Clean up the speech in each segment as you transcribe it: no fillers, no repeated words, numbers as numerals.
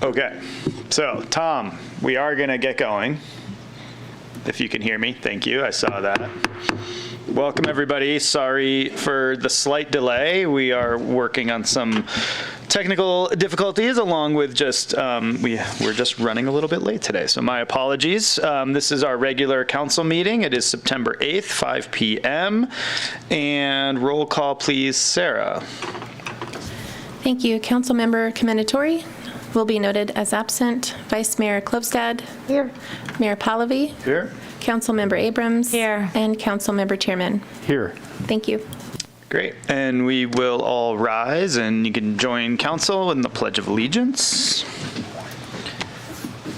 Okay, so Tom, we are going to get going. If you can hear me, thank you. I saw that. Welcome, everybody. Sorry for the slight delay. We are working on some technical difficulties along with just, we're just running a little bit late today. So my apologies. This is our regular council meeting. It is September 8th, 5 p.m. And roll call, please, Sarah. Thank you. Councilmember Commendatori will be noted as absent. Vice Mayor Klopstad. Here. Mayor Pallavi. Here. Councilmember Abrams. Here. And Councilmember Chairman. Here. Thank you. Great. And we will all rise, and you can join council in the Pledge of Allegiance.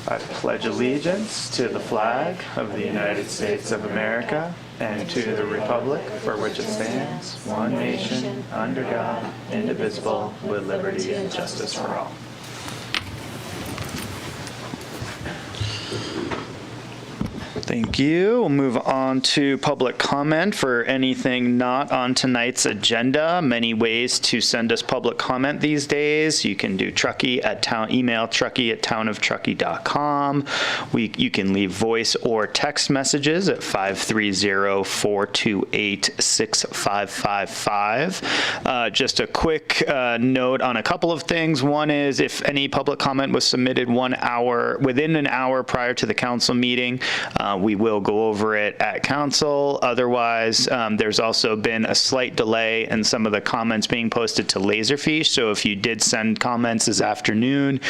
I pledge allegiance to the flag of the United States of America and to the republic for which it stands, one nation, under God, indivisible, with liberty and justice for all. Thank you. We'll move on to public comment for anything not on tonight's agenda. Many ways to send us public comment these days. You can do Truckee at email truckee@townoftruckee.com. You can leave voice or text messages at 530-428-6555. Just a quick note on a couple of things. One is if any public comment was submitted within an hour prior to the council meeting, we will go over it at council. Otherwise, there's also been a slight delay in some of the comments being posted to Laserfish. So if you did send comments this afternoon,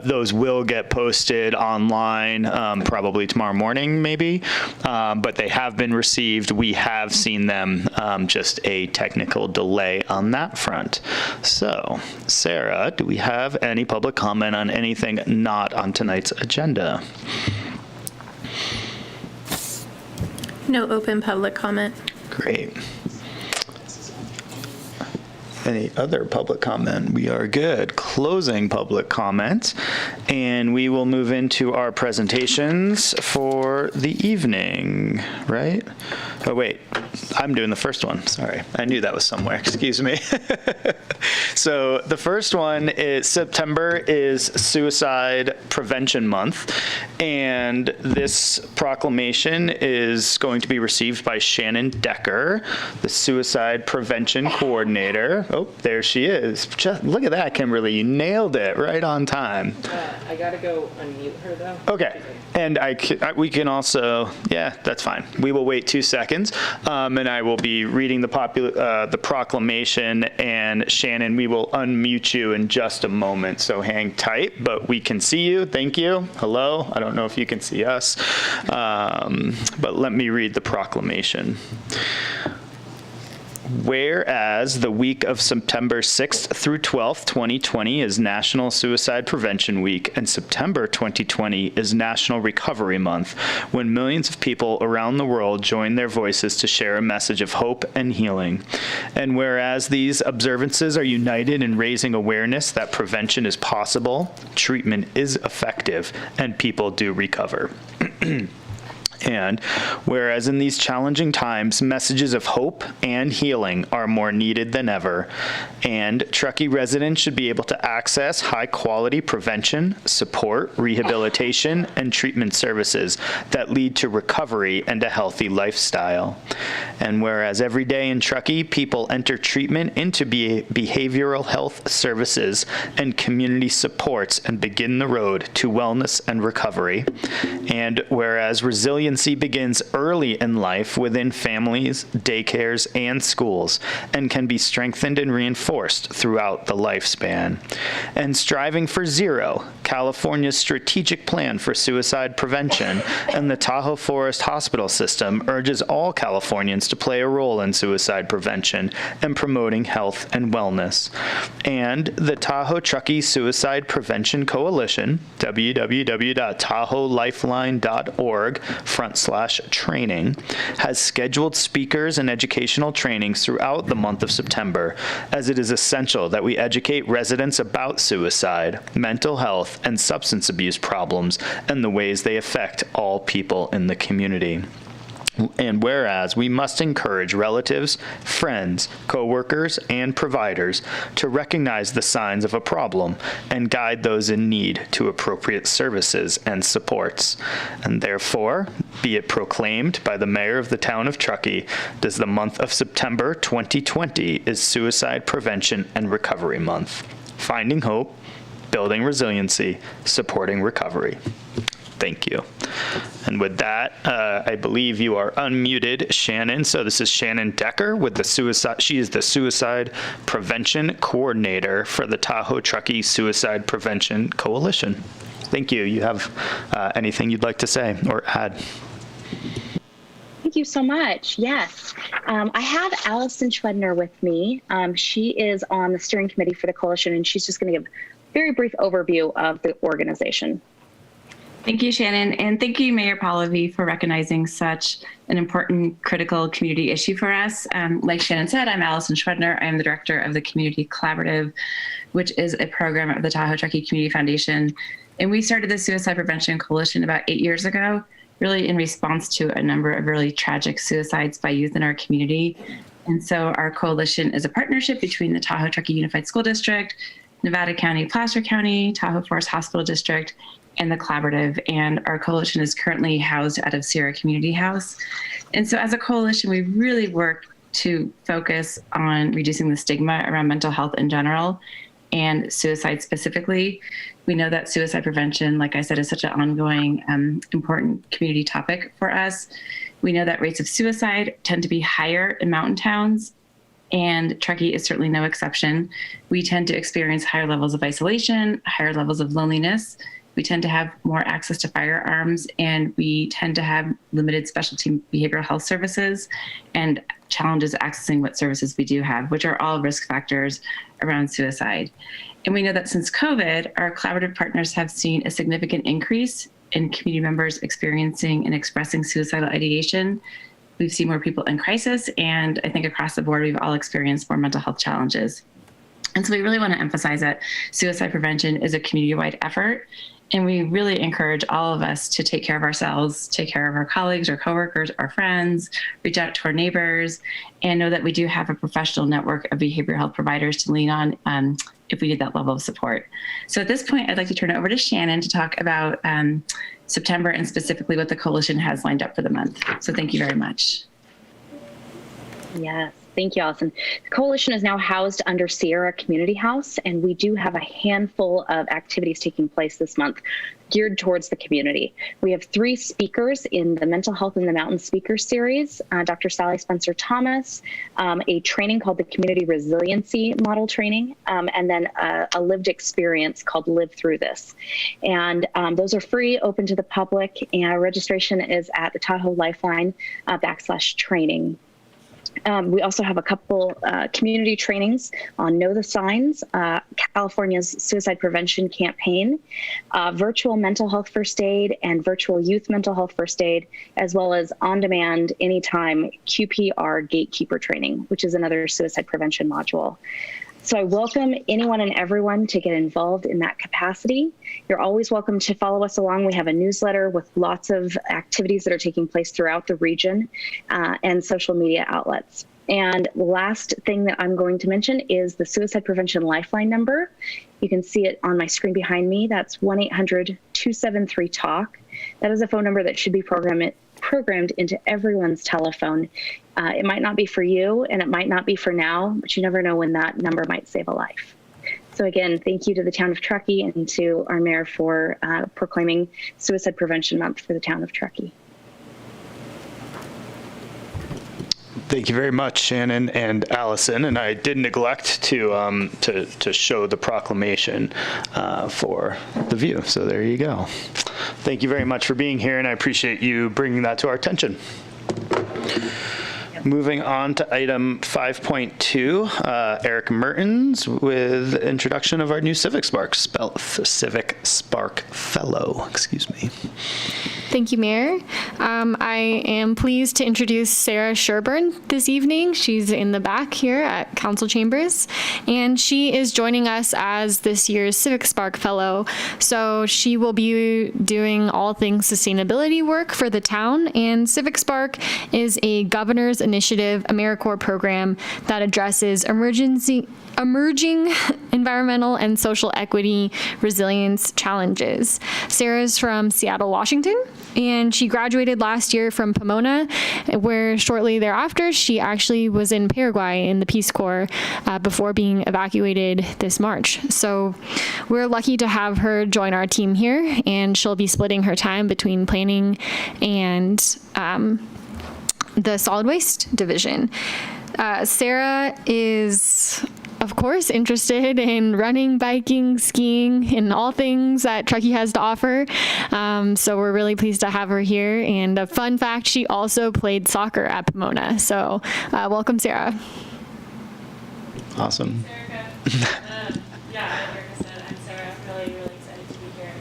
those will get posted online probably tomorrow morning, maybe. But they have been received. We have seen them. Just a technical delay on that front. So, Sarah, do we have any public comment on anything not on tonight's agenda? No open public comment. Great. Any other public comment? We are good. Closing public comment. And we will move into our presentations for the evening, right? Oh, wait. I'm doing the first one. Sorry. I knew that was somewhere. Excuse me. So the first one is September is Suicide Prevention Month. And this proclamation is going to be received by Shannon Decker, the Suicide Prevention Coordinator. Oh, there she is. Just look at that, Kimberly. You nailed it right on time. I gotta go unmute her though. Okay. And we can also, yeah, that's fine. We will wait 2 seconds, and I will be reading the proclamation. And Shannon, we will unmute you in just a moment, so hang tight. But we can see you. Thank you. Hello. I don't know if you can see us, but let me read the proclamation. Whereas the week of September 6th through 12th, 2020 is National Suicide Prevention Week, and September 2020 is National Recovery Month, when millions of people around the world join their voices to share a message of hope and healing. And whereas these observances are united in raising awareness that prevention is possible, treatment is effective, and people do recover. And whereas in these challenging times, messages of hope and healing are more needed than ever, and Truckee residents should be able to access high-quality prevention, support, rehabilitation, and treatment services that lead to recovery and a healthy lifestyle. And whereas every day in Truckee, people enter treatment into behavioral health services and community supports and begin the road to wellness and recovery. And whereas resiliency begins early in life within families, daycares, and schools, and can be strengthened and reinforced throughout the lifespan. And Striving for Zero, California's strategic plan for suicide prevention, and the Tahoe Forest Hospital System urges all Californians to play a role in suicide prevention and promoting health and wellness. And the Tahoe Truckee Suicide Prevention Coalition, www.tahoelifeline.org/training, has scheduled speakers and educational trainings throughout the month of September, as it is essential that we educate residents about suicide, mental health, and substance abuse problems and the ways they affect all people in the community. And whereas we must encourage relatives, friends, coworkers, and providers to recognize the signs of a problem and guide those in need to appropriate services and supports. And therefore, be it proclaimed by the Mayor of the Town of Truckee, does the month of September 2020 is Suicide Prevention and Recovery Month. Finding hope, building resiliency, supporting recovery. Thank you. And with that, I believe you are unmuted, Shannon. So this is Shannon Decker with the suicide. She is the Suicide Prevention Coordinator for the Tahoe Truckee Suicide Prevention Coalition. Thank you. You have anything you'd like to say or add? Thank you so much. Yes. I have Allison Schwedner with me. She is on the steering committee for the coalition, and she's just going to give a very brief overview of the organization. Thank you, Shannon, and thank you, Mayor Pallavi, for recognizing such an important, critical community issue for us. Like Shannon said, I'm Allison Schwedner. I'm the director of the Community Collaborative, which is a program of the Tahoe Truckee Community Foundation. And we started the Suicide Prevention Coalition about 8 years ago, really in response to a number of really tragic suicides by youth in our community. And so our coalition is a partnership between the Tahoe Truckee Unified School District, Nevada County, Placer County, Tahoe Forest Hospital District, and the collaborative. And our coalition is currently housed out of Sierra Community House. And so as a coalition, we really work to focus on reducing the stigma around mental health in general and suicide specifically. We know that suicide prevention, like I said, is such an ongoing, important community topic for us. We know that rates of suicide tend to be higher in mountain towns, and Truckee is certainly no exception. We tend to experience higher levels of isolation, higher levels of loneliness. We tend to have more access to firearms, and we tend to have limited specialty behavioral health services and challenges accessing what services we do have, which are all risk factors around suicide. And we know that since COVID, our collaborative partners have seen a significant increase in community members experiencing and expressing suicidal ideation. We've seen more people in crisis, and I think across the board, we've all experienced more mental health challenges. And so we really want to emphasize that suicide prevention is a community-wide effort. And we really encourage all of us to take care of ourselves, take care of our colleagues, our coworkers, our friends, reach out to our neighbors, and know that we do have a professional network of behavioral health providers to lean on if we need that level of support. So at this point, I'd like to turn it over to Shannon to talk about September and specifically what the coalition has lined up for the month. So thank you very much. Yes. Thank you, Allison. The coalition is now housed under Sierra Community House, and we do have a handful of activities taking place this month geared towards the community. We have 3 speakers in the Mental Health in the Mountains Speaker Series, Dr. Sally Spencer Thomas, a training called the Community Resiliency Model Training, and then a lived experience called Live Through This. And those are free, open to the public, and registration is at the Tahoe Lifeline /training. We also have a couple community trainings on Know the Signs, California's suicide prevention campaign, virtual mental health first aid, and virtual youth mental health first aid, as well as on-demand, anytime QPR gatekeeper training, which is another suicide prevention module. So I welcome anyone and everyone to get involved in that capacity. You're always welcome to follow us along. We have a newsletter with lots of activities that are taking place throughout the region and social media outlets. And the last thing that I'm going to mention is the Suicide Prevention Lifeline number. You can see it on my screen behind me. That's 1-800-273-TALK. That is a phone number that should be programmed into everyone's telephone. It might not be for you, and it might not be for now, but you never know when that number might save a life. So again, thank you to the town of Truckee and to our mayor for proclaiming Suicide Prevention Month for the town of Truckee. Thank you very much, Shannon and Allison. And I did neglect to show the proclamation for the view. So there you go. Thank you very much for being here, and I appreciate you bringing that to our attention. Moving on to item 5.2, Eric Mertens with introduction of our new Civic Spark Fellow. Excuse me. Thank you, Mayor. I am pleased to introduce Sarah Sherburne this evening. She's in the back here at Council Chambers, and she is joining us as this year's Civic Spark Fellow. So she will be doing all things sustainability work for the town, and Civic Spark is a Governor's Initiative AmeriCorps program that addresses emerging environmental and social equity resilience challenges. Sarah's from Seattle, Washington, and she graduated last year from Pomona, where shortly thereafter she actually was in Paraguay in the Peace Corps before being evacuated this March. So we're lucky to have her join our team here, and she'll be splitting her time between planning and the solid waste division. Sarah is, of course, interested in running, biking, skiing, and all things that Truckee has to offer. So we're really pleased to have her here. And a fun fact, she also played soccer at Pomona. So welcome, Sarah. Awesome. Erica. Yeah, like Erica said, I'm Sarah. Really, really excited to be here.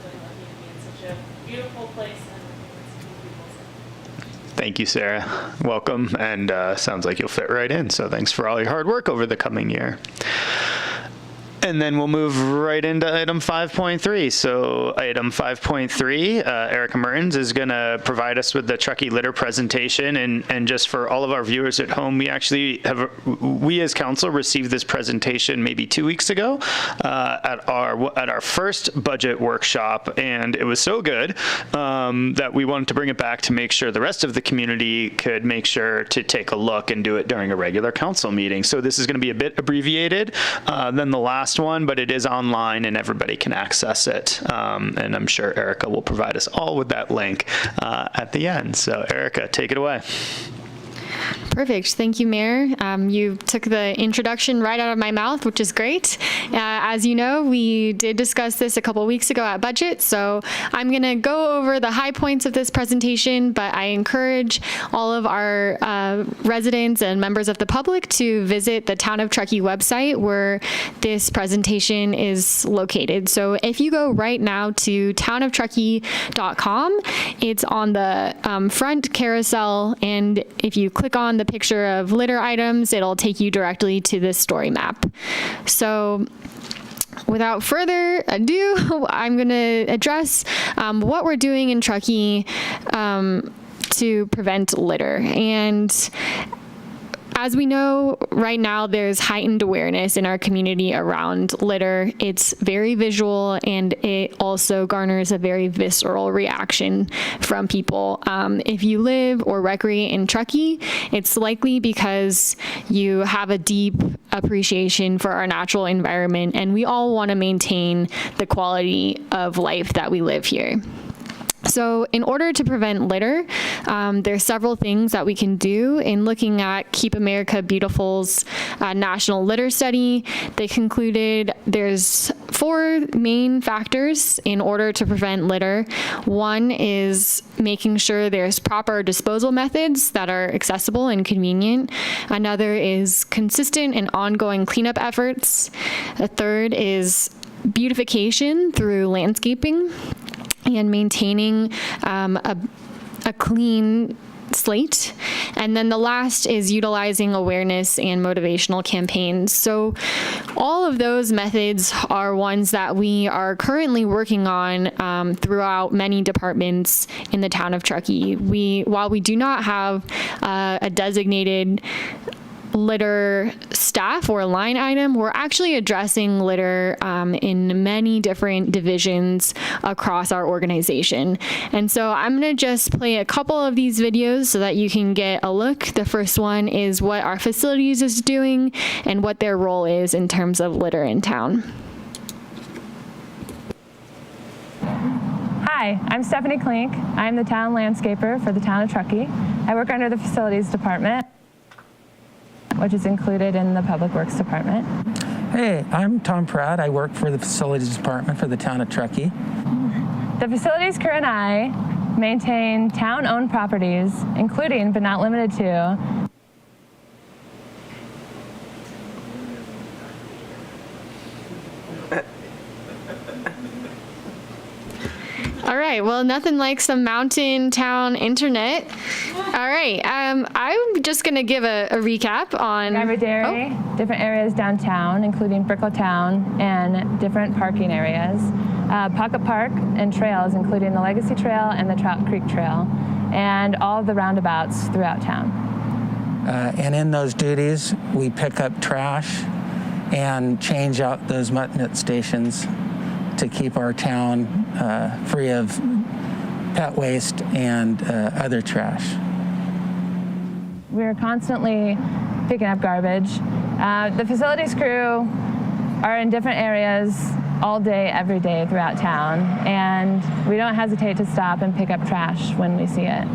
Really lucky to be in such a beautiful place and working with so many people. Thank you, Sarah. Welcome, and sounds like you'll fit right in. So thanks for all your hard work over the coming year. And then we'll move right into item 5.3. So item 5.3, Erica Mertens is going to provide us with the Truckee litter presentation. And just for all of our viewers at home, we as council received this presentation maybe 2 weeks ago at our first budget workshop. And it was so good that we wanted to bring it back to make sure the rest of the community could make sure to take a look and do it during a regular council meeting. So this is going to be a bit abbreviated than the last one, but it is online and everybody can access it. And I'm sure Erica will provide us all with that link at the end. So Erica, take it away. Perfect. Thank you, Mayor. You took the introduction right out of my mouth, which is great. As you know, we did discuss this a couple weeks ago at budget, so I'm going to go over the high points of this presentation, but I encourage all of our residents and members of the public to visit the Town of Truckee website where this presentation is located. So if you go right now to townoftruckee.com, it's on the front carousel, and if you click on the picture of litter items, it'll take you directly to this story map. So without further ado, I'm going to address what we're doing in Truckee to prevent litter. And as we know, right now there's heightened awareness in our community around litter. It's very visual, and it also garners a very visceral reaction from people. If you live or recreate in Truckee, it's likely because you have a deep appreciation for our natural environment, and we all want to maintain the quality of life that we live here. So in order to prevent litter, there's several things that we can do. In looking at Keep America Beautiful's national litter study, they concluded there's 4 main factors in order to prevent litter. One is making sure there's proper disposal methods that are accessible and convenient. Another is consistent and ongoing cleanup efforts. A third is beautification through landscaping and maintaining a clean slate. And then the last is utilizing awareness and motivational campaigns. So all of those methods are ones that we are currently working on throughout many departments in the town of Truckee. While we do not have a designated litter staff or line item, we're actually addressing litter in many different divisions across our organization. And so I'm going to just play a couple of these videos so that you can get a look. The first one is what our facilities is doing and what their role is in terms of litter in town. Hi, I'm Stephanie Klink. I'm the town landscaper for the town of Truckee. I work under the facilities department, which is included in the Public Works Department. Hey, I'm Tom Pratt. I work for the Facilities Department for the town of Truckee. The facilities crew and I maintain town-owned properties, including but not limited to All right. Well, nothing like some mountain town internet. All right. I'm just going to give a recap on Dairy, different areas downtown, including Brickell Town, and different parking areas. Pocket Park and trails, including the Legacy Trail and the Trout Creek Trail, and all of the roundabouts throughout town. And in those duties, we pick up trash and change out those mutt stations to keep our town free of pet waste and other trash. We're constantly picking up garbage. The facilities crew are in different areas all day, every day throughout town, and we don't hesitate to stop and pick up trash when we see it.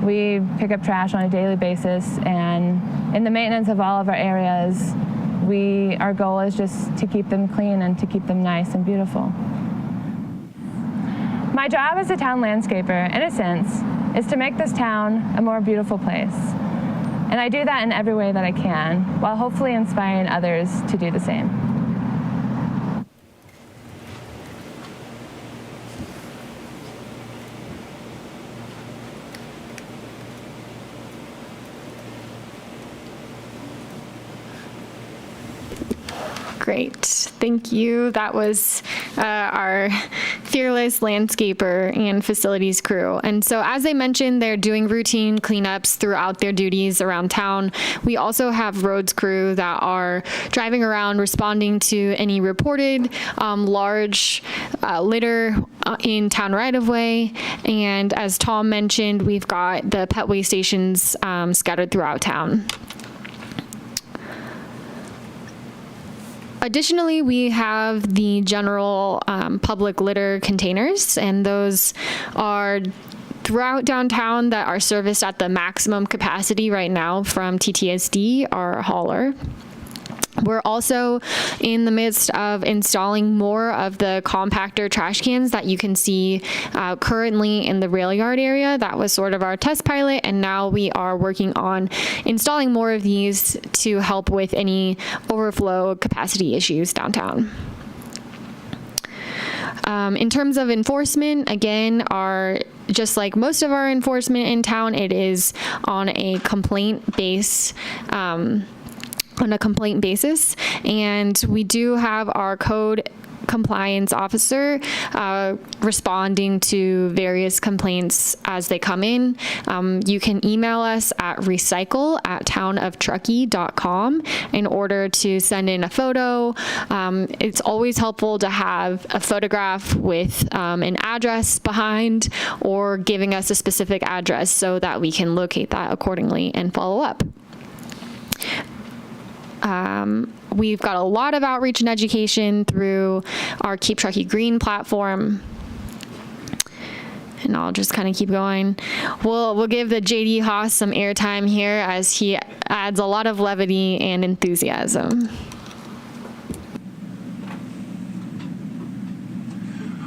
We pick up trash on a daily basis, and in the maintenance of all of our areas, our goal is just to keep them clean and to keep them nice and beautiful. My job as a town landscaper, in a sense, is to make this town a more beautiful place. And I do that in every way that I can, while hopefully inspiring others to do the same. Great. Thank you. That was our fearless landscaper and facilities crew. And so as I mentioned, they're doing routine cleanups throughout their duties around town. We also have roads crew that are driving around responding to any reported large litter in town right-of-way. And as Tom mentioned, we've got the pet waste stations scattered throughout town. Additionally, we have the general public litter containers, and those are throughout downtown that are serviced at the maximum capacity right now from TTSD, our hauler. We're also in the midst of installing more of the compactor trash cans that you can see currently in the rail yard area. That was sort of our test pilot, and now we are working on installing more of these to help with any overflow capacity issues downtown. In terms of enforcement, again, just like most of our enforcement in town, it is on a complaint basis, and we do have our code compliance officer responding to various complaints as they come in. You can email us at recycle@townoftruckee.com in order to send in a photo. It's always helpful to have a photograph with an address behind, or giving us a specific address so that we can locate that accordingly and follow up. We've got a lot of outreach and education through our Keep Truckee Green platform. And I'll just kind of keep going. We'll give the JD Haas some airtime here as he adds a lot of levity and enthusiasm.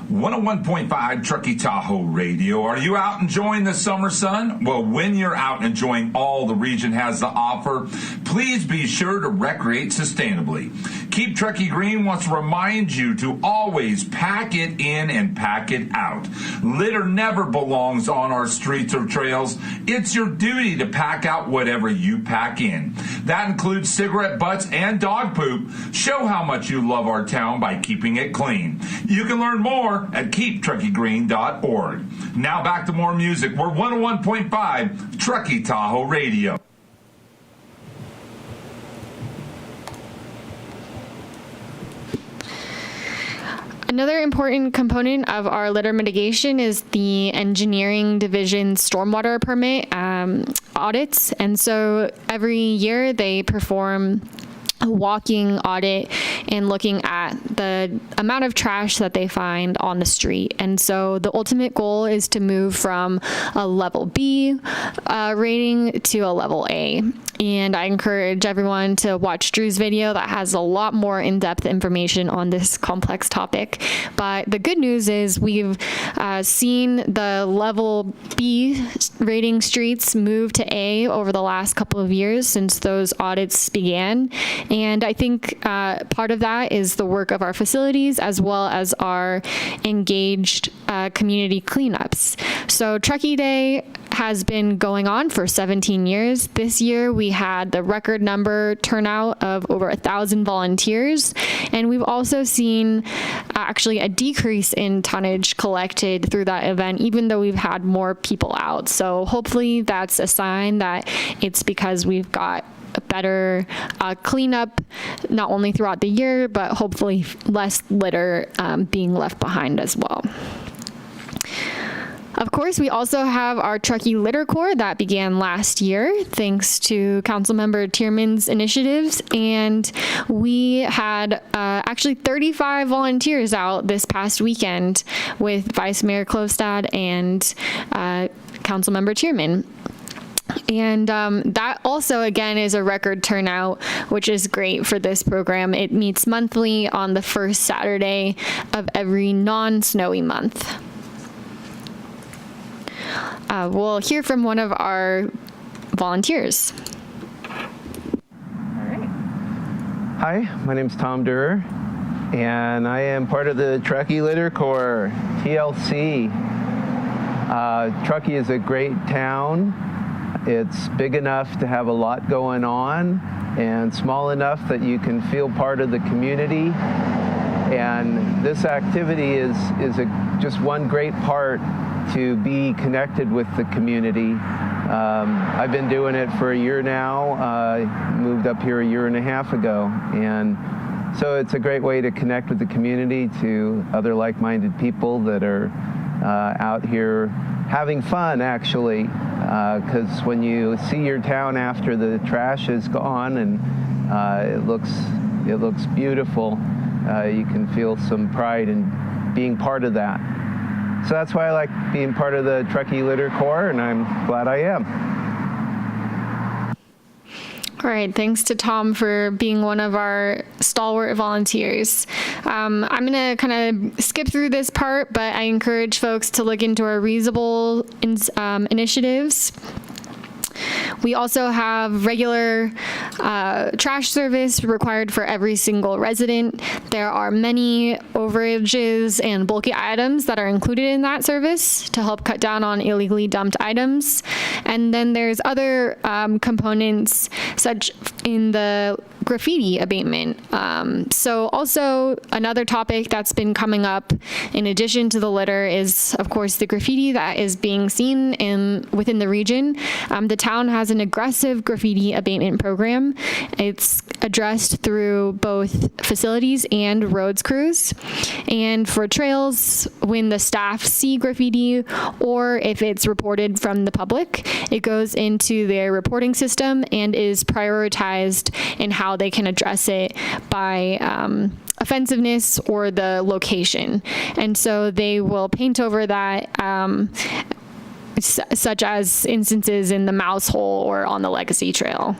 101.5 Truckee Tahoe Radio. Are you out enjoying the summer sun? Well, when you're out enjoying all the region has to offer, please be sure to recreate sustainably. Keep Truckee Green wants to remind you to always pack it in and pack it out. Litter never belongs on our streets or trails. It's your duty to pack out whatever you pack in. That includes cigarette butts and dog poop. Show how much you love our town by keeping it clean. You can learn more at keeptruckeegreen.org. Now back to more music. We're 101.5 Truckee Tahoe Radio. Another important component of our litter mitigation is the engineering division stormwater permit audits. And so every year they perform a walking audit and looking at the amount of trash that they find on the street. And so the ultimate goal is to move from a level B rating to a level A. And I encourage everyone to watch Drew's video that has a lot more in-depth information on this complex topic. But the good news is we've seen the level B rating streets move to A over the last couple of years since those audits began. And I think part of of that is the work of our facilities as well as our engaged community cleanups. So Truckee Day has been going on for 17 years. This year we had the record number turnout of over 1,000 volunteers, and we've also seen actually a decrease in tonnage collected through that event, even though we've had more people out. So hopefully that's a sign that it's because we've got a better cleanup, not only throughout the year, but hopefully less litter being left behind as well. Of course, we also have our Truckee Litter Corps that began last year, thanks to Councilmember Tierman's initiatives. And we had actually 35 volunteers out this past weekend with Vice Mayor Klostad and Councilmember Tierman. And that also, again, is a record turnout, which is great for this program. It meets monthly on the first Saturday of every non-snowy month. We'll hear from one of our volunteers. All right. Hi, my name's Tom Durer, and I am part of the Truckee Litter Corps, TLC. Truckee is a great town. It's big enough to have a lot going on and small enough that you can feel part of the community. And this activity is just one great part to be connected with the community. I've been doing it for a year now. Moved up here a year and a half ago. And so it's a great way to connect with the community, to other like-minded people that are out here having fun, actually. Because when you see your town after the trash is gone and it looks beautiful, you can feel some pride in being part of that. So that's why I like being part of the Truckee Litter Corps, and I'm glad I am. All right, thanks to Tom for being one of our stalwart volunteers. I'm going to kind of skip through this part, but I encourage folks to look into our reusable initiatives. We also have regular trash service required for every single resident. There are many overages and bulky items that are included in that service to help cut down on illegally dumped items. And then there's other components, such in the graffiti abatement. So also another topic that's been coming up in addition to the litter is, of course, the graffiti that is being seen within the region. The town has an aggressive graffiti abatement program. It's addressed through both facilities and roads crews. And for trails, when the staff see graffiti or if it's reported from the public, it goes into their reporting system and is prioritized in how they can address it by offensiveness or the location. And so they will paint over that, such as instances in the Mouse Hole or on the Legacy Trail.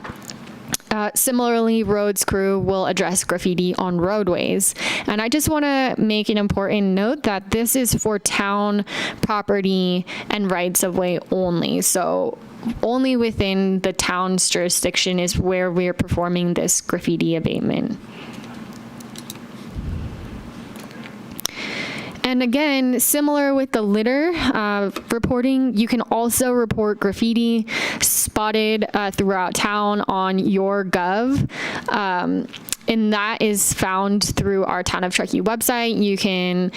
Similarly, roads crew will address graffiti on roadways. And I just want to make an important note that this is for town property and rights of way only. So only within the town's jurisdiction is where we're performing this graffiti abatement. And again, similar with the litter reporting, you can also report graffiti spotted throughout town on YourGov. And that is found through our Town of Truckee website. You can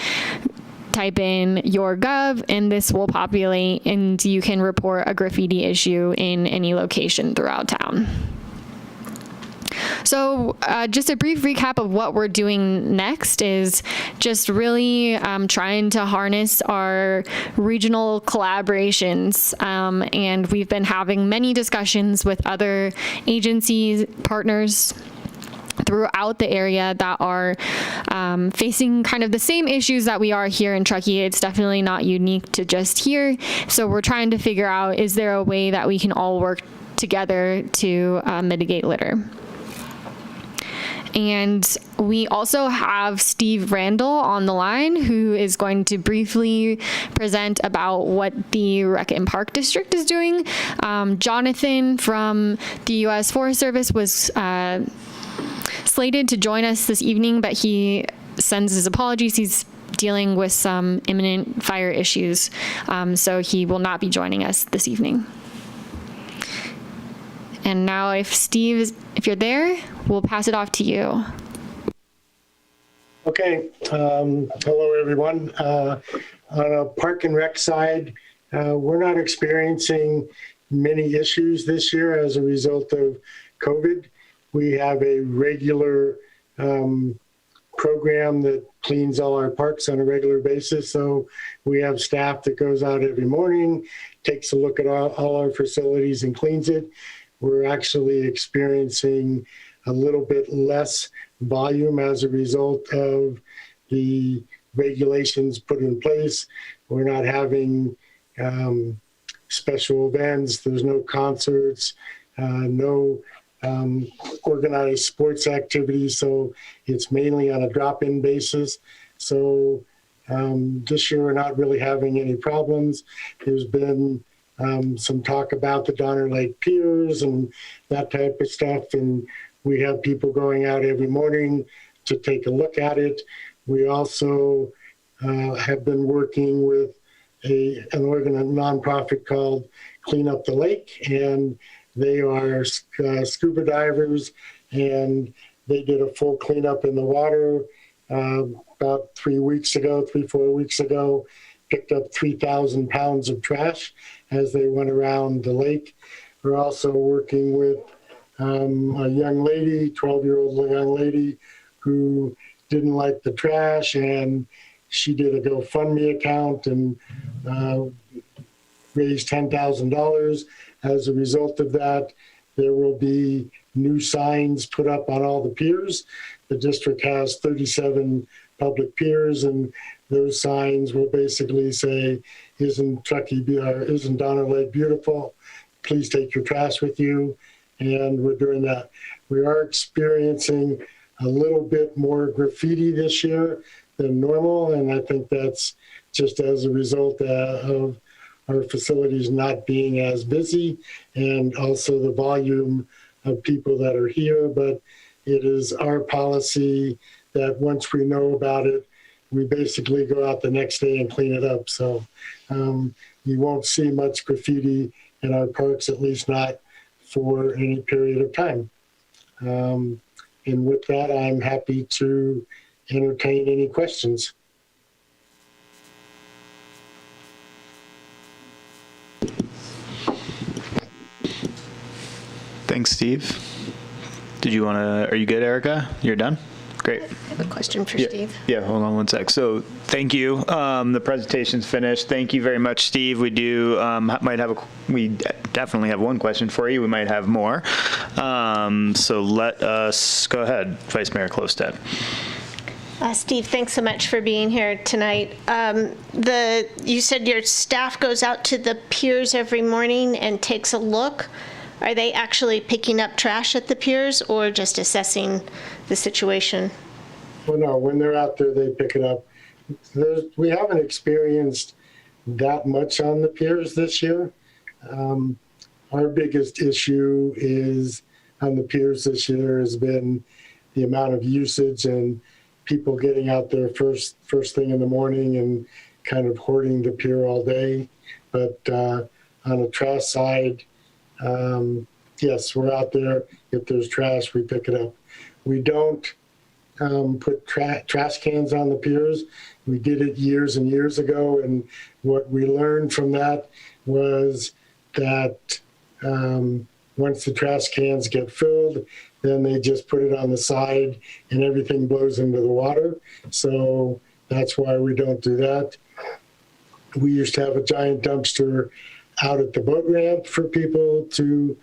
type in YourGov and this will populate and you can report a graffiti issue in any location throughout town. So just a brief recap of what we're doing next is just really trying to harness our regional collaborations. And we've been having many discussions with other agencies, partners throughout the area that are facing kind of the same issues that we are here in Truckee. It's definitely not unique to just here. So we're trying to figure out, is there a way that we can all work together to mitigate litter? And we also have Steve Randall on the line, who is going to briefly present about what the Rec and Park District is doing. Jonathan from the U.S. Forest Service was slated to join us this evening, but he sends his apologies. He's dealing with some imminent fire issues, so he will not be joining us this evening. And now if you're there, we'll pass it off to you. Okay, hello everyone. On a Park and Rec side, we're not experiencing many issues this year as a result of COVID. We have a regular program that cleans all our parks on a regular basis. So we have staff that goes out every morning, takes a look at all our facilities and cleans it. We're actually experiencing a little bit less volume as a result of the regulations put in place. We're not having special events. There's no concerts, no organized sports activities. So it's mainly on a drop-in basis. So this year we're not really having any problems. There's been some talk about the Donner Lake Piers and that type of stuff. And we have people going out every morning to take a look at it. We also have been working with a nonprofit called Clean Up the Lake, and they are scuba divers, and they did a full cleanup in the water about 4 weeks ago, picked up 3,000 pounds of trash as they went around the lake. We're also working with a young lady, 12-year-old young lady, who didn't like the trash, and she did a GoFundMe account and raised $10,000. As a result of that, there will be new signs put up on all the piers. The district has 37 public piers, and those signs will basically say, isn't Donner Lake beautiful? Please take your trash with you. And we're doing that. We are experiencing a little bit more graffiti this year than normal, and I think that's just as a result of our facilities not being as busy, and also the volume of people that are here. But it is our policy that once we know about it, we basically go out the next day and clean it up. So you won't see much graffiti in our parks, at least not for any period of time. And with that, I'm happy to entertain any questions. Thanks, Steve. Are you good, Erica? You're done? Great. I have a question for Steve. Yeah, hold on one sec. So thank you. The presentation's finished. Thank you very much, Steve. We definitely have one question for you. We might have more. So let us go ahead, Vice Mayor Klostad. Steve, thanks so much for being here tonight. You said your staff goes out to the piers every morning and takes a look. Are they actually picking up trash at the piers or just assessing the situation? Well, no, when they're out there, they pick it up. We haven't experienced that much on the piers this year. Our biggest issue is on the piers this year has been the amount of usage and people getting out there first thing in the morning and kind of hoarding the pier all day. But on the trash side, yes, we're out there. If there's trash, we pick it up. We don't put trash cans on the piers. We did it years and years ago, and what we learned from that was that once the trash cans get filled, then they just put it on the side and everything blows into the water. So that's why we don't do that. We used to have a giant dumpster out at the boat ramp for people to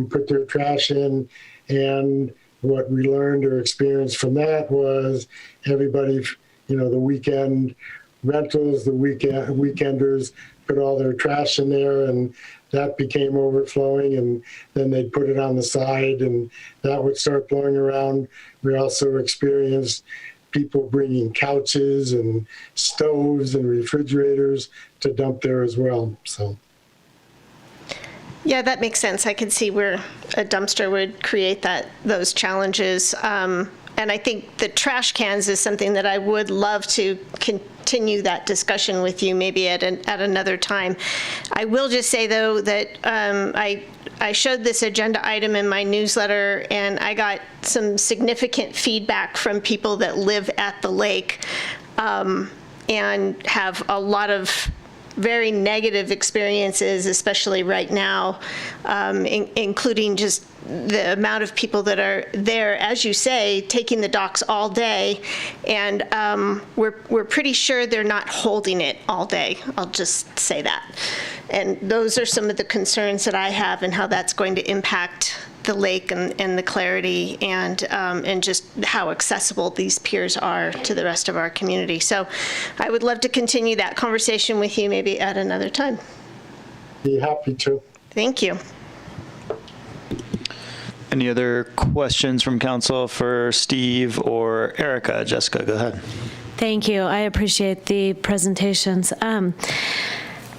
put their trash in. And what we learned or experienced from that was everybody, the weekend rentals, the weekenders put all their trash in there, and that became overflowing, and then they'd put it on the side and that would start blowing around. We also experienced people bringing couches and stoves and refrigerators to dump there as well. So Yeah, that makes sense. I could see where a dumpster would create those challenges. And I think the trash cans is something that I would love to continue that discussion with you maybe at another time. I will just say, though, that I showed this agenda item in my newsletter, and I got some significant feedback from people that live at the lake and have a lot of very negative experiences, especially right now, including just the amount of people that are there, as you say, taking the docks all day, and we're pretty sure they're not holding it all day. I'll just say that. And those are some of the concerns that I have, and how that's going to impact the lake and the clarity and just how accessible these piers are to the rest of our community. So I would love to continue that conversation with you maybe at another time. Be happy to. Thank you. Any other questions from council for Steve or Erica? Jessica, go ahead. Thank you. I appreciate the presentations.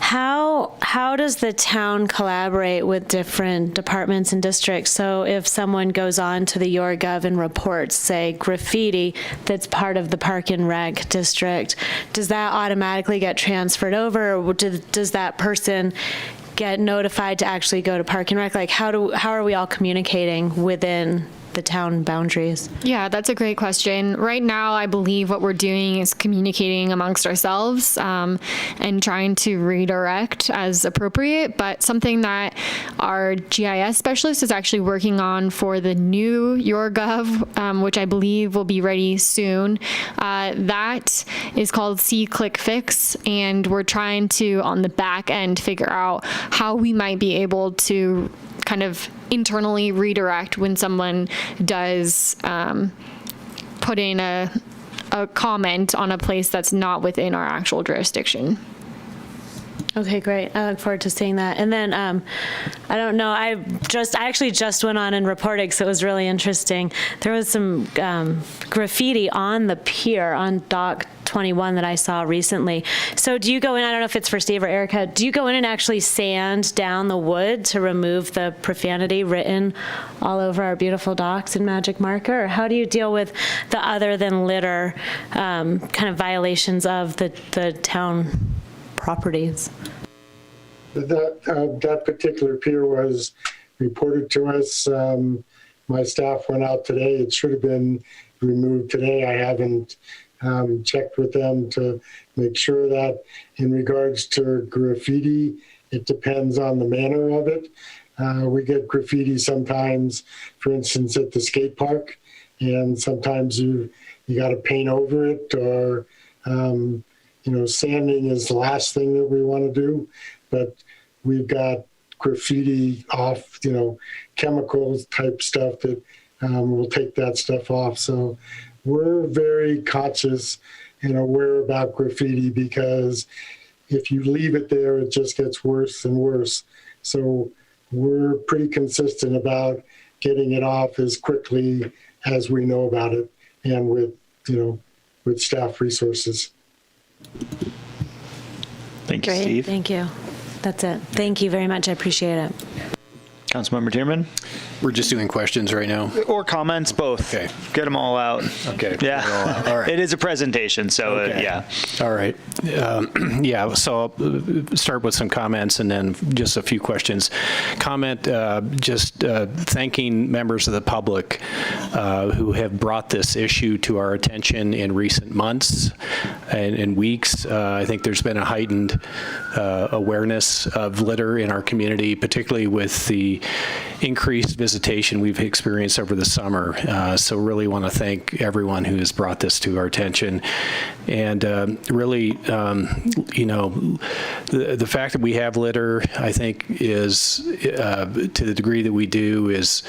How does the town collaborate with different departments and districts? So if someone goes on to the YourGov and reports, say, graffiti that's part of the Park and Rec district, does that automatically get transferred over, or does that person get notified to actually go to Park and Rec? Like, how are we all communicating within the town boundaries? Yeah, that's a great question. Right now, I believe what we're doing is communicating amongst ourselves and trying to redirect as appropriate. But something that our GIS specialist is actually working on for the new YourGov, which I believe will be ready soon, that is called See, Click, Fix. And we're trying to, on the back end, figure out how we might be able to kind of internally redirect when someone does put in a comment on a place that's not within our actual jurisdiction. Okay, great. I look forward to seeing that. And then, I don't know, I actually just went on and reported, so it was really interesting. There was some graffiti on the pier on Dock 21 that I saw recently. So do you go in, I don't know if it's for Steve or Erica, do you go in and actually sand down the wood to remove the profanity written all over our beautiful docks in magic marker? Or how do you deal with the other than litter kind of violations of the town properties? That particular pier was reported to us. My staff went out today. It should have been removed today. I haven't checked with them to make sure that. In regards to graffiti, it depends on the manner of it. We get graffiti sometimes, for instance, at the skate park, and sometimes you got to paint over it, or sanding is the last thing that we want to do. But we've got graffiti off, chemicals type stuff that will take that stuff off. So we're very conscious and aware about graffiti, because if you leave it there, it just gets worse and worse. So we're pretty consistent about getting it off as quickly as we know about it, and with staff resources. Thank you, Great. Steve. Thank you. That's it. Thank you very much. I appreciate it. Councilmember Tierman? We're just doing questions right now? Or comments, both. Okay. Get them all out. Okay. Yeah. All right. It is a presentation, so Okay. yeah. All right. So I'll start with some comments and then just a few questions. Thanking members of the public who have brought this issue to our attention in recent months and weeks. I think there's been a heightened awareness of litter in our community, particularly with the increased visitation we've experienced over the summer. So really want to thank everyone who has brought this to our attention. And really, the fact that we have litter, I think, is, to the degree that we do, is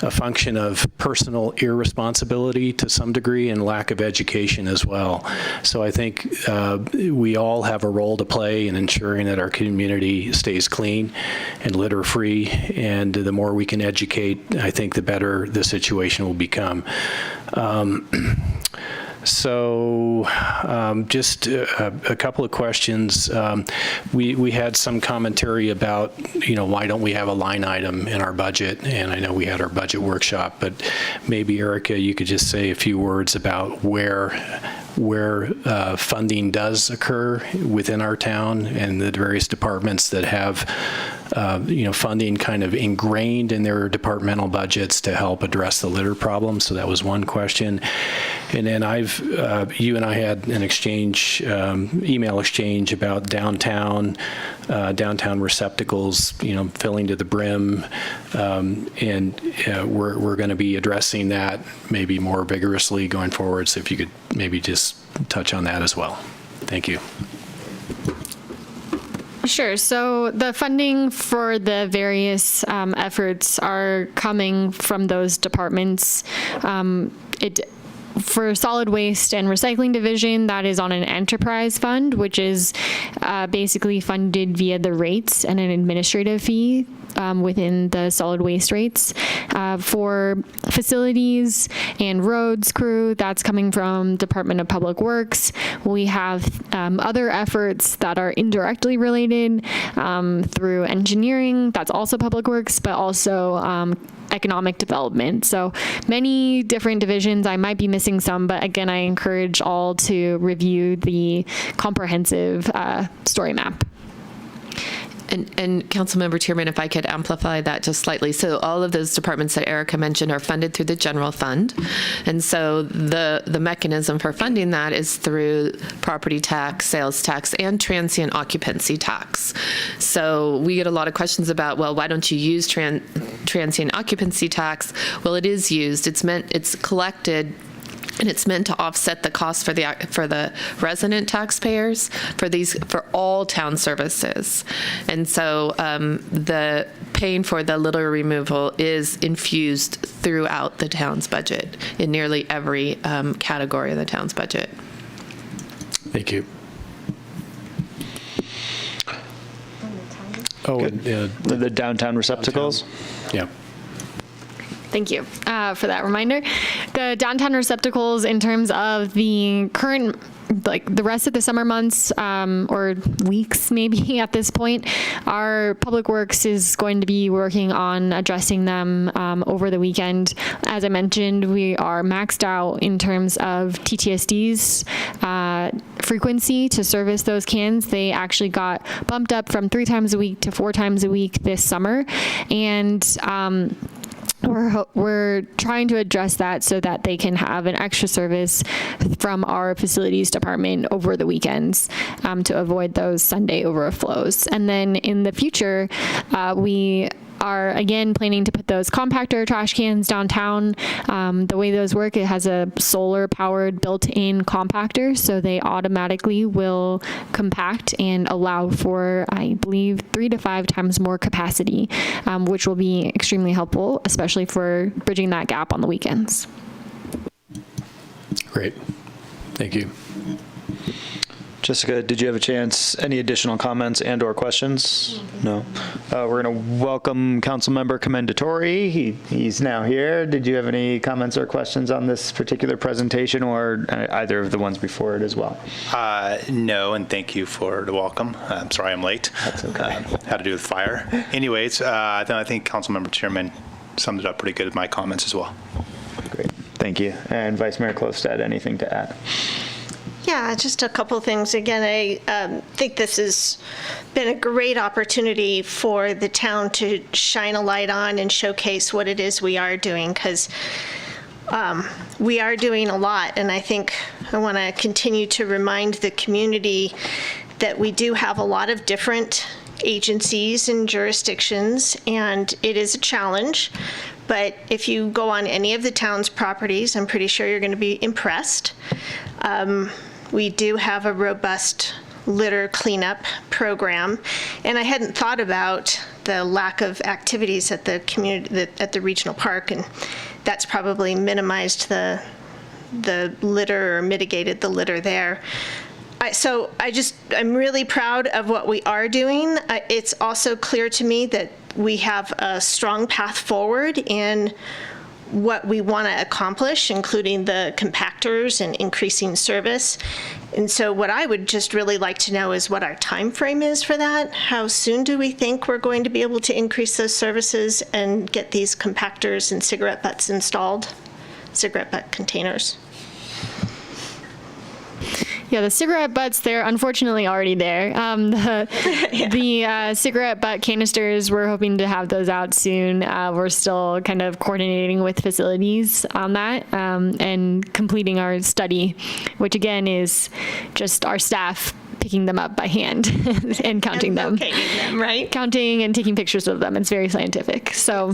a function of personal irresponsibility to some degree and lack of education as well. So I think we all have a role to play in ensuring that our community stays clean and litter-free. And the more we can educate, I think the better the situation will become. So just a couple of questions. We had some commentary about, why don't we have a line item in our budget? And I know we had our budget workshop, but maybe Erica, you could just say a few words about where funding does occur within our town and the various departments that have funding kind of ingrained in their departmental budgets to help address the litter problem. So that was one question. And then you and I had an exchange, email exchange about downtown receptacles, filling to the brim. And we're going to be addressing that maybe more vigorously going forward. So if you could maybe just touch on that as well. Thank you. Sure. So the funding for the various efforts are coming from those departments. For solid waste and recycling division, that is on an enterprise fund, which is basically funded via the rates and an administrative fee within the solid waste rates. For facilities and roads crew, that's coming from Department of Public Works. We have other efforts that are indirectly related through engineering, that's also Public Works, but also economic development. So many different divisions. I might be missing some, but again, I encourage all to review the comprehensive story map. And Councilmember Chairman, if I could amplify that just slightly. So all of those departments that Erica mentioned are funded through the general fund. And so the mechanism for funding that is through property tax, sales tax, and transient occupancy tax. So we get a lot of questions about, well, why don't you use transient occupancy tax? Well, it is used. It's collected, and it's meant to offset the cost for the resident taxpayers for all town services. And so the paying for the litter removal is infused throughout the town's budget in nearly every category of the town's budget. Thank you. Oh, the downtown receptacles? Yeah. Thank you for that reminder. The downtown receptacles, in terms of the current, like the rest of the summer months or weeks maybe at this point, our Public Works is going to be working on addressing them over the weekend. As I mentioned, we are maxed out in terms of TTSD's frequency to service those cans. They actually got bumped up from 3 times a week to 4 times a week this summer. And we're trying to address that so that they can have an extra service from our facilities department over the weekends to avoid those Sunday overflows. And then in the future, we are again planning to put those compactor trash cans downtown. The way those work, it has a solar powered built-in compactor, so they automatically will compact and allow for, I believe, 3 to 5 times more capacity, which will be extremely helpful, especially for bridging that gap on the weekends. Great. Thank you. Jessica, did you have a chance? Any additional comments and or questions? No. We're going to welcome Councilmember Commendatore. He's now here. Did you have any comments or questions on this particular presentation or either of the ones before it as well? No, and thank you for the welcome. I'm sorry I'm late. That's okay. Had to do with fire. Anyways, I think Councilmember Chairman summed it up pretty good with my comments as well. Great. Thank you. And Vice Mayor Klostad, anything to add? Yeah, just a couple of things. Again, I think this has been a great opportunity for the town to shine a light on and showcase what it is we are doing, because we are doing a lot. And I think I want to continue to remind the community that we do have a lot of different agencies and jurisdictions, and it is a challenge. But if you go on any of the town's properties, I'm pretty sure you're going to be impressed. We do have a robust litter cleanup program, and I hadn't thought about the lack of activities at the community, at the regional park, and that's probably minimized the litter or mitigated the litter there. I'm really proud of what we are doing. It's also clear to me that we have a strong path forward in what we want to accomplish, including the compactors and increasing service. And so what I would just really like to know is what our time frame is for that. How soon do we think we're going to be able to increase those services and get these compactors and cigarette butts installed, cigarette butt containers? Yeah, the cigarette butts, they're unfortunately already there. The cigarette butt canisters, we're hoping to have those out soon. We're still kind of coordinating with facilities on that and completing our study, which again is just our staff picking them up by hand and counting them. Locating them, right? Counting and taking pictures of them. It's very scientific. So,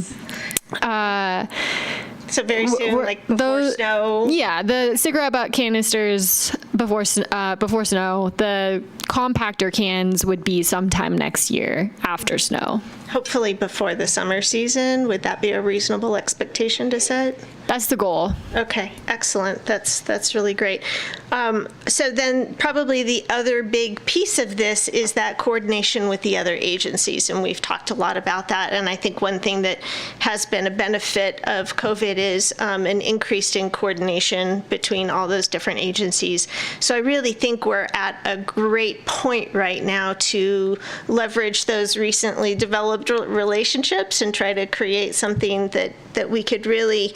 so very soon, like before snow? Yeah, the cigarette butt canisters before snow. The compactor cans would be sometime next year after snow. Hopefully before the summer season. Would that be a reasonable expectation to set? That's the goal. Okay, excellent. That's really great. So then probably the other big piece of this is that coordination with the other agencies, and we've talked a lot about that. And I think one thing that has been a benefit of COVID is an increase in coordination between all those different agencies. So I really think we're at a great point right now to leverage those recently developed relationships and try to create something that we could really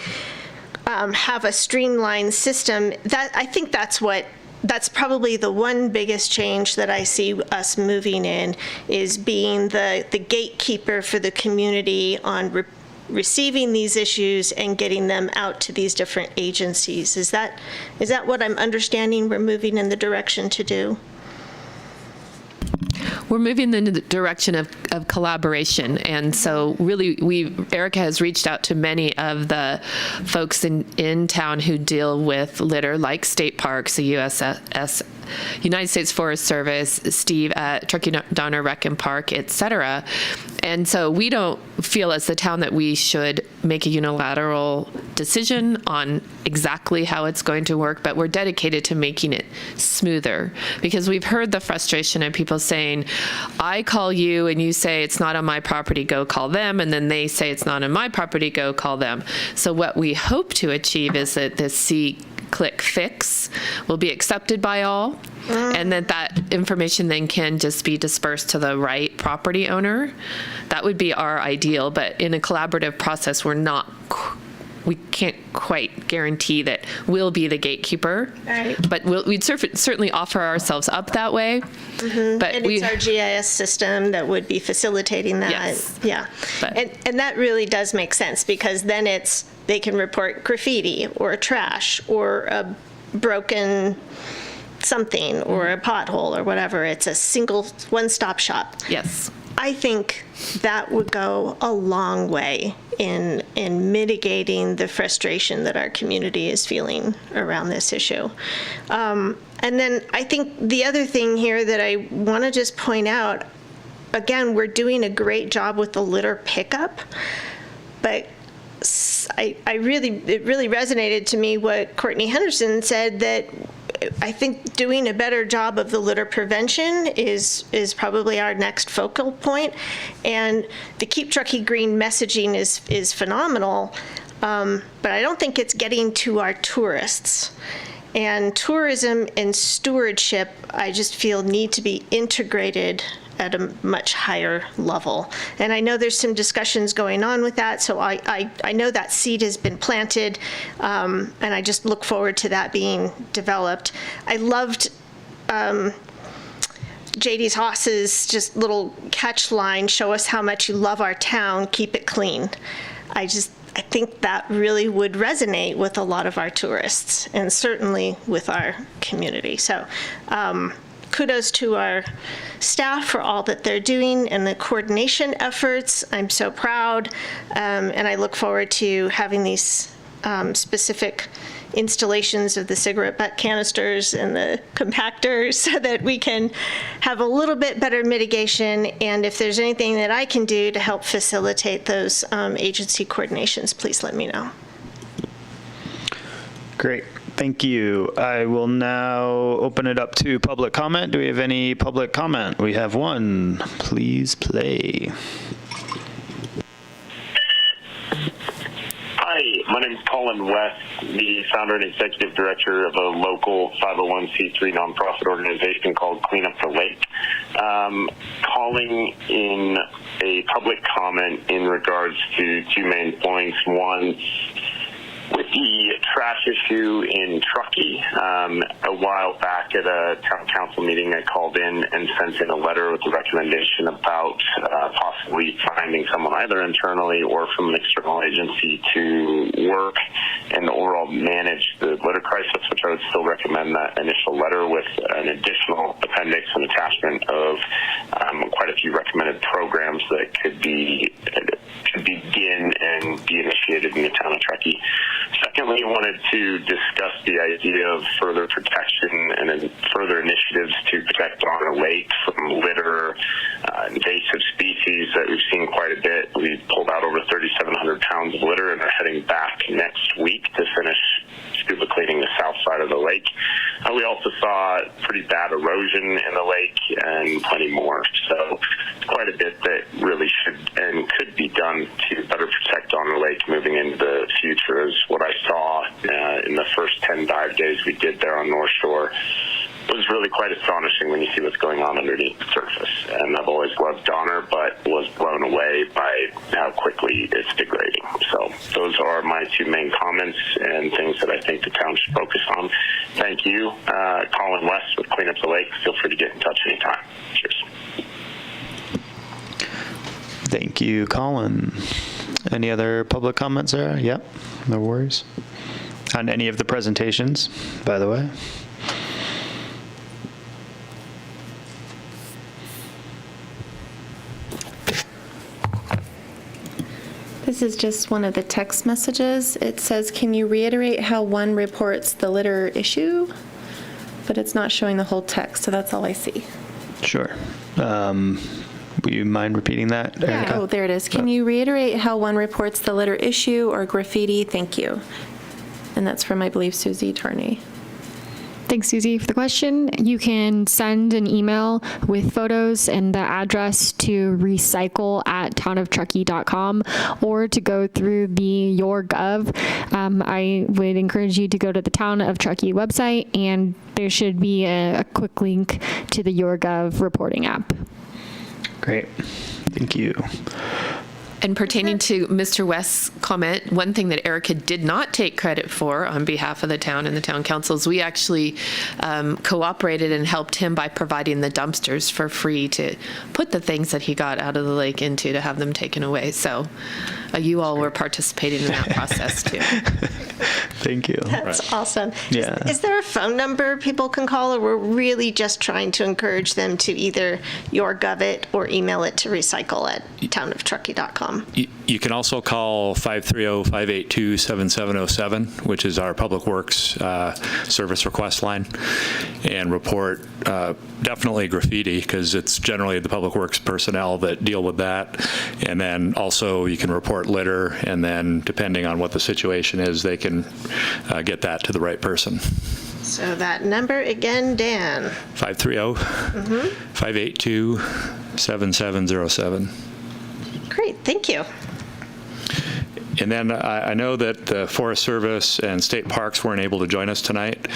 have a streamlined system. That I think that's probably the one biggest change that I see us moving in, is being the gatekeeper for the community on receiving these issues and getting them out to these different agencies. Is that what I'm understanding we're moving in the direction to do? We're moving in the direction of collaboration. And so really, Erica has reached out to many of the folks in town who deal with litter, like state parks, the United States Forest Service, Steve at Truckee Donner Rec and Park, et cetera. And so we don't feel as the town that we should make a unilateral decision on exactly how it's going to work, but we're dedicated to making it smoother, because we've heard the frustration of people saying, I call you and you say it's not on my property, go call them, and then they say it's not on my property, go call them. So what we hope to achieve is that this click fix will be accepted by all, and that information then can just be dispersed to the right property owner. That would be our ideal, but in a collaborative process, we can't quite guarantee that we'll be the gatekeeper. Right. But we'd certainly offer ourselves up that way. Mm-hmm. But it's our GIS system that would be facilitating that. Yes. Yeah. And that really does make sense, because then they can report graffiti or trash or a broken something or a pothole or whatever. It's a single one-stop shop. Yes. I think that would go a long way in mitigating the frustration that our community is feeling around this issue. And then I think the other thing here that I want to just point out, again, we're doing a great job with the litter pickup, but it really resonated to me what Courtney Henderson said, that I think doing a better job of the litter prevention is probably our next focal point. And the Keep Truckee Green messaging is phenomenal, but I don't think it's getting to our tourists. And tourism and stewardship, I just feel, need to be integrated at a much higher level. And I know there's some discussions going on with that, so I know that seed has been planted, and I just look forward to that being developed. I loved JD's Haas's just little catch line, show us how much you love our town, keep it clean. I think that really would resonate with a lot of our tourists, and certainly with our community. So kudos to our staff for all that they're doing and the coordination efforts. I'm so proud, and I look forward to having these specific installations of the cigarette butt canisters and the compactors so that we can have a little bit better mitigation. And if there's anything that I can do to help facilitate those agency coordinations, please let me know. Great. Thank you. I will now open it up to public comment. Do we have any public comment? We have one. Please play. Hi, my name's Colin West, the founder and executive director of a local 501c3 nonprofit organization called Clean Up the Lake. Calling in a public comment in regards to two main points. One, with the trash issue in Truckee, a while back at a town council meeting, I called in and sent in a letter with a recommendation about possibly finding someone either internally or from an external agency to work and overall manage the litter crisis, which I would still recommend that initial letter with an additional appendix and attachment of quite a few recommended programs that could begin and be initiated in the town of Truckee. Secondly, I wanted to discuss the idea of further protection and further initiatives to protect Donner Lake from litter, invasive species that we've seen quite a bit. We pulled out over 3,700 pounds of litter and are heading back next week to finish scuba cleaning the south side of the lake. We also saw pretty bad erosion in the lake and plenty more. So quite a bit that really should and could be done to better protect Donner Lake moving into the future is what I saw in the first 10 dive days we did there on North Shore. It was really quite astonishing when you see what's going on underneath the surface. And I've always loved Donner, but was blown away by how quickly it's degrading. So those are my two main comments and things that I think the town should focus on. Thank you. Colin West with Clean Up the Lake. Feel free to get in touch anytime. Cheers. Thank you, Colin. Any other public comments, Sarah? Yep, no worries. On any of the presentations, by the way? This is just one of the text messages. It says, can you reiterate how one reports the litter issue? But it's not showing the whole text, so that's all I see. Sure. Will you mind repeating that, Erica? Oh, there it is. Can you reiterate how one reports the litter issue or graffiti? Thank you. And that's from, I believe, Susie Tarney. Thanks, Susie, for the question. You can send an email with photos and the address to recycle@townoftruckee.com or to go through the YourGov. I would encourage you to go to the Town of Truckee website, and there should be a quick link to the YourGov reporting app. Great. Thank you. And pertaining to Mr. West's comment, one thing that Erica did not take credit for on behalf of the town and the town councils, we actually cooperated and helped him by providing the dumpsters for free to put the things that he got out of the lake into to have them taken away. So you all were participating in that process too. Thank you. That's awesome. Yeah. Is there a phone number people can call, or we're really just trying to encourage them to either YourGov it or email it to recycle@townoftruckee.com? You can also call 530-582-7707, which is our Public Works service request line, and report definitely graffiti, because it's generally the Public Works personnel that deal with that. And then also you can report litter, and then depending on what the situation is, they can get that to the right person. So that number again, Dan. 530-582-7707. Great, thank you. And then I know that the Forest Service and State Parks weren't able to join us tonight.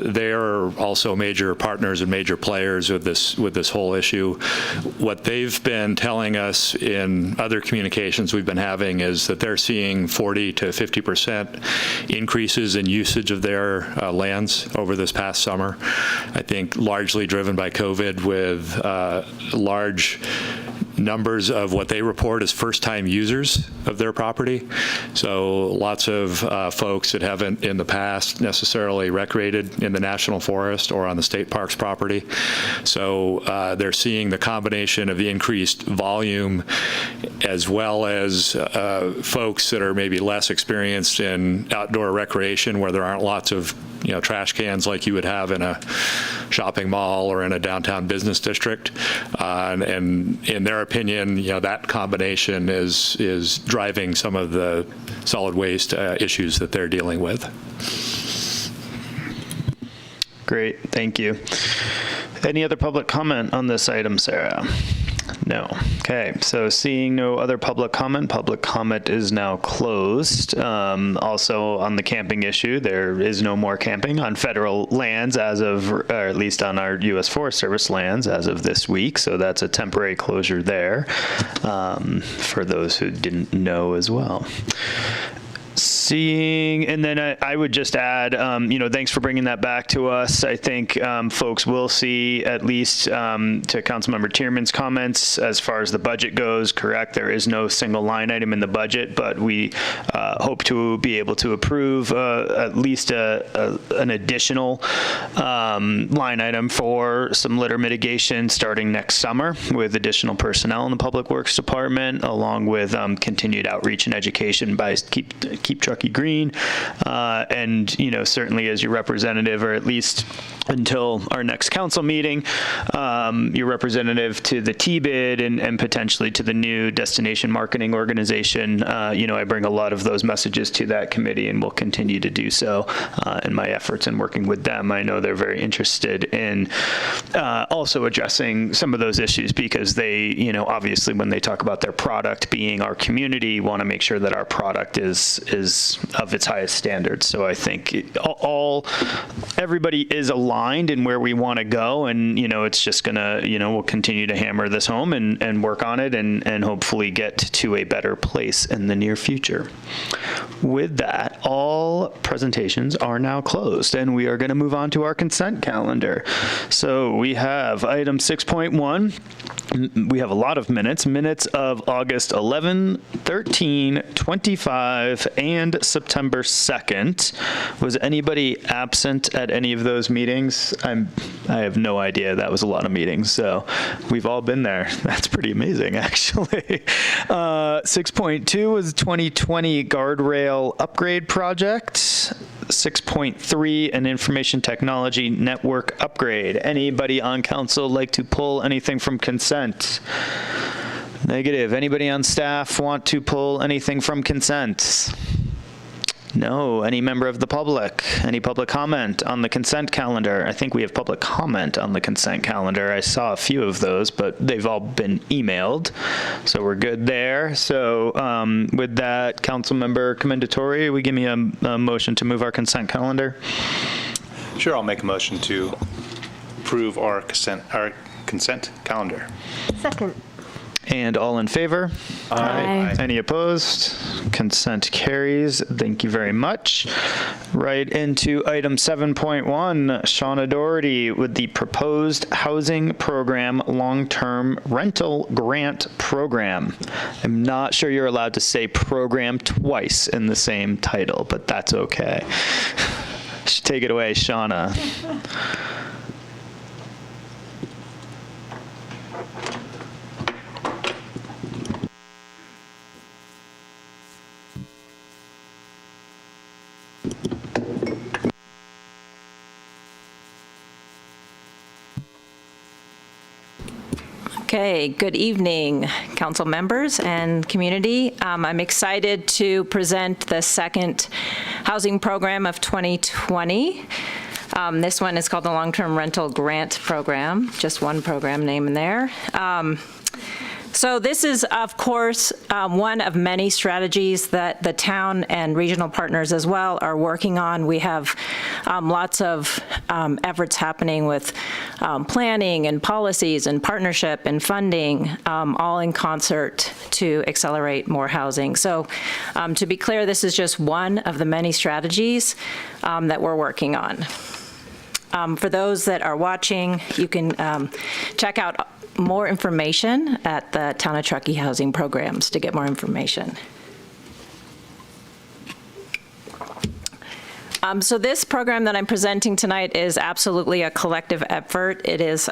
They are also major partners and major players with this whole issue. What they've been telling us in other communications we've been having is that they're seeing 40 to 50% increases in usage of their lands over this past summer. I think largely driven by COVID, with large numbers of what they report as first-time users of their property. So lots of folks that haven't in the past necessarily recreated in the national forest or on the state parks property. So they're seeing the combination of the increased volume, as well as folks that are maybe less experienced in outdoor recreation, where there aren't lots of trash cans like you would have in a shopping mall or in a downtown business district. And in their opinion, that combination is driving some of the solid waste issues that they're dealing with. Great, thank you. Any other public comment on this item, Sarah? No. Okay, so seeing no other public comment is now closed. Also on the camping issue, there is no more camping on federal lands as of, or at least on our U.S. Forest Service lands as of this week, so that's a temporary closure there for those who didn't know as well. And then I would just add, thanks for bringing that back to us. I think folks will see, at least to Councilmember Tierman's comments, as far as the budget goes, correct, there is no single line item in the budget, but we hope to be able to approve at least an additional line item for some litter mitigation starting next summer with additional personnel in the Public Works Department, along with continued outreach and education by Keep Truckee Green, and certainly as your representative, or at least until our next council meeting, your representative to the T-bid and potentially to the new destination marketing organization. I bring a lot of those messages to that committee and will continue to do so in my efforts in working with them. I know they're very interested in also addressing some of those issues because they, obviously when they talk about their product being our community, want to make sure that our product is of its highest standards. So I think everybody is aligned in where we want to go, and it's just gonna, we'll continue to hammer this home and work on it and hopefully get to a better place in the near future. With that, all presentations are now closed, and we are going to move on to our consent calendar. So we have item 6.1. We have a lot of minutes of August 11, 13, 25, and September 2nd. Was anybody absent at any of those meetings? I have no idea. That was a lot of meetings, so we've all been there. That's pretty amazing, actually. 6.2 was 2020 guardrail upgrade project. 6.3, an information technology network upgrade. Anybody on council like to pull anything from consent? Negative. Anybody on staff want to pull anything from consent? No. Any member of the public? Any public comment on the consent calendar? I think we have public comment on the consent calendar. I saw a few of those, but they've all been emailed, so we're good there. So with that, Councilmember Commendatore, will you give me a motion to move our consent calendar? Sure, I'll make a motion to approve our consent calendar. Second. And all in favor? Aye. Any opposed? Consent carries. Thank you very much. Right into item 7.1, Shauna Doherty with the proposed housing program long-term rental grant program. I'm not sure you're allowed to say program twice in the same title, but that's okay. Take it away, Shauna. Okay, good evening, council members and community. I'm excited to present the second housing program of 2020. This one is called the Long-Term Rental Grant Program, just one program name in there. So this is, of course, one of many strategies that the town and regional partners as well are working on. We have lots of efforts happening with planning and policies and partnership and funding, all in concert to accelerate more housing. So to be clear, this is just one of the many strategies that we're working on. For those that are watching, you can check out more information at the Town of Truckee Housing Programs to get more information. So this program that I'm presenting tonight is absolutely a collective effort. It is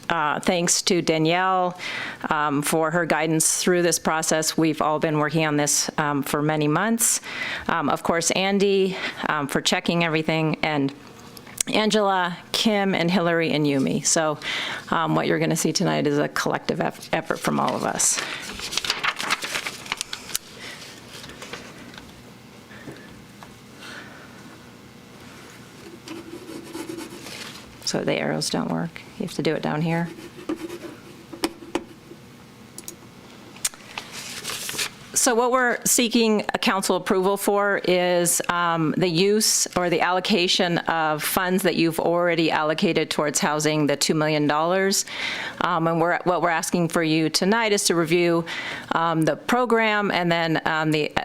thanks to Danielle for her guidance through this process. We've all been working on this for many months. Of course, Andy for checking everything, and Angela, Kim, and Hillary, and Yumi. So what you're going to see tonight is a collective effort from all of us. So the arrows don't work. You have to do it down here. So what we're seeking a council approval for is the use or the allocation of funds that you've already allocated towards housing, the $2 million. And what we're asking for you tonight is to review the program and then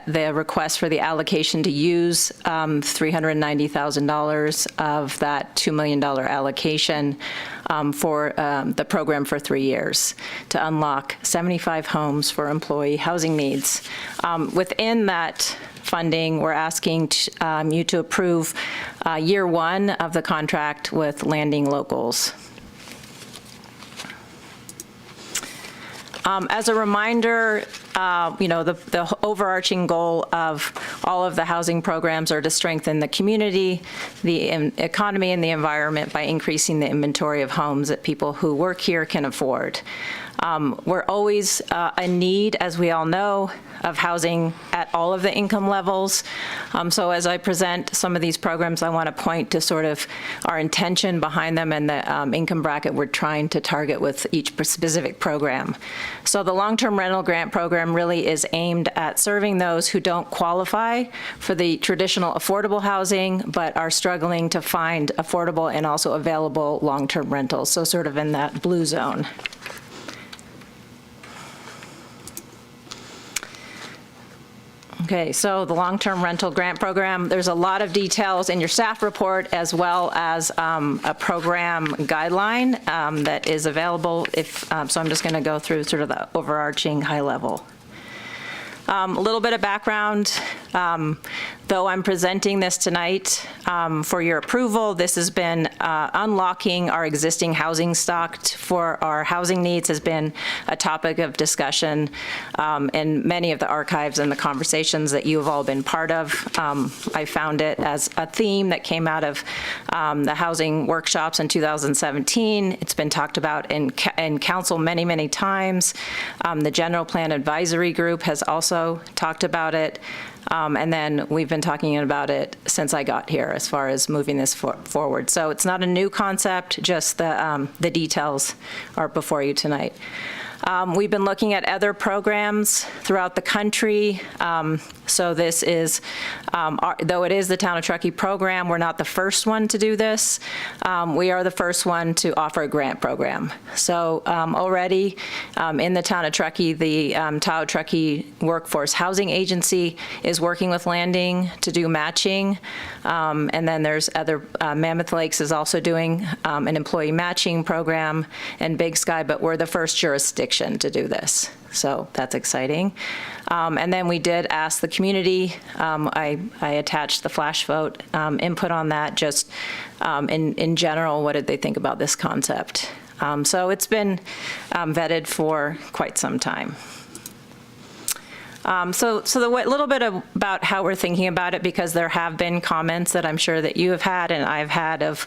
the request for the allocation to use $390,000 of that $2 million allocation for the program for 3 years to unlock 75 homes for employee housing needs. Within that funding, we're asking you to approve year 1 of the contract with Landing Locals. As a reminder, the overarching goal of all of the housing programs are to strengthen the community, the economy, and the environment by increasing the inventory of homes that people who work here can afford. We're always in need, as we all know, of housing at all of the income levels. So as I present some of these programs, I want to point to sort of our intention behind them and the income bracket we're trying to target with each specific program. So the long-term rental grant program really is aimed at serving those who don't qualify for the traditional affordable housing, but are struggling to find affordable and also available long-term rentals, so sort of in that blue zone. Okay, so the long-term rental grant program, there's a lot of details in your staff report as well as a program guideline that is available. So I'm just going to go through sort of the overarching high level. A little bit of background. Though I'm presenting this tonight for your approval, this has been unlocking our existing housing stock for our housing needs has been a topic of discussion in many of the archives and the conversations that you have all been part of. I found it as a theme that came out of the housing workshops in 2017. It's been talked about in council many, many times. The General Plan Advisory Group has also talked about it. And then we've been talking about it since I got here as far as moving this forward. So it's not a new concept, just the details are before you tonight. We've been looking at other programs throughout the country. So this is, though it is the Town of Truckee program, we're not the first one to do this. We are the first one to offer a grant program. So already in the Town of Truckee, the Tahoe Truckee Workforce Housing Agency is working with Landing to do matching. And then there's other, Mammoth Lakes is also doing an employee matching program, and Big Sky, but we're the first jurisdiction to do this. So that's exciting. And then we did ask the community. I attached the flash vote input on that, just in general, what did they think about this concept? So it's been vetted for quite some time. So the little bit about how we're thinking about it, because there have been comments that I'm sure that you have had and I've had of,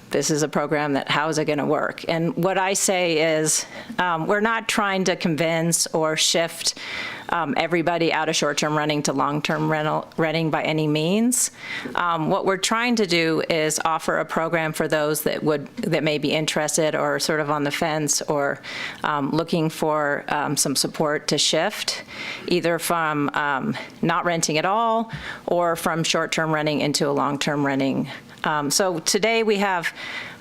this is a program that, how is it going to work? And what I say is we're not trying to convince or shift everybody out of short-term renting to long-term renting by any means. What we're trying to do is offer a program for those that may be interested or sort of on the fence or looking for some support to shift, either from not renting at all or from short-term renting into a long-term renting. So today we have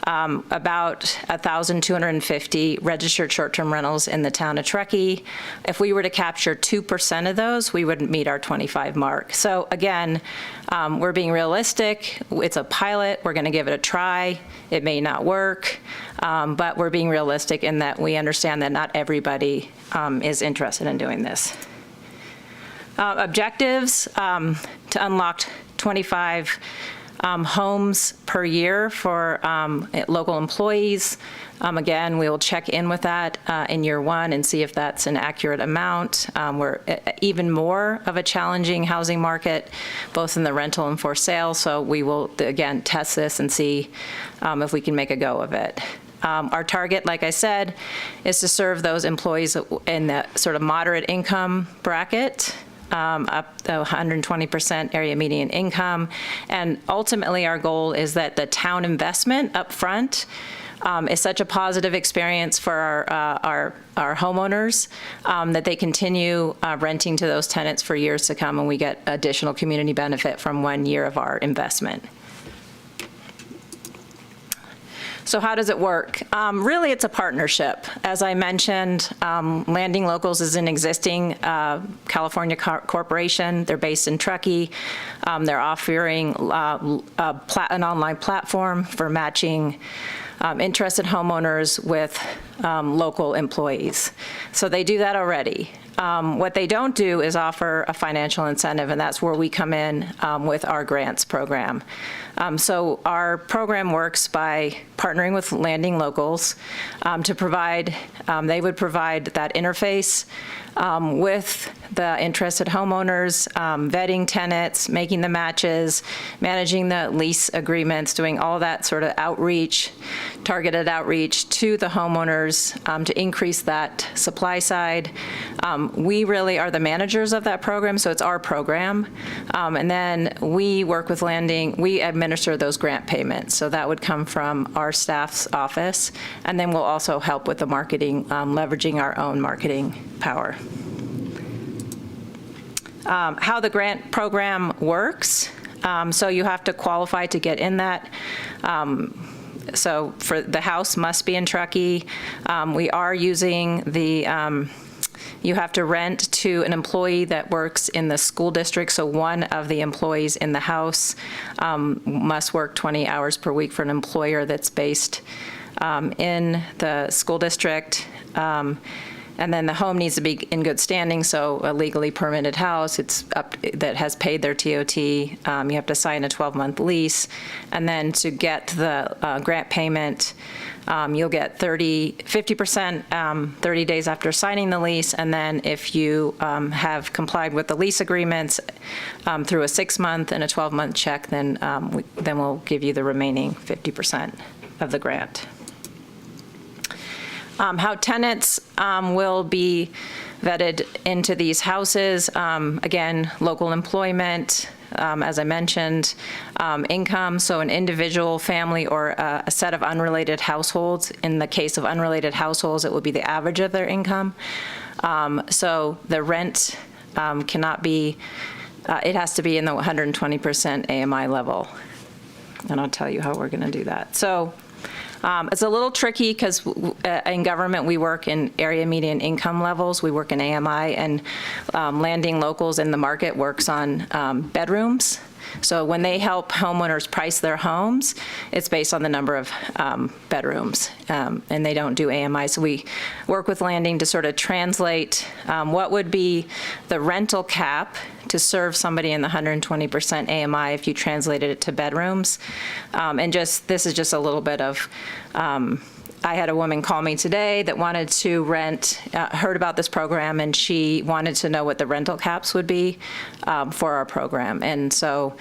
about 1,250 registered short-term rentals in the town of Truckee. If we were to capture 2% of those, we would meet our 25 mark. So again, we're being realistic. It's a pilot. We're going to give it a try. It may not work, but we're being realistic in that we understand that not everybody is interested in doing this. Objectives to unlock 25 homes per year for local employees. Again, we will check in with that in year 1 and see if that's an accurate amount. We're even more of a challenging housing market, both in the rental and for sale, so we will, again, test this and see if we can make a go of it. Our target, like I said, is to serve those employees in the sort of moderate income bracket, up to 120% area median income. And ultimately, our goal is that the town investment up front is such a positive experience for our homeowners that they continue renting to those tenants for years to come, and we get additional community benefit from 1 year of our investment. So how does it work? Really, it's a partnership. As I mentioned, Landing Locals is an existing California corporation. They're based in Truckee. They're offering an online platform for matching interested homeowners with local employees. So they do that already. What they don't do is offer a financial incentive, and that's where we come in with our grants program. So our program works by partnering with Landing Locals to provide, they would provide that interface with the interested homeowners, vetting tenants, making the matches, managing the lease agreements, doing all that sort of outreach, targeted outreach to the homeowners to increase that supply side. We really are the managers of that program, so it's our program. And then we work with Landing, we administer those grant payments. So that would come from our staff's office. And then we'll also help with the marketing, leveraging our own marketing power. How the grant program works. So you have to qualify to get in that. So for the house must be in Truckee. We are using the, you have to rent to an employee that works in the school district. So one of the employees in the house must work 20 hours per week for an employer that's based in the school district. And then the home needs to be in good standing, so a legally permitted house that has paid their TOT. You have to sign a 12-month lease. And then to get the grant payment, you'll get 50% 30 days after signing the lease. And then if you have complied with the lease agreements through a 6-month and a 12-month check, then we'll give you the remaining 50% of the grant. How tenants will be vetted into these houses. Again, local employment, as I mentioned, income, so an individual, family, or a set of unrelated households. In the case of unrelated households, it would be the average of their income. So the rent cannot be, it has to be in the 120% AMI level. And I'll tell you how we're going to do that. So it's a little tricky because in government we work in area median income levels. We work in AMI, and Landing Locals in the market works on bedrooms. So when they help homeowners price their homes, it's based on the number of bedrooms, and they don't do AMI. So we work with Landing to sort of translate what would be the rental cap to serve somebody in the 120% AMI if you translated it to bedrooms. And this is just a little bit of, I had a woman call me today that wanted to rent, heard about this program, and she wanted to know what the rental caps would be for our program. And so,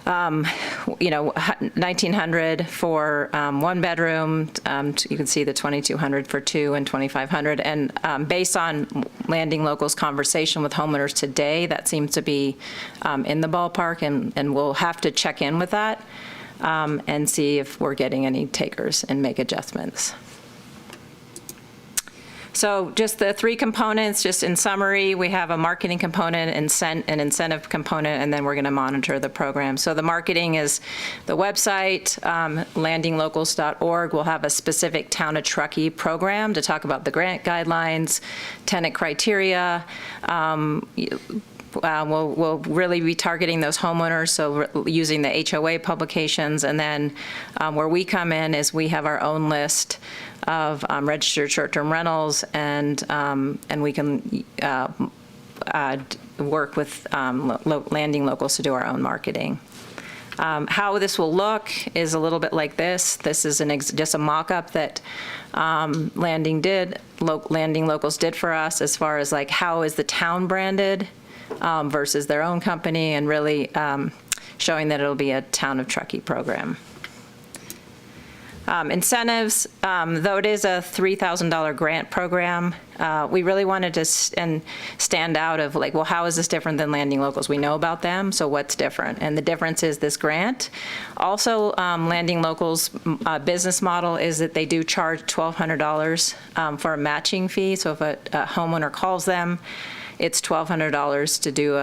you know, $1,900 for 1 bedroom. You can see the $2,200 for 2 and $2,500. And based on Landing Locals' conversation with homeowners today, that seems to be in the ballpark, and we'll have to check in with that. And see if we're getting any takers and make adjustments. So just the 3 components, just in summary, we have a marketing component, an incentive component, and then we're going to monitor the program. So the marketing is the website, landinglocals.org. We'll have a specific Town of Truckee program to talk about the grant guidelines, tenant criteria. We'll really be targeting those homeowners, so using the HOA publications. And then where we come in is we have our own list of registered short-term rentals, and we can work with Landing Locals to do our own marketing. How this will look is a little bit like this. This is just a mock-up that Landing Locals did for us, as far as like how is the town branded versus their own company, and really showing that it'll be a Town of Truckee program. Incentives, though it is a $3,000 grant program, we really wanted to stand out of like, well, how is this different than Landing Locals? We know about them, so what's different? And the difference is this grant. Also, Landing Locals' business model is that they do charge $1,200 for a matching fee. So if a homeowner calls them, it's $1,200 to do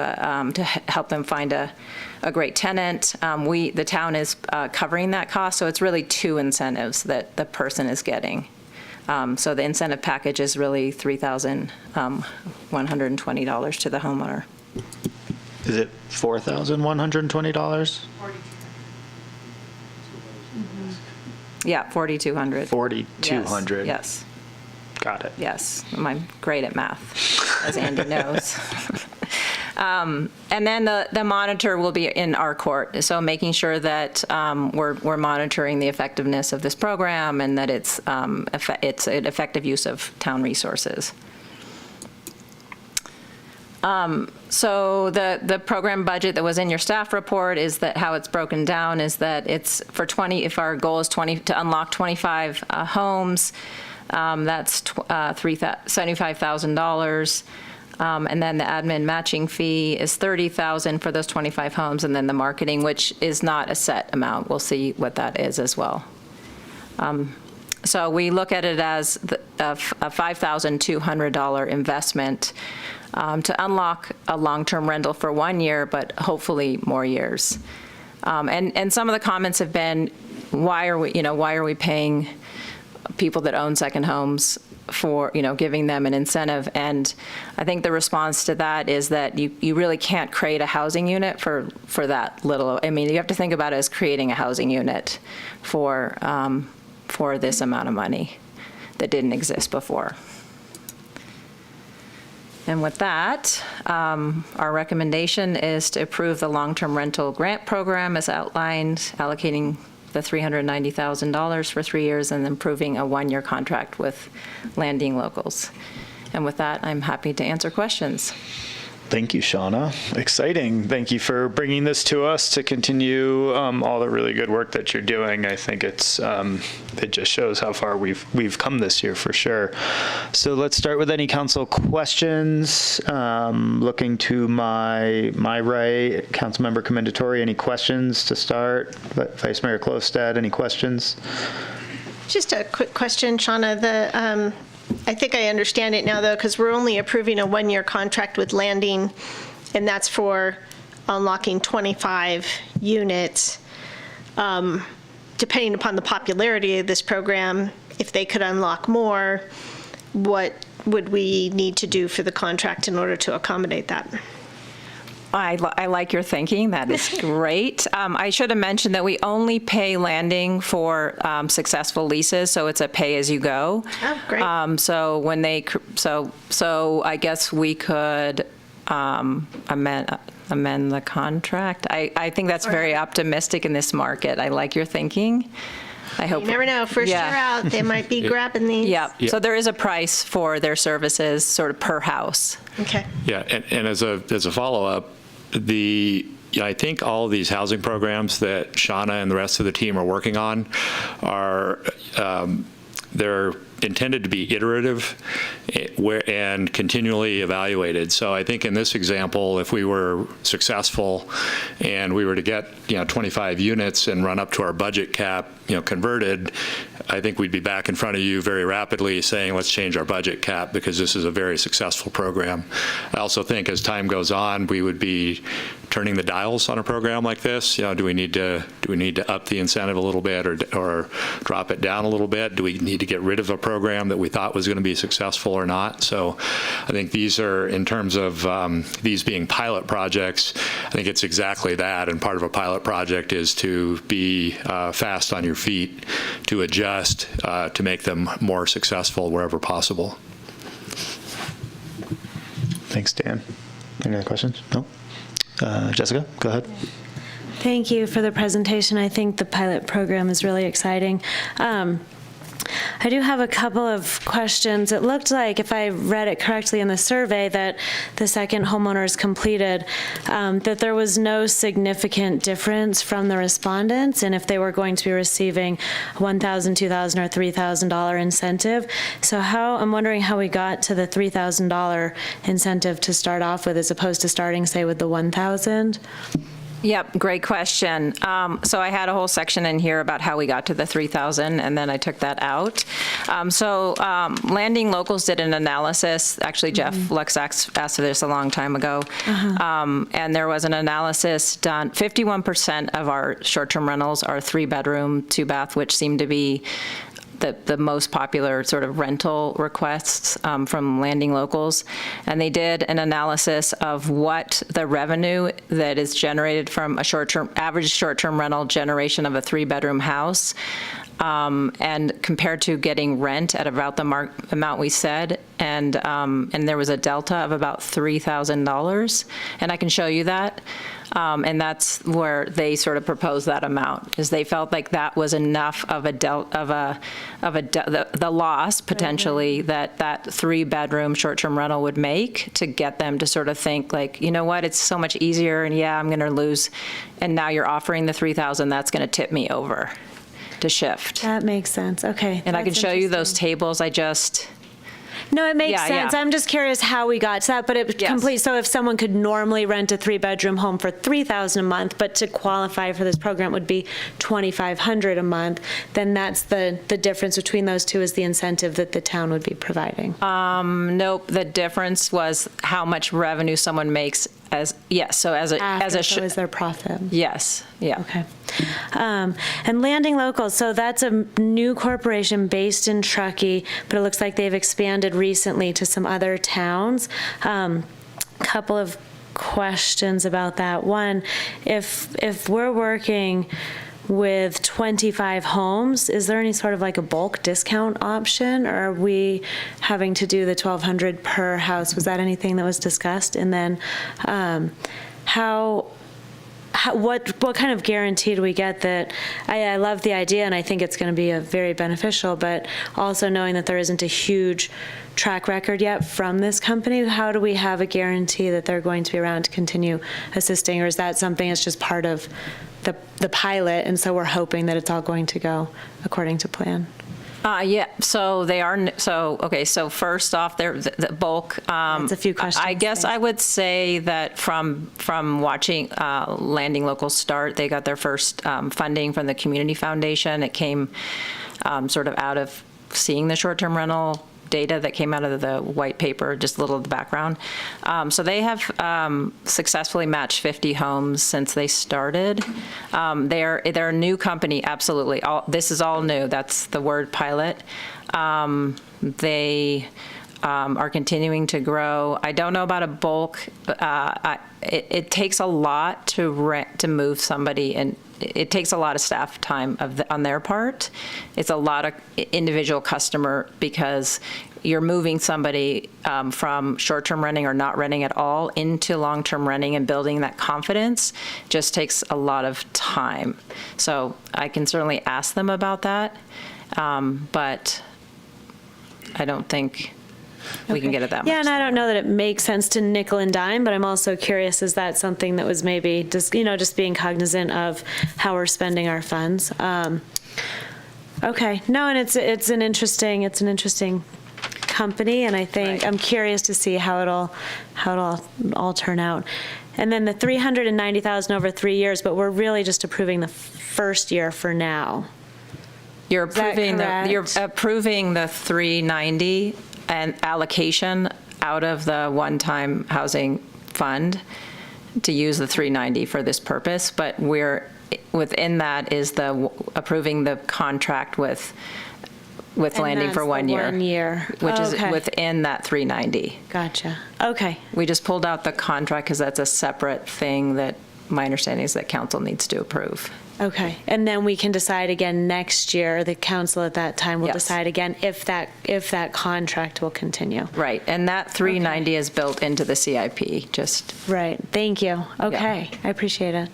to help them find a great tenant. The town is covering that cost, so it's really two incentives that the person is getting. So the incentive package is really $3,120 to the homeowner. Is it $4,120? Yeah, 4,200. 4,200. Yes. Got it. Yes, I'm great at math, as Andy knows. And then the monitor will be in our court, so making sure that we're monitoring the effectiveness of this program and that it's an effective use of town resources. So the program budget that was in your staff report is that how it's broken down is that it's for 20. If our goal is to unlock 25 homes. That's $75,000. And then the admin matching fee is $30,000 for those 25 homes. And then the marketing, which is not a set amount. We'll see what that is as well. So we look at it as a $5,200 investment to unlock a long-term rental for 1 year, but hopefully more years. And some of the comments have been, why are we paying people that own second homes for, giving them an incentive? And I think the response to that is that you really can't create a housing unit for that little. I mean, you have to think about it as creating a housing unit for this amount of money that didn't exist before. And with that, our recommendation is to approve the long-term rental grant program as outlined, allocating the $390,000 for 3 years and improving a 1-year contract with Landing Locals. And with that, I'm happy to answer questions. Thank you, Shauna. Exciting. Thank you for bringing this to us to continue all the really good work that you're doing. I think it just shows how far we've come this year for sure. So let's start with any council questions. Looking to my right, Councilmember Commendatore, any questions to start? Vice Mayor Klostad, any questions? Just a quick question, Shauna. I think I understand it now, though, because we're only approving a 1-year contract with Landing, and that's for unlocking 25 units. Depending upon the popularity of this program, if they could unlock more, what would we need to do for the contract in order to accommodate that? I like your thinking. That is great. I should have mentioned that we only pay Landing for successful leases, so it's a pay-as-you-go. Oh, great. So when so I guess we could amend the contract. I think that's very optimistic in this market. I like your thinking. I hope. You never know. First year out, they might be grabbing these. Yeah. So there is a price for their services, sort of per house. Okay. Yeah, and as a follow-up, I think all of these housing programs that Shauna and the rest of the team are working on are they're intended to be iterative and continually evaluated. So I think in this example, if we were successful and we were to get 25 units and run up to our budget cap, converted, I think we'd be back in front of you very rapidly saying, let's change our budget cap because this is a very successful program. I also think as time goes on, we would be turning the dials on a program like this. Do we need to up the incentive a little bit or drop it down a little bit? Do we need to get rid of a program that we thought was going to be successful or not? So I think these are, in terms of these being pilot projects, I think it's exactly that. And part of a pilot project is to be fast on your feet, to adjust, to make them more successful wherever possible. Thanks, Dan. Any other questions? No? Jessica, go ahead. Thank you for the presentation. I think the pilot program is really exciting. I do have a couple of questions. It looked like, if I read it correctly in the survey that the second homeowners completed, that there was no significant difference from the respondents and if they were going to be receiving $1,000, $2,000, or $3,000 incentive. So I'm wondering how we got to the $3,000 incentive to start off with as opposed to starting, say, with the $1,000? Yep, great question. So I had a whole section in here about how we got to the 3,000, and then I took that out. Landing Locals did an analysis. Actually, Jeff Lux asked for this a long time ago. And there was an analysis done. 51% of our short-term rentals are 3-bedroom, 2-bath, which seem to be the most popular sort of rental requests from Landing Locals. And they did an analysis of what the revenue that is generated from a average short-term rental generation of a 3-bedroom house, and compared to getting rent at about the amount we said, and there was a delta of about $3,000, and I can show you that. And that's where they sort of proposed that amount, is they felt like that was enough of the loss potentially that 3-bedroom short-term rental would make to get them to sort of think like, you know what, it's so much easier, and yeah, I'm going to lose, and now you're offering the 3,000, that's going to tip me over to shift. That makes sense. Okay. And I can show you those tables. No, it makes sense. Yeah. I'm just curious how we got to that, but so if someone could normally rent a 3-bedroom home for $3,000 a month, but to qualify for this program would be $2,500 a month, then that's the difference between those two is the incentive that the town would be providing. Nope. The difference was how much revenue someone makes as their profit. Yes. Yeah. Okay. And Landing Locals, so that's a new corporation based in Truckee, but it looks like they've expanded recently to some other towns. Couple of questions about that. One, if we're working with 25 homes, is there any sort of like a bulk discount option, or are we having to do the $1,200 per house? Was that anything that was discussed? And then what kind of guarantee do we get that, I love the idea and I think it's going to be very beneficial, but also knowing that there isn't a huge track record yet from this company, how do we have a guarantee that they're going to be around to continue assisting, or is that something that's just part of the pilot, and so we're hoping that it's all going to go according to plan? Yeah, so they are, so first off, they're the bulk. That's a few questions. I guess I would say that from watching Landing Locals start, they got their first funding from the Community Foundation. It came sort of out of seeing the short-term rental data that came out of the white paper, just a little of the background. So they have successfully matched 50 homes since they started. They're a new company, absolutely. This is all new. That's the word pilot. They are continuing to grow. I don't know about a bulk. It takes a lot to move somebody, and it takes a lot of staff time on their part. It's a lot of individual customer, because you're moving somebody from short-term renting or not renting at all into long-term renting, and building that confidence just takes a lot of time. So I can certainly ask them about that, but I don't think we can get it that much. Yeah, and I don't know that it makes sense to nickel and dime, but I'm also curious, is that something that was maybe just being cognizant of how we're spending our funds? Okay, no, and it's an interesting company, and I think I'm curious to see how it'll all turn out. And then the $390,000 over 3 years, but we're really just approving the first year for now. You're approving the 390 and allocation out of the one-time housing fund to use the 390 for this purpose, but within that is approving the contract with Landing for 1 year. 1 year. Which is within that 390. Gotcha. Okay. We just pulled out the contract because that's a separate thing that my understanding is that council needs to approve. Okay, and then we can decide again next year. The council at that time will decide again if that contract will continue. Right, and that 390 is built into the CIP. Just right. Thank you. Okay, I appreciate it.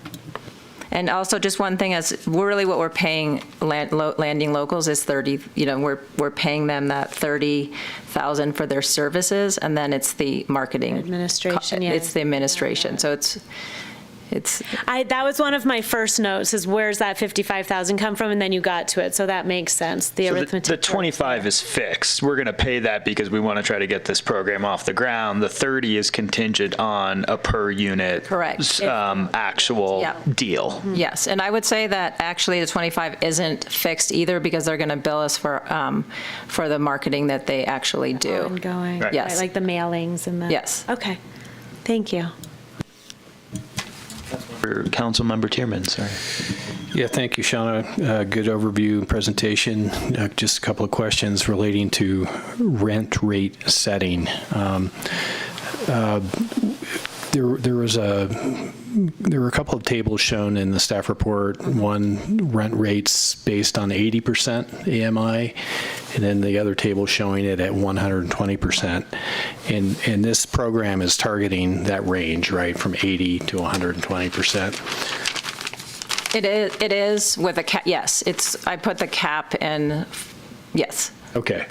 And also, just one thing is, really what we're paying landing locals is 30. We're paying them that 30,000 for their services, and then it's the marketing administration. Yeah. It's the administration. So that was one of my first notes, is where's that 55,000 come from, and then you got to it, so that makes sense. The arithmetic. The 25 is fixed. We're going to pay that because we want to try to get this program off the ground. The 30 is contingent on a per unit, correct, actual deal. Yes, and I would say that actually the 25 isn't fixed either, because they're going to bill us for the marketing that they actually do. Ongoing. Right. Yes. Right, like the mailings and the. Yes. Okay. Thank you. Councilmember Tierman, sorry. Yeah, thank you, Shauna. Good overview and presentation. Just a couple of questions relating to rent rate setting. There were a couple of tables shown in the staff report. One, rent rates based on 80% AMI, and then the other table showing it at 120%. And this program is targeting that range, right, from 80 to 120%. It is with a cap. Yes, I put the cap in. Yes. Okay.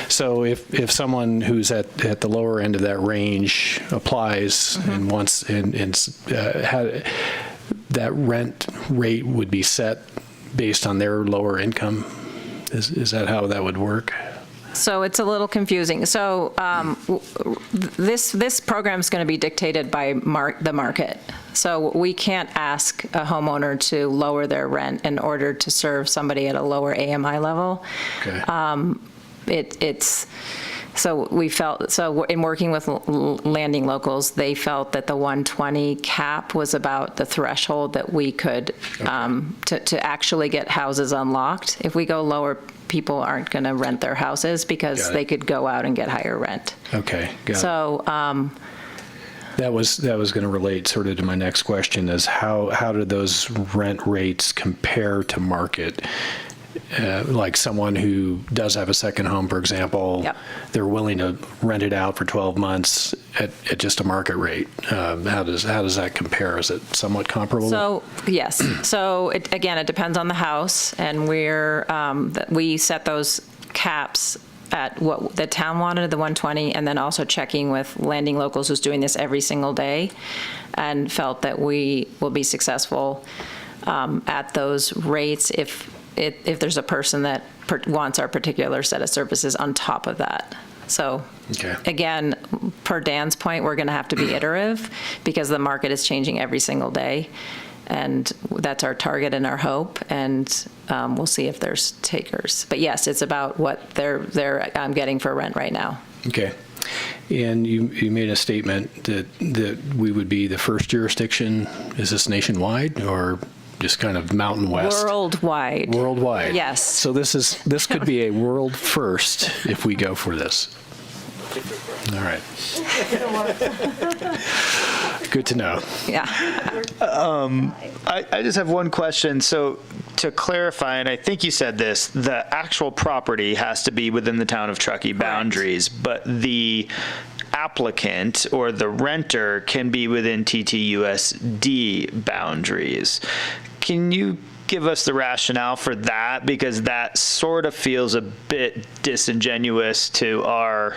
So if someone who's at the lower end of that range applies and wants that rent rate would be set based on their lower income, is that how that would work? So it's a little confusing. So this program is going to be dictated by the market. So we can't ask a homeowner to lower their rent in order to serve somebody at a lower AMI level. Okay. So we felt, in working with landing locals, they felt that the 120 cap was about the threshold that we could, to actually get houses unlocked. If we go lower, people aren't going to rent their houses because they could go out and get higher rent. Okay, got it. So that was going to relate sort of to my next question, is how do those rent rates compare to market? Like someone who does have a second home, for example, they're willing to rent it out for 12 months at just a market rate. How does that compare? Is it somewhat comparable? So yes. So it depends on the house, and we set those caps at what the town wanted, the 120, and then also checking with landing locals who's doing this every single day, and felt that we will be successful at those rates if there's a person that wants our particular set of services on top of that. So again, per Dan's point, we're going to have to be iterative because the market is changing every single day. And that's our target and our hope. And we'll see if there's takers. But yes, it's about what they're getting for rent right now. Okay. And you made a statement that we would be the first jurisdiction. Is this nationwide or just kind of Mountain West? Worldwide. Worldwide. Yes. So this could be a world first if we go for this. All right. Good to know. Yeah. I just have one question. So to clarify, and I think you said this, the actual property has to be within the town of Truckee boundaries, but the applicant or the renter can be within TTUSD boundaries. Can you give us the rationale for that? Because that sort of feels a bit disingenuous to our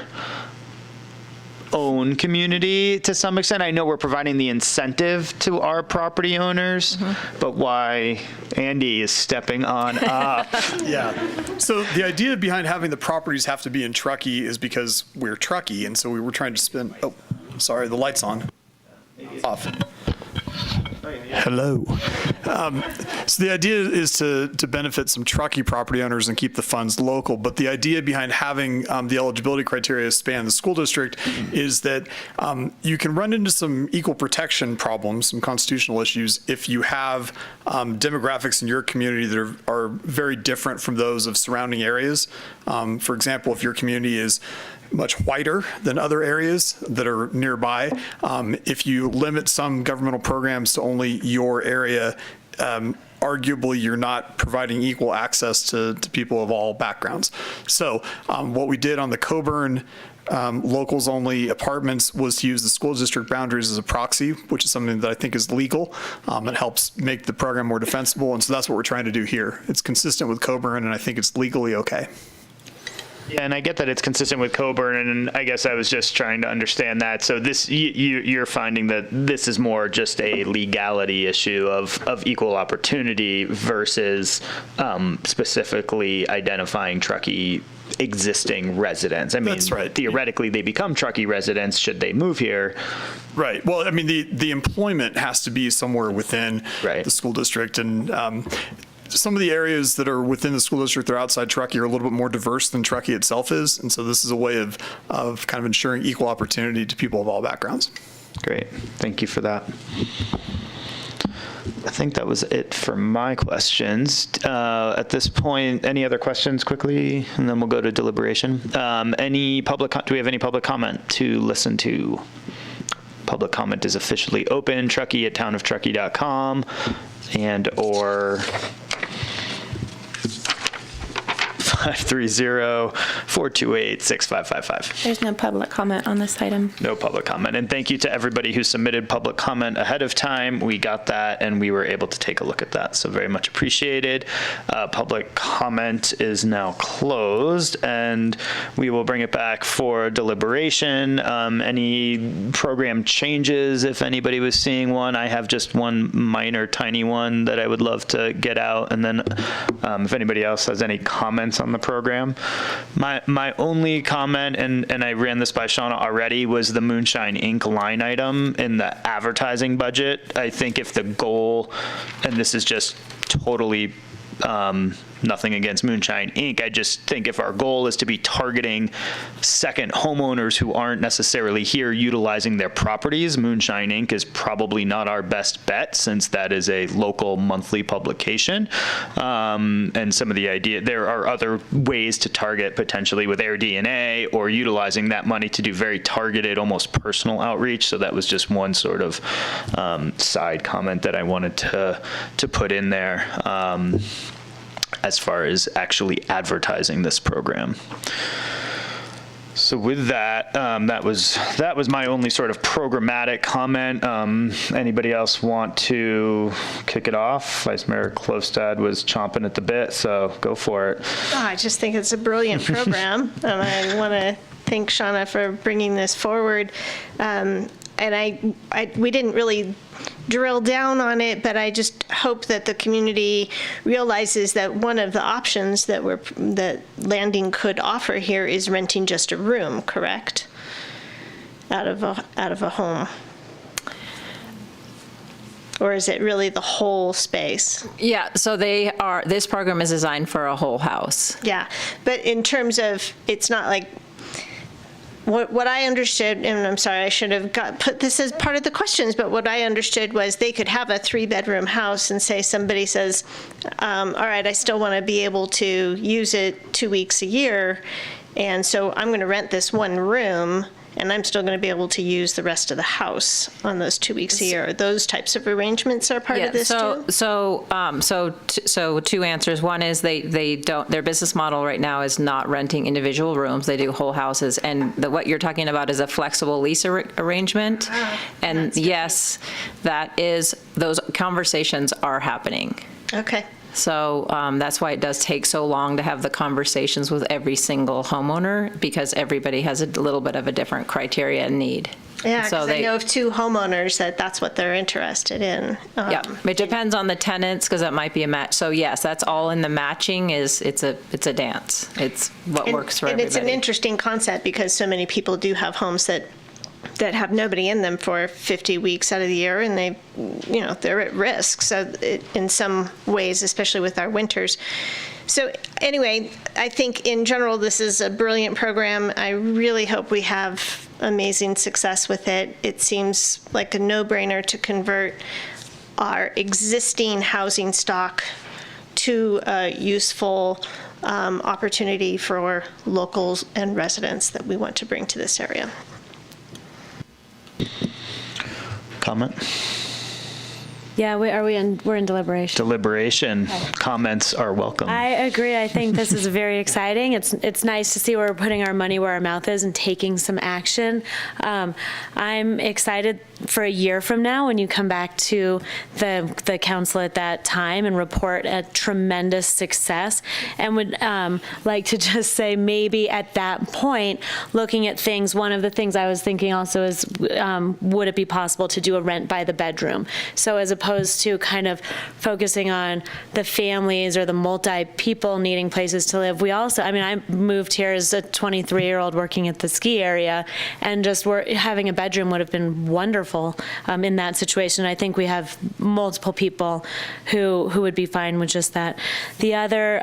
own community to some extent. I know we're providing the incentive to our property owners, but why Andy is stepping on up. Yeah. So the idea behind having the properties have to be in Truckee is because we're Truckee, and so we were trying to spend, oh, sorry, the light's on. Off. Hello. So the idea is to benefit some Truckee property owners and keep the funds local. But the idea behind having the eligibility criteria span the school district is that you can run into some equal protection problems, some constitutional issues, if you have demographics in your community that are very different from those of surrounding areas. For example, if your community is much whiter than other areas that are nearby. If you limit some governmental programs to only your area, arguably you're not providing equal access to people of all backgrounds. So what we did on the Coburn locals-only apartments was to use the school district boundaries as a proxy, which is something that I think is legal. It helps make the program more defensible, and so that's what we're trying to do here. It's consistent with Coburn, and I think it's legally okay. Yeah, and I get that it's consistent with Coburn, and I guess I was just trying to understand that. So this, you're finding that this is more just a legality issue of equal opportunity versus specifically identifying Truckee existing residents. I mean, that's right. Theoretically, they become Truckee residents should they move here. Right. Well, I mean, the employment has to be somewhere within the school district, and some of the areas that are within the school district that are outside Truckee are a little bit more diverse than Truckee itself is. And so this is a way of kind of ensuring equal opportunity to people of all backgrounds. Great. Thank you for that. I think that was it for my questions. At this point, any other questions quickly? And then we'll go to deliberation. Do we have any public comment to listen to? Public comment is officially open, Truckee at townoftruckee.com and or 530-428-6555. There's no public comment on this item. No public comment. And thank you to everybody who submitted public comment ahead of time. We got that and we were able to take a look at that. So very much appreciated. Public comment is now closed and we will bring it back for deliberation. Any program changes, if anybody was seeing one, I have just one minor tiny one that I would love to get out. And then if anybody else has any comments on the program. My only comment, and I ran this by Shauna already, was the Moonshine Inc. line item in the advertising budget. I think if the goal, and this is just totally nothing against Moonshine Inc. I just think if our goal is to be targeting second homeowners who aren't necessarily here utilizing their properties, Moonshine Inc. is probably not our best bet since that is a local monthly publication. And some of the idea, there are other ways to target potentially with AirDNA or utilizing that money to do very targeted, almost personal outreach. So that was just one sort of side comment that I wanted to put in there. As far as actually advertising this program. So with that, that was my only sort of programmatic comment. Anybody else want to kick it off? Vice Mayor Klostad was chomping at the bit, so go for it. Oh, I just think it's a brilliant program, and I want to thank Shauna for bringing this forward. And we didn't really drill down on it, but I just hope that the community realizes that one of the options that Landing could offer here is renting just a room, correct? Out of a home. Or is it really the whole space? Yeah, so this program is designed for a whole house. Yeah, but in terms of, it's not like, what I understood, and I'm sorry, I should have put this as part of the questions, but what I understood was they could have a 3-bedroom house and say somebody says, all right, I still want to be able to use it 2 weeks a year, and so I'm going to rent this one room, and I'm still going to be able to use the rest of the house on those 2 weeks a year. Those types of arrangements are part of this too? So two answers. One is they don't, their business model right now is not renting individual rooms. They do whole houses. And what you're talking about is a flexible lease arrangement. And yes, those conversations are happening. Okay. So that's why it does take so long to have the conversations with every single homeowner, because everybody has a little bit of a different criteria and need. Yeah, because I know of 2 homeowners that's what they're interested in. Yeah, it depends on the tenants, because that might be a match. So yes, that's all in the matching. It's a dance. It's what works for everybody. And it's an interesting concept because so many people do have homes that have nobody in them for 50 weeks out of the year, and they're at risk. So in some ways, especially with our winters. So anyway, I think in general, this is a brilliant program. I really hope we have amazing success with it. It seems like a no-brainer to convert our existing housing stock to a useful opportunity for locals and residents that we want to bring to this area. Yeah, we're in deliberation. Deliberation. Comments are welcome. I agree. I think this is very exciting. It's nice to see we're putting our money where our mouth is and taking some action. I'm excited for a year from now when you come back to the council at that time and report a tremendous success, and would like to just say maybe at that point, looking at things, one of the things I was thinking also is would it be possible to do a rent by the bedroom? So as opposed to kind of focusing on the families or the multi-people needing places to live, we also, I mean, I moved here as a 23-year-old working at the ski area, and just having a bedroom would have been wonderful in that situation. I think we have multiple people who would be fine with just that. The other,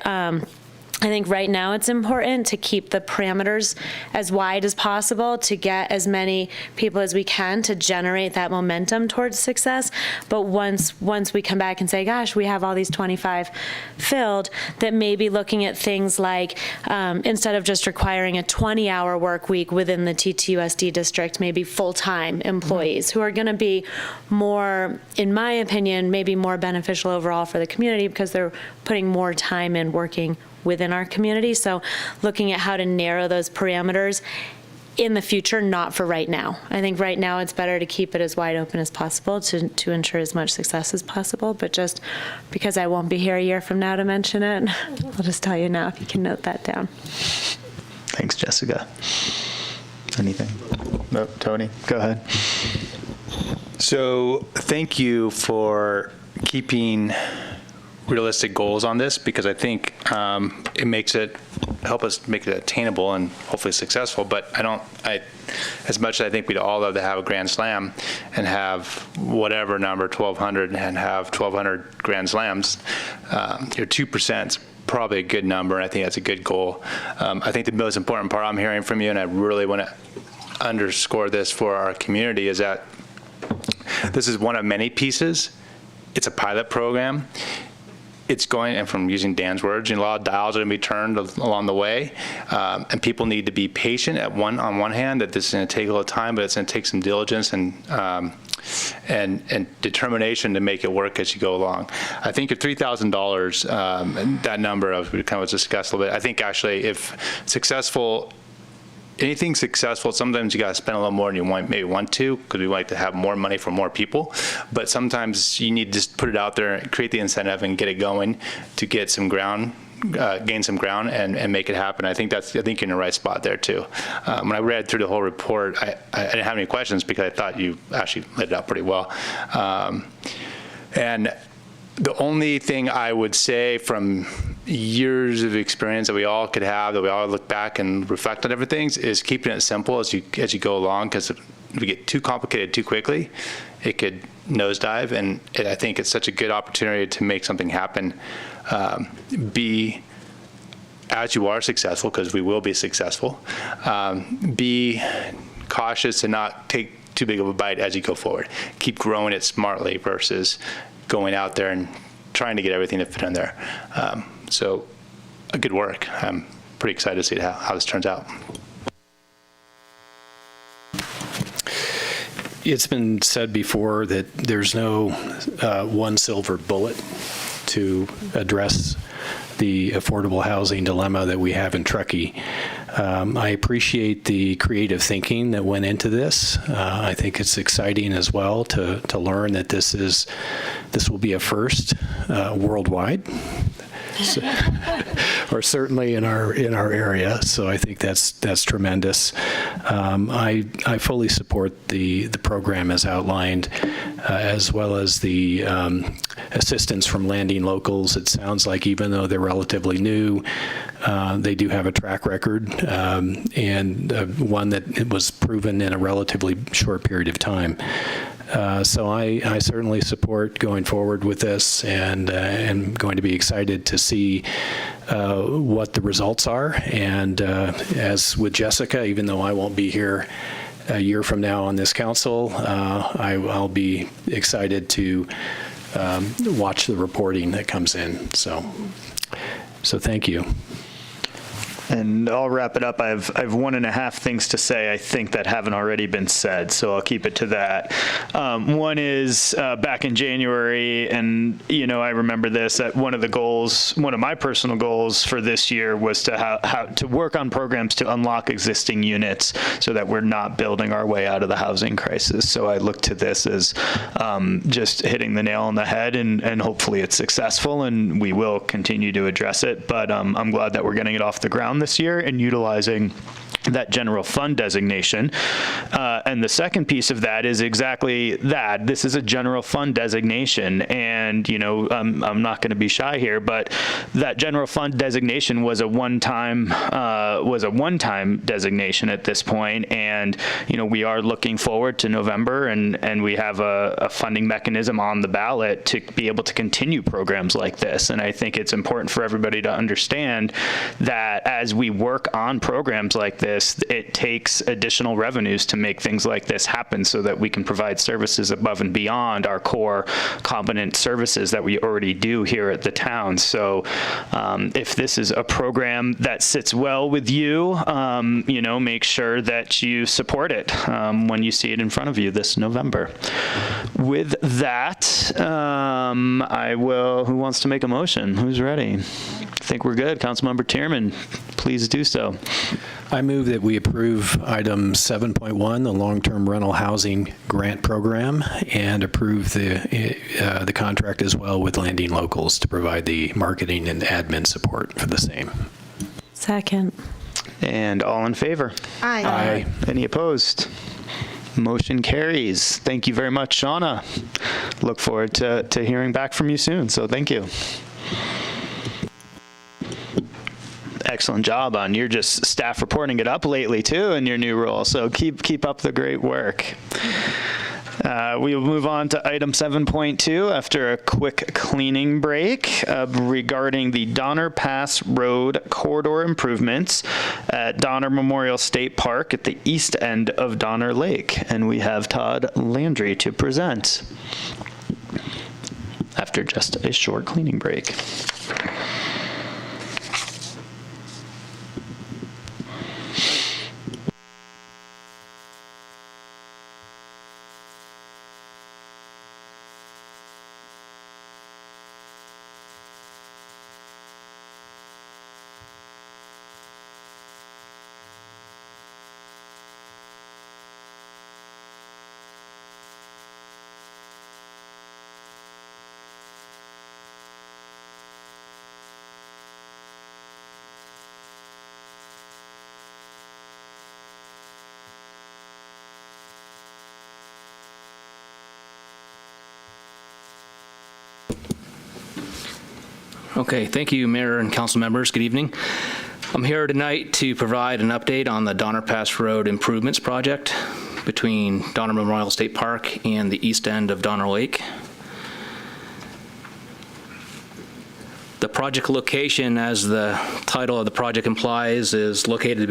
I think right now it's important to keep the parameters as wide as possible to get as many people as we can to generate that momentum towards success. But once we come back and say, gosh, we have all these 25 filled, that maybe looking at things like instead of just requiring a 20-hour work week within the TTUSD district, maybe full-time employees who are going to be more, in my opinion, maybe more beneficial overall for the community because they're putting more time in working within our community. So looking at how to narrow those parameters in the future, not for right now. I think right now it's better to keep it as wide open as possible to ensure as much success as possible. But just because I won't be here a year from now to mention it, I'll just tell you now if you can note that down. Thanks, Jessica. Anything? No, Tony, go ahead. So thank you for keeping realistic goals on this, because I think it makes it help us make it attainable and hopefully successful. But as much as I think we'd all love to have a Grand Slam and have whatever number, 1,200, and have 1,200 Grand Slams, your 2% is probably a good number, and I think that's a good goal. I think the most important part I'm hearing from you, and I really want to underscore this for our community, is that this is one of many pieces. It's a pilot program. It's going, and from using Dan's words, a lot of dials are going to be turned along the way, and people need to be patient. On one hand, that this is going to take a little time, but it's going to take some diligence and determination to make it work as you go along. I think your $3,000, that number of we kind of discussed a little bit. I think actually, if successful. Anything successful, sometimes you got to spend a little more than you maybe want to, because we like to have more money for more people. But sometimes you need to just put it out there, create the incentive, and get it going to get some ground, gain some ground, and make it happen. I think you're in the right spot there too. When I read through the whole report, I didn't have any questions because I thought you actually laid it out pretty well. And the only thing I would say from years of experience that we all could have, that we all look back and reflect on everything, is keeping it simple as you go along, because if we get too complicated too quickly, it could nosedive, and I think it's such a good opportunity to make something happen. Be, as you are successful, because we will be successful, be cautious and not take too big of a bite as you go forward. Keep growing it smartly versus going out there and trying to get everything to fit in there. So good work. I'm pretty excited to see how this turns out. It's been said before that there's no one silver bullet to address the affordable housing dilemma that we have in Truckee. I appreciate the creative thinking that went into this. I think it's exciting as well to learn that this will be a first worldwide. Or certainly in our area, so I think that's tremendous. I fully support the program as outlined, as well as the assistance from landing locals. It sounds like even though they're relatively new, they do have a track record, and one that was proven in a relatively short period of time. So I certainly support going forward with this, and am going to be excited to see what the results are. And as with Jessica, even though I won't be here a year from now on this council, I'll be excited to watch the reporting that comes in. So thank you. And I'll wrap it up. I have 1.5 things to say, I think, that haven't already been said, so I'll keep it to that. One is back in January, and I remember this, that one of my personal goals for this year was to work on programs to unlock existing units so that we're not building our way out of the housing crisis. So I look to this as just hitting the nail on the head, and hopefully it's successful, and we will continue to address it. But I'm glad that we're getting it off the ground this year and utilizing that general fund designation. And the second piece of that is exactly that. This is a general fund designation, and I'm not going to be shy here, but that general fund designation was a one-time designation at this point, and we are looking forward to November, and we have a funding mechanism on the ballot to be able to continue programs like this. And I think it's important for everybody to understand that as we work on programs like this, it takes additional revenues to make things like this happen so that we can provide services above and beyond our core competent services that we already do here at the town. So if this is a program that sits well with you, make sure that you support it when you see it in front of you this November. With that, who wants to make a motion? Who's ready? I think we're good. Councilmember Tierman, please do so. I move that we approve item 7.1, the long-term rental housing grant program, and approve the contract as well with Landing Locals to provide the marketing and admin support for the same. Second. And all in favor? Aye. Aye. Any opposed? Motion carries. Thank you very much, Shauna. Look forward to hearing back from you soon, so thank you. Excellent job on your just staff reporting it up lately too in your new role. So keep up the great work. We will move on to item 7.2 after a quick cleaning break regarding the Donner Pass Road corridor improvements at Donner Memorial State Park at the east end of Donner Lake. And we have Todd Landry to present after just a short cleaning break. Okay, thank you, Mayor and Council members. Good evening. I'm here tonight to provide an update on the Donner Pass Road Improvements Project between Donner Memorial State Park and the east end of Donner Lake. The project location, as the title of the project implies, is located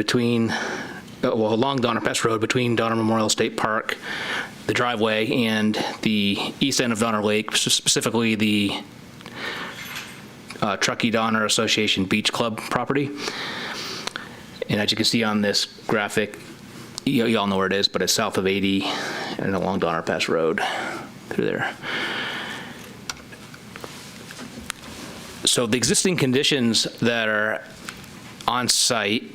along Donner Pass Road between Donner Memorial State Park, the driveway, and the east end of Donner Lake, specifically the Truckee Donner Association Beach Club property. And as you can see on this graphic, you all know where it is, but it's south of 80 and along Donner Pass Road through there. So the existing conditions that are on site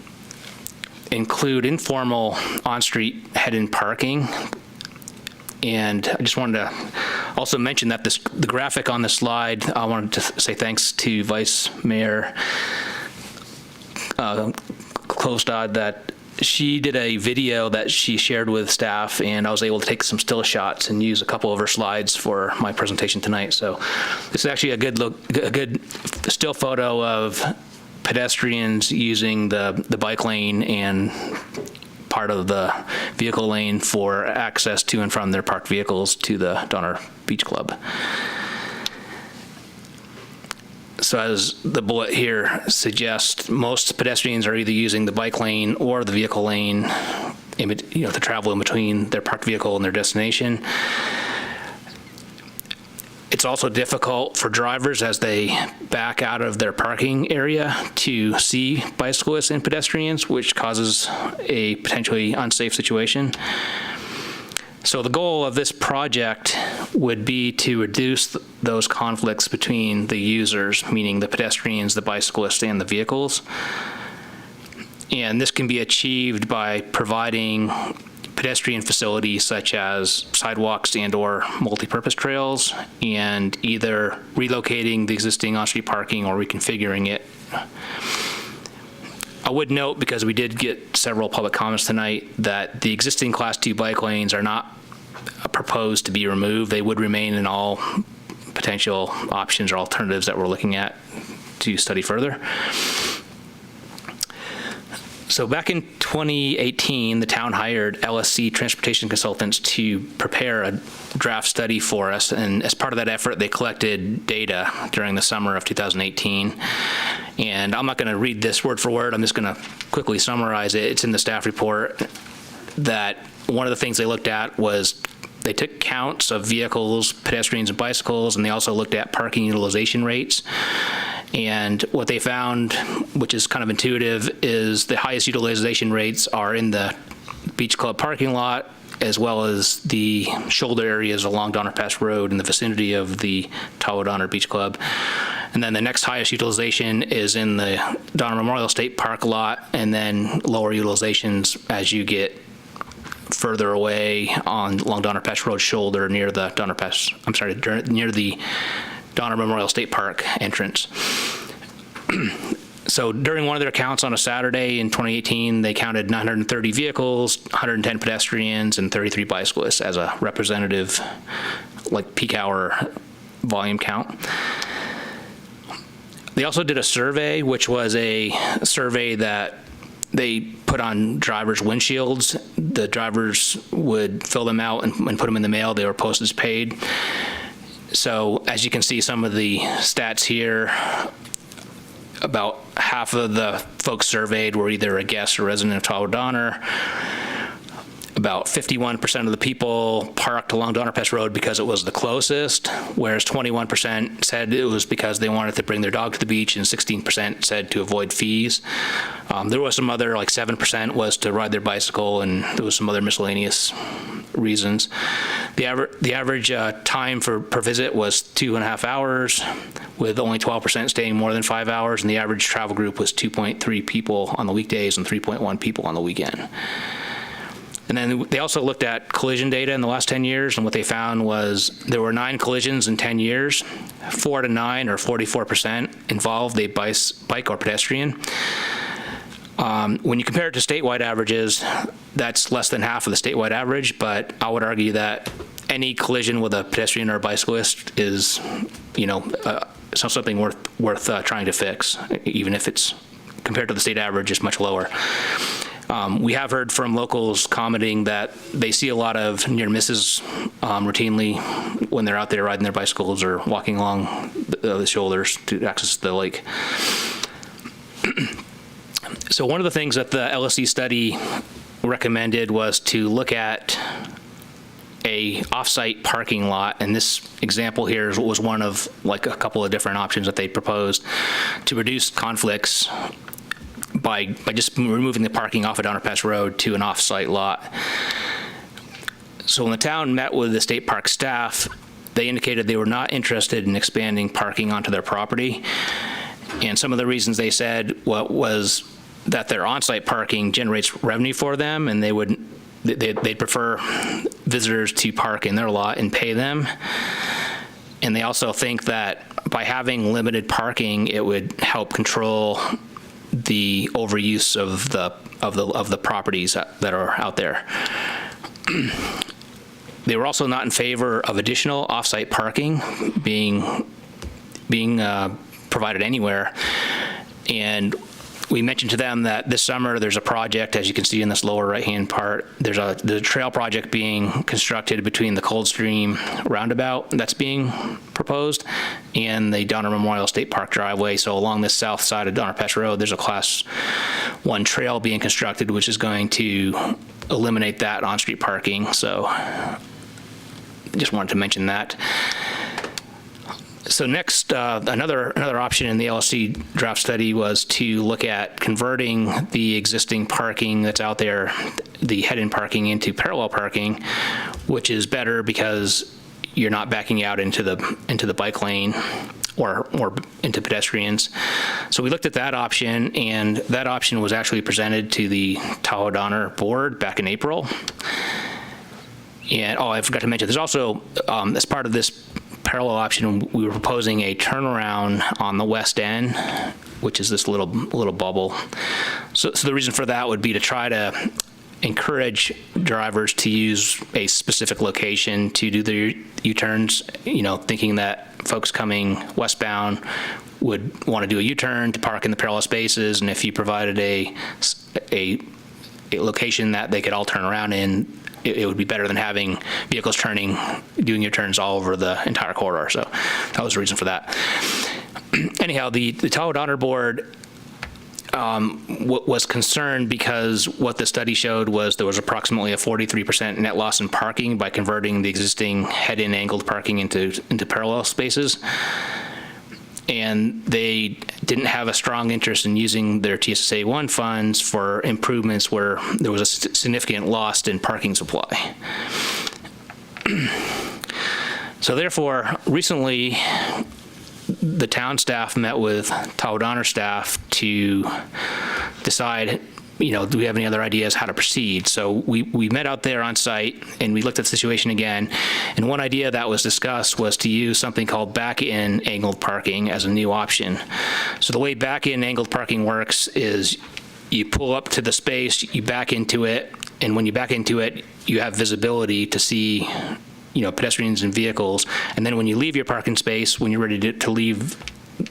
include informal on-street head-in parking. And I just wanted to also mention that the graphic on the slide, I wanted to say thanks to Vice Mayor Klostad that she did a video that she shared with staff, and I was able to take some still shots and use a couple of her slides for my presentation tonight. So this is actually a good still photo of pedestrians using the bike lane and part of the vehicle lane for access to and from their parked vehicles to the Donner Beach Club. So as the bullet here suggests, most pedestrians are either using the bike lane or the vehicle lane to travel in between their parked vehicle and their destination. It's It's also difficult for drivers as they back out of their parking area to see bicyclists and pedestrians, which causes a potentially unsafe situation. So the goal of this project would be to reduce those conflicts between the users, meaning the pedestrians, the bicyclists, and the vehicles. And this can be achieved by providing pedestrian facilities such as sidewalks and/or multi-purpose trails, and either relocating the existing on-street parking or reconfiguring it. I would note, because we did get several public comments tonight, that the existing Class 2 bike lanes are not proposed to be removed. They would remain in all potential options or alternatives that we're looking at to study further. So back in 2018, the town hired LSC transportation consultants to prepare a draft study for us, and as part of that effort, they collected data during the summer of 2018. And I'm not going to read this word for word, I'm just going to quickly summarize it. It's in the staff report that one of the things they looked at was they took counts of vehicles, pedestrians, and bicycles, and they also looked at parking utilization rates. And what they found, which is kind of intuitive, is the highest utilization rates are in the Beach Club parking lot, as well as the shoulder areas along Donner Pass Road in the vicinity of the Tahoe Donner Beach Club. And then the next highest utilization is in the Donner Memorial State Park lot, and then lower utilizations as you get further away along Donner Pass Road shoulder near the near the Donner Memorial State Park entrance. So during one of their counts on a Saturday in 2018, they counted 930 vehicles, 110 pedestrians, and 33 bicyclists as a representative, like, peak hour volume count. They also did a survey, which was a survey that they put on drivers' windshields. The drivers would fill them out and put them in the mail. They were postage paid. So as you can see, some of the stats here, about half of the folks surveyed were either a guest or resident of Tahoe Donner. About 51% of the people parked along Donner Pass Road because it was the closest, whereas 21% said it was because they wanted to bring their dog to the beach, and 16% said to avoid fees. There was some other, like 7% was to ride their bicycle, and there was some other miscellaneous reasons. The average time per visit was 2.5 hours, with only 12% staying more than 5 hours, and the average travel group was 2.3 people on the weekdays and 3.1 people on the weekend. And then they also looked at collision data in the last 10 years, and what they found was there were 9 collisions in 10 years. 4 to 9, or 44%, involved a bike or pedestrian. When you compare it to statewide averages, that's less than half of the statewide average, but I would argue that any collision with a pedestrian or a bicyclist is, something worth trying to fix, even if it's, compared to the state average, is much lower. We have heard from locals commenting that they see a lot of near misses routinely when they're out there riding their bicycles or walking along the shoulders to access the lake. So one of the things that the LSC study recommended was to look at a off-site parking lot, and this example here was one of like a couple of different options that they proposed to reduce conflicts by just removing the parking off of Donner Pass Road to an off-site lot. So when the town met with the state park staff, they indicated they were not interested in expanding parking onto their property. And some of the reasons they said was that their on-site parking generates revenue for them, and they'd prefer visitors to park in their lot and pay them. And they also think that by having limited parking, it would help control the overuse of the properties that are out there. They were also not in favor of additional off-site parking being provided anywhere. And we mentioned to them that this summer there's a project, as you can see in this lower right-hand part, there's a trail project being constructed between the Coldstream roundabout that's being proposed and the Donner Memorial State Park driveway. So along the south side of Donner Pass Road, there's a Class 1 trail being constructed, which is going to eliminate that on-street parking. So just wanted to mention that. So next, another option in the LSC draft study was to look at converting the existing parking that's out there, the head-in parking, into parallel parking, which is better because you're not backing out into the bike lane or into pedestrians. So we looked at that option, and that option was actually presented to the Tahoe-Donner board back in April. And I forgot to mention, there's also, as part of this parallel option, we were proposing a turnaround on the west end, which is this little bubble. So the reason for that would be to try to encourage drivers to use a specific location to do their U-turns, thinking that folks coming westbound would want to do a U-turn to park in the parallel spaces, and if you provided a location that they could all turn around in, it would be better than having vehicles doing U-turns all over the entire corridor. So that was the reason for that. Anyhow, the Tahoe-Donner board was concerned because what the study showed was there was approximately a 43% net loss in parking by converting the existing head-in angled parking into parallel spaces. And they didn't have a strong interest in using their TSSA 1 funds for improvements where there was a significant loss in parking supply. So therefore, recently, the town staff met with Tahoe-Donner staff to decide, do we have any other ideas how to proceed? So we met out there on site and we looked at the situation again. And one idea that was discussed was to use something called back-in angled parking as a new option. So the way back-in angled parking works is you pull up to the space, you back into it, and when you back into it, you have visibility to see pedestrians and vehicles. And then when you leave your parking space, when you're ready to leave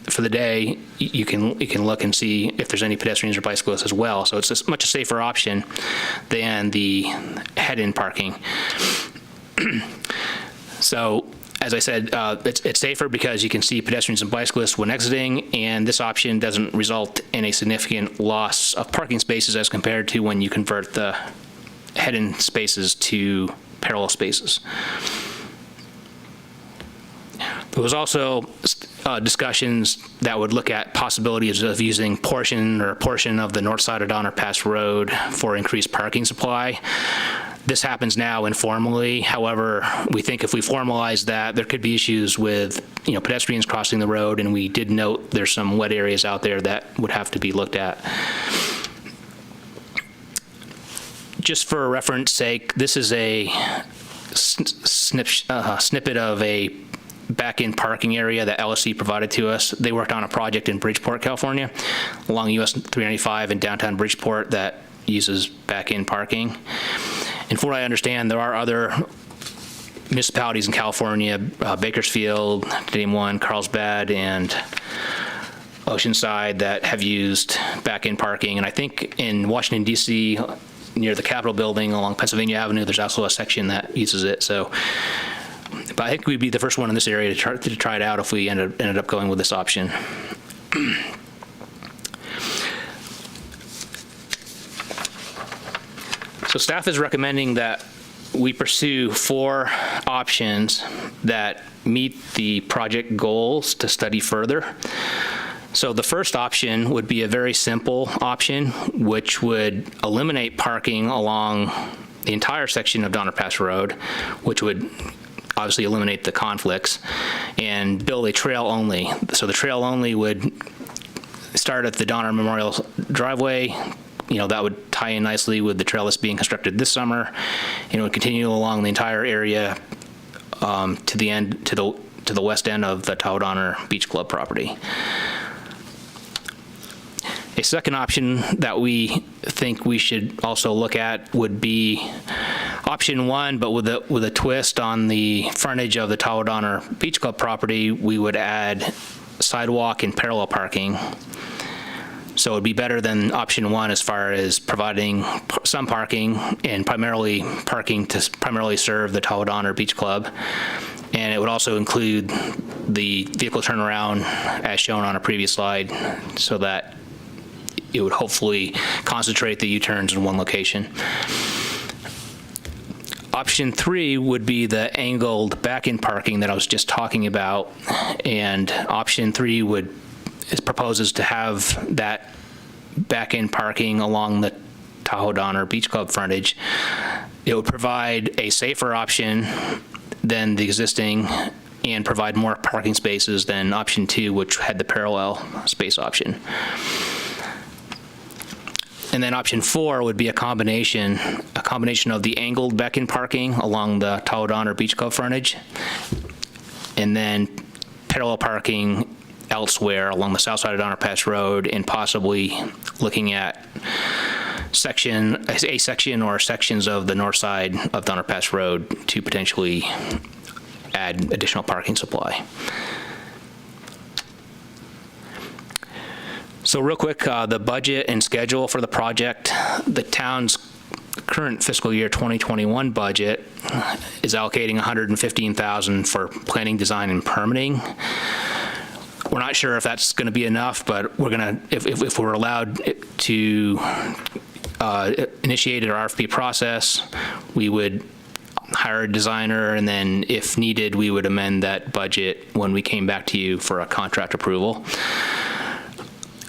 for the day, you can look and see if there's any pedestrians or bicyclists as well. So it's a much safer option than the head-in parking. So as I said, it's safer because you can see pedestrians and bicyclists when exiting, and this option doesn't result in a significant loss of parking spaces as compared to when you convert the head-in spaces to parallel spaces. There was also discussions that would look at possibilities of using portion of the north side of Donner Pass Road for increased parking supply. This happens now informally. However, we think if we formalize that, there could be issues with pedestrians crossing the road, and we did note there's some wet areas out there that would have to be looked at. Just for reference sake, this is a snippet of a back-in parking area that LSC provided to us. They worked on a project in Bridgeport, California, along US 395 in downtown Bridgeport that uses back-in parking. And from what I understand, there are other municipalities in California, Bakersfield, to name one, Carlsbad, and Oceanside, that have used back-in parking. And I think in Washington, D.C., near the Capitol building along Pennsylvania Avenue, there's also a section that uses it. So, but I think we'd be the first one in this area to try it out if we ended up going with this option. So staff is recommending that we pursue 4 options that meet the project goals to study further. So the first option would be a very simple option, which would eliminate parking along the entire section of Donner Pass Road, which would obviously eliminate the conflicts, and build a trail only. So the trail only would start at the Donner Memorial driveway. That would tie in nicely with the trail that's being constructed this summer, and it would continue along the entire area to the west end of the Tahoe-Donner Beach Club property. A second option that we think we should also look at would be option 1, but with a twist on the frontage of the Tahoe-Donner Beach Club property. We would add sidewalk and parallel parking. So it would be better than option 1 as far as providing some parking and primarily parking to primarily serve the Tahoe-Donner Beach Club. And it would also include the vehicle turnaround as shown on a previous slide, so that it would hopefully concentrate the U-turns in one location. Option 3 would be the angled back-in parking that I was just talking about, and option 3 proposes to have that back-in parking along the Tahoe Donner Beach Club frontage. It would provide a safer option than the existing and provide more parking spaces than option 2, which had the parallel space option. And then option 4 would be a combination of the angled back-in parking along the Tahoe Donner Beach Club frontage, and then parallel parking elsewhere along the south side of Donner Pass Road, and possibly looking at a section or sections of the north side of Donner Pass Road to potentially add additional parking supply. So real quick, the budget and schedule for the project. The town's current fiscal year 2021 budget is allocating $115,000 for planning, design, and permitting. We're not sure if that's going to be enough, but we're going to, if we're allowed to initiate our RFP process, we would hire a designer, and then if needed, we would amend that budget when we came back to you for a contract approval.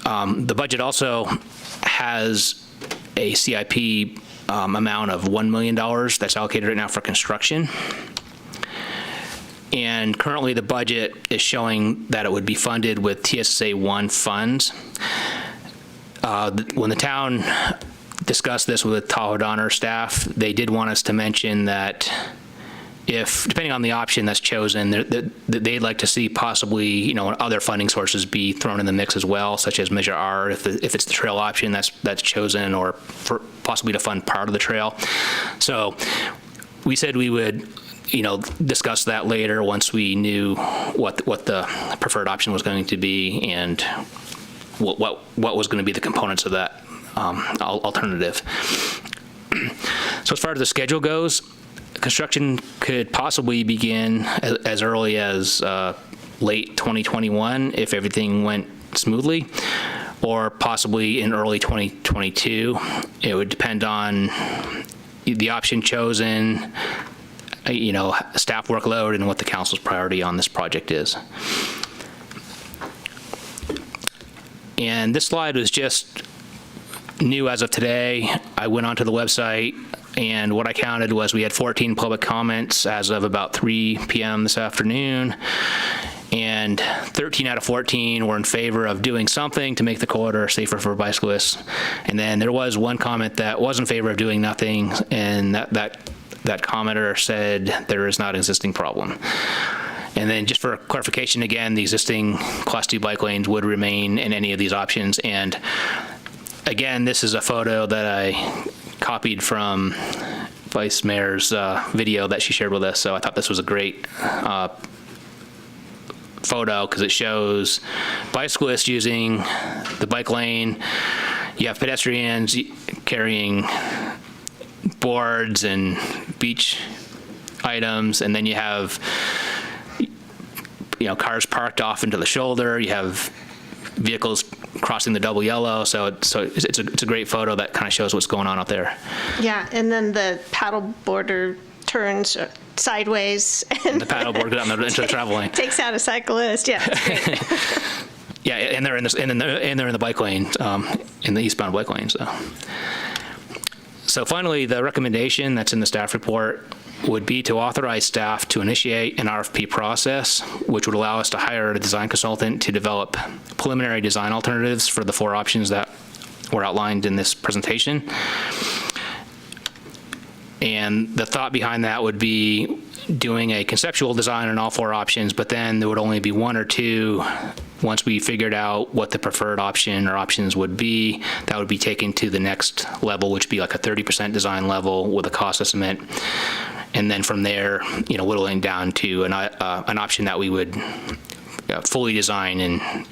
The budget also has a CIP amount of $1 million that's allocated right now for construction. And currently the budget is showing that it would be funded with TSSA 1 funds. When the town discussed this with Tahoe Donner staff, they did want us to mention that if, depending on the option that's chosen, they'd like to see possibly, other funding sources be thrown in the mix as well, such as Measure R, if it's the trail option that's chosen, or for possibly to fund part of the trail. So we said we would, discuss that later once we knew what the preferred option was going to be and what was going to be the components of that alternative. So as far as the schedule goes, construction could possibly begin as early as late 2021 if everything went smoothly, or possibly in early 2022. It would depend on the option chosen, staff workload, and what the council's priority on this project is. And this slide was just new as of today. I went onto the website, and what I counted was we had 14 public comments as of about 3 p.m. this afternoon, and 13 out of 14 were in favor of doing something to make the corridor safer for bicyclists. And then there was one comment that was in favor of doing nothing, and that commenter said there is not an existing problem. And then just for clarification again, the existing Class 2 bike lanes would remain in any of these options. And again, this is a photo that I copied from Vice Mayor's video that she shared with us. So I thought this was a great photo because it shows bicyclists using the bike lane. You have pedestrians carrying boards and beach items, and then you have cars parked off into the shoulder. You have vehicles crossing the double yellow. So it's a great photo that kind of shows what's going on out there. Yeah, and then the paddle boarder turns sideways and the paddle board goes into the travel lane. Takes out a cyclist. Yeah, it's great. Yeah, and they're in the bike lane, in the eastbound bike lane. So finally, the recommendation that's in the staff report would be to authorize staff to initiate an RFP process, which would allow us to hire a design consultant to develop preliminary design alternatives for the 4 options that were outlined in this presentation. And the thought behind that would be doing a conceptual design on all 4 options, but then there would only be 1 or 2 once we figured out what the preferred option or options would be. That would be taken to the next level, which would be like a 30% design level with a cost estimate. And then from there, whittling down to an option that we would fully design and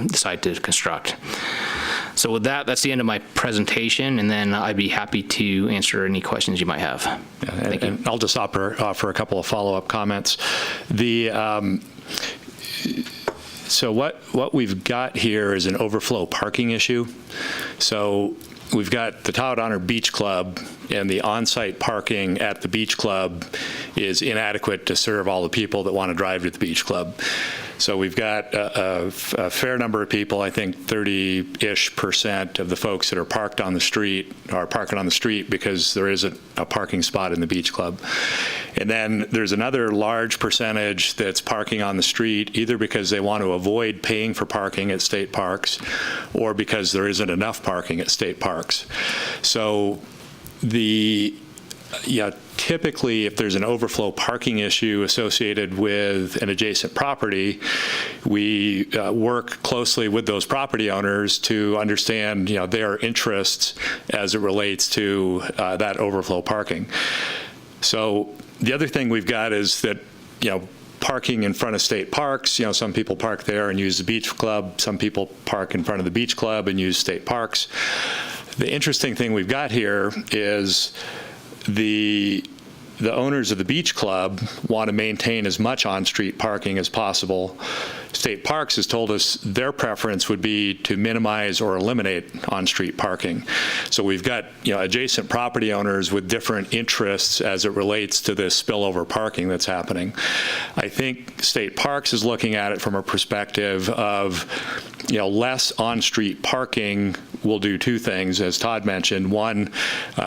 decide to construct. So with that, that's the end of my presentation, and then I'd be happy to answer any questions you might have. Thank you. I'll just offer a couple of follow-up comments. So what we've got here is an overflow parking issue. So we've got the Tahoe Honor Beach Club, and the on-site parking at the beach club is inadequate to serve all the people that want to drive to the beach club. So we've got a fair number of people, I think 30-ish% of the folks that are parked on the street are parking on the street because there isn't a parking spot in the beach club. And then there's another large percentage that's parking on the street either because they want to avoid paying for parking at state parks or because there isn't enough parking at state parks. So typically, if there's an overflow parking issue associated with an adjacent property, we work closely with those property owners to understand, their interests as it relates to that overflow parking. So the other thing we've got is that, parking in front of state parks, some people park there and use the beach club. Some people park in front of the beach club and use state parks. The interesting thing we've got here is the owners of the beach club want to maintain as much on-street parking as possible. State Parks has told us their preference would be to minimize or eliminate on-street parking. So we've got adjacent property owners with different interests as it relates to this spillover parking that's happening. I think State Parks is looking at it from a perspective of less on-street parking will do two things, as Todd mentioned. One,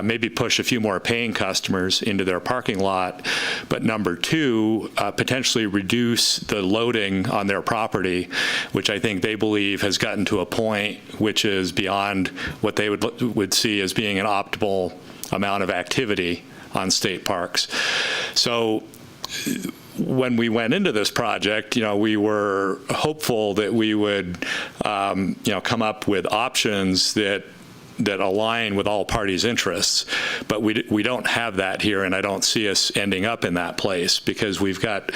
maybe push a few more paying customers into their parking lot, but number two, potentially reduce the loading on their property, which I think they believe has gotten to a point which is beyond what they would see as being an optimal amount of activity on state parks. So when we went into this project, we were hopeful that we would, come up with options that align with all parties' interests. But we don't have that here, and I don't see us ending up in that place because we've got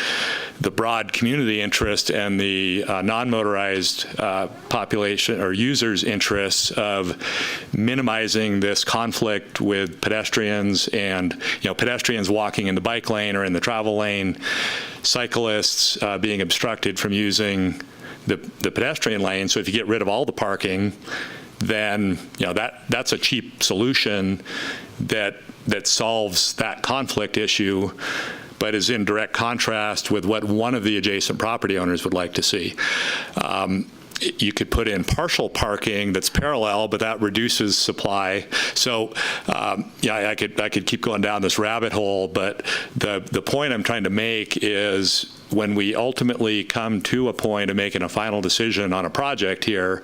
the broad community interest and the non-motorized population or users' interests of minimizing this conflict with pedestrians and pedestrians walking in the bike lane or in the travel lane, cyclists being obstructed from using the pedestrian lane. So if you get rid of all the parking, then that's a cheap solution that solves that conflict issue, but is in direct contrast with what one of the adjacent property owners would like to see. You could put in partial parking that's parallel, but that reduces supply. So I could keep going down this rabbit hole, but the point I'm trying to make is when we ultimately come to a point of making a final decision on a project here,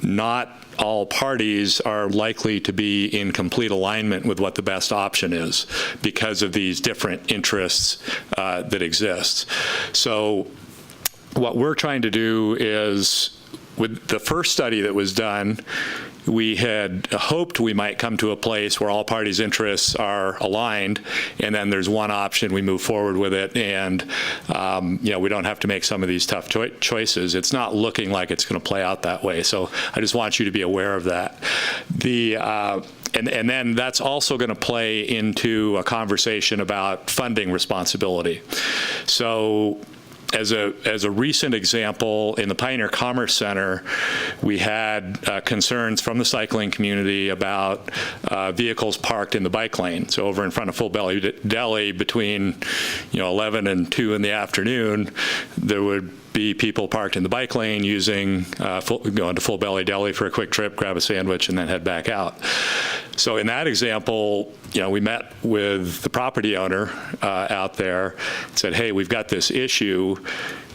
not all parties are likely to be in complete alignment with what the best option is because of these different interests that exist. So what we're trying to do is, with the first study that was done, we had hoped we might come to a place where all parties' interests are aligned, and then there's one option, we move forward with it, and we don't have to make some of these tough choices. It's not looking like it's going to play out that way, so I just want you to be aware of that. And then that's also going to play into a conversation about funding responsibility. So as a recent example, in the Pioneer Commerce Center, we had concerns from the cycling community about vehicles parked in the bike lane. So over in front of Full Belly Deli between 11 and 2 in the afternoon, there would be people parked in the bike lane going to Full Belly Deli for a quick trip, grab a sandwich, and then head back out. So in that example, we met with the property owner out there and said, hey, we've got this issue.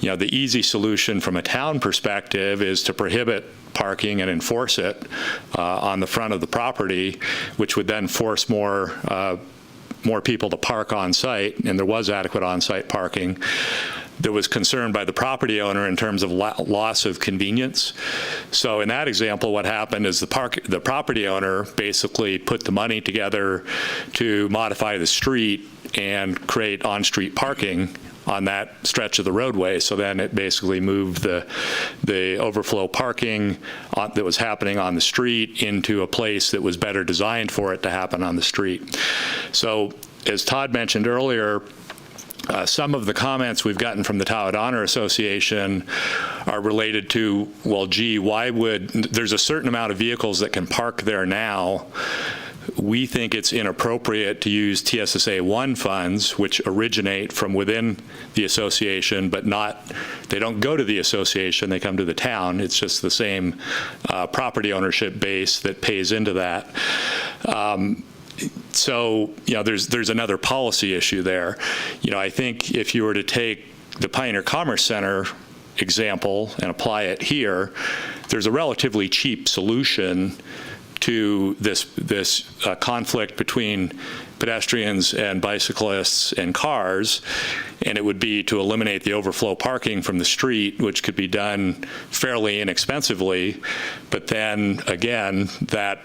The easy solution from a town perspective is to prohibit parking and enforce it on the front of the property, which would then force more people to park on site, and there was adequate on-site parking. There was concern by the property owner in terms of loss of convenience. So in that example, what happened is the property owner basically put the money together to modify the street and create on-street parking on that stretch of the roadway. So then it basically moved the overflow parking that was happening on the street into a place that was better designed for it to happen on the street. So as Todd mentioned earlier, some of the comments we've gotten from the Tahoe Honor Association are related to, well, gee, why would, there's a certain amount of vehicles that can park there now. We think it's inappropriate to use TSSA 1 funds, which originate from within the association, but they don't go to the association, they come to the town. It's just the same property ownership base that pays into that. So, there's another policy issue there. I think if you were to take the Pioneer Commerce Center example and apply it here, there's a relatively cheap solution to this conflict between pedestrians and bicyclists and cars, and it would be to eliminate the overflow parking from the street, which could be done fairly inexpensively. But then again, that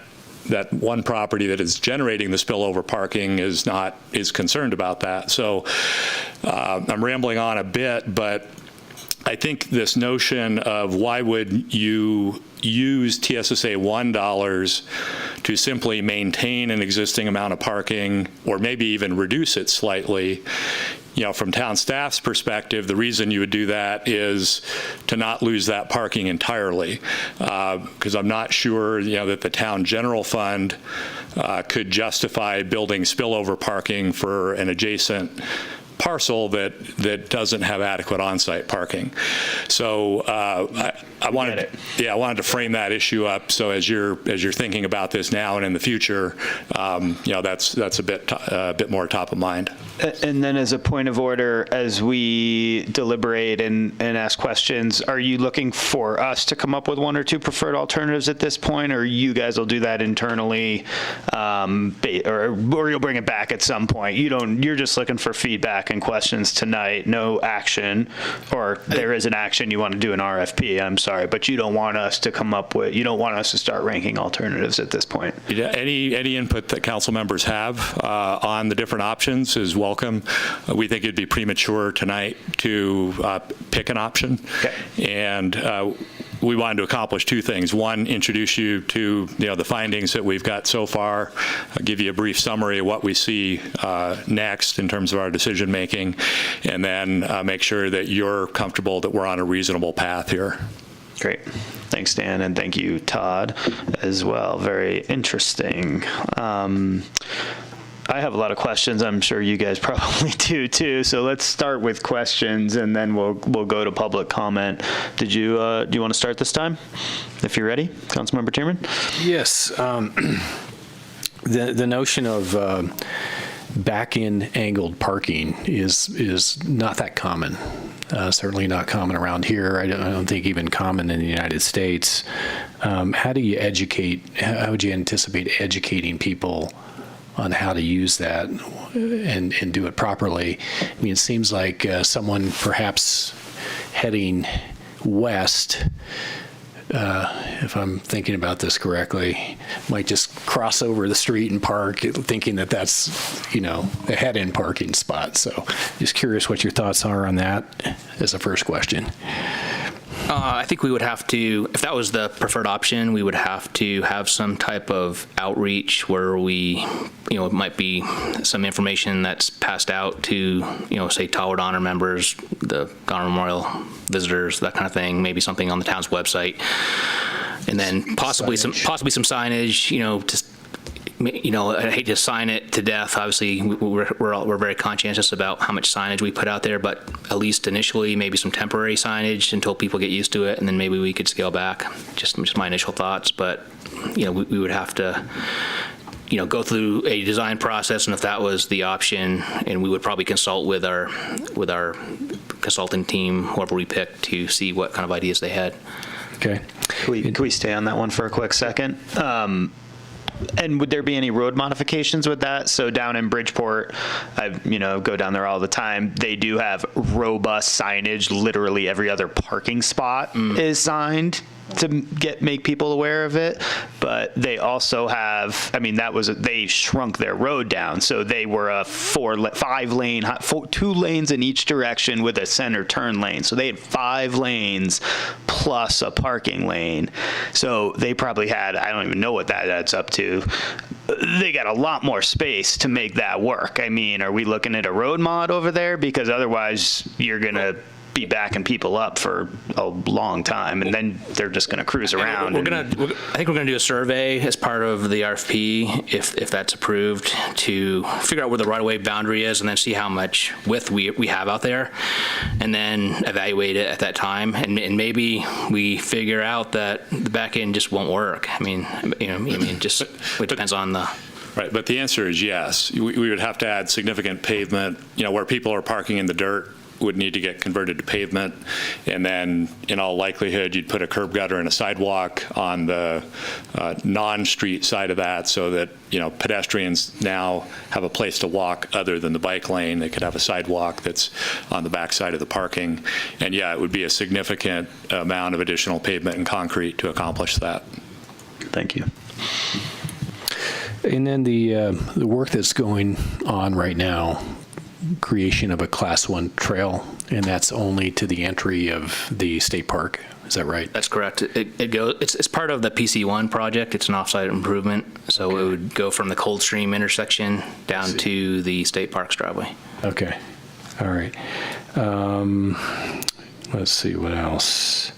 one property that is generating the spillover parking is concerned about that. So I'm rambling on a bit, but I think this notion of why would you use TSSA 1 dollars to simply maintain an existing amount of parking, or maybe even reduce it slightly, from town staff's perspective, the reason you would do that is to not lose that parking entirely, because I'm not sure that the town general fund could justify building spillover parking for an adjacent parcel that doesn't have adequate on-site parking. So I wanted to frame that issue up. So as you're thinking about this now and in the future, that's a bit more top of mind. And then, as a point of order, as we deliberate and ask questions, are you looking for us to come up with one or two preferred alternatives at this point, or you guys will do that internally, or you'll bring it back at some point? You're just looking for feedback and questions tonight, no action, or there is an action, you want to do an RFP, I'm sorry, but you don't want us to start ranking alternatives at this point. Yeah, any input that council members have on the different options is welcome. We think it'd be premature tonight to pick an option. Okay. And we wanted to accomplish two things. One, introduce you to the findings that we've got so far, give you a brief summary of what we see next in terms of our decision making, and then make sure that you're comfortable that we're on a reasonable path here. Great. Thanks, Dan, and thank you, Todd, as well. Very interesting. I have a lot of questions. I'm sure you guys probably do too. So let's start with questions, and then we'll go to public comment. Do you want to start this time, if you're ready, Councilmember Tierman? Yes. The notion of back-in angled parking is not that common. Certainly not common around here. I don't think even common in the United States. How do you educate? How would you anticipate educating people on how to use that and do it properly? I mean, it seems like someone perhaps heading west, if I'm thinking about this correctly, might just cross over the street and park, thinking that that's, a head-in parking spot. So just curious what your thoughts are on that as a first question. I think we would have to, if that was the preferred option, we would have to have some type of outreach where we, it might be some information that's passed out to, say Tahoe Honor members, the Honor Memorial visitors, that kind of thing, maybe something on the town's website. And then possibly some signage, just, I hate to sign it to death. Obviously, we're very conscientious about how much signage we put out there, but at least initially, maybe some temporary signage until people get used to it, and then maybe we could scale back. Just my initial thoughts, but we would have to, go through a design process, and if that was the option, and we would probably consult with our consulting team, whoever we pick, to see what kind of ideas they had. Okay. Can we stay on that one for a quick second? And would there be any road modifications with that? So down in Bridgeport, I go down there all the time. They do have robust signage. Literally every other parking spot is signed to make people aware of it. But they also have, they shrunk their road down. So they were a 5-lane, 2 lanes in each direction with a center turn lane. So they had 5 lanes plus a parking lane. So they probably had, I don't even know what that adds up to, they got a lot more space to make that work. I mean, are we looking at a road mod over there? Because otherwise you're going to be backing people up for a long time, and then they're just going to cruise around. I think we're going to do a survey as part of the RFP, if that's approved, to figure out where the right-of-way boundary is, and then see how much width we have out there, and then evaluate it at that time. And maybe we figure out that the back end just won't work. I mean, just it depends on the. Right, but the answer is yes. We would have to add significant pavement, where people are parking in the dirt would need to get converted to pavement, and then in all likelihood you'd put a curb gutter and a sidewalk on the non-street side of that, so that pedestrians now have a place to walk other than the bike lane. They could have a sidewalk that's on the back side of the parking, and yeah, it would be a significant amount of additional pavement and concrete to accomplish that. Thank you. And then the work that's going on right now, creation of a Class 1 trail, and that's only to the entry of the state park. Is that right? That's correct. It's part of the PC1 project. It's an offsite improvement, so it would go from the Coldstream intersection down to the state park's driveway. Okay. All right. Let's see what else.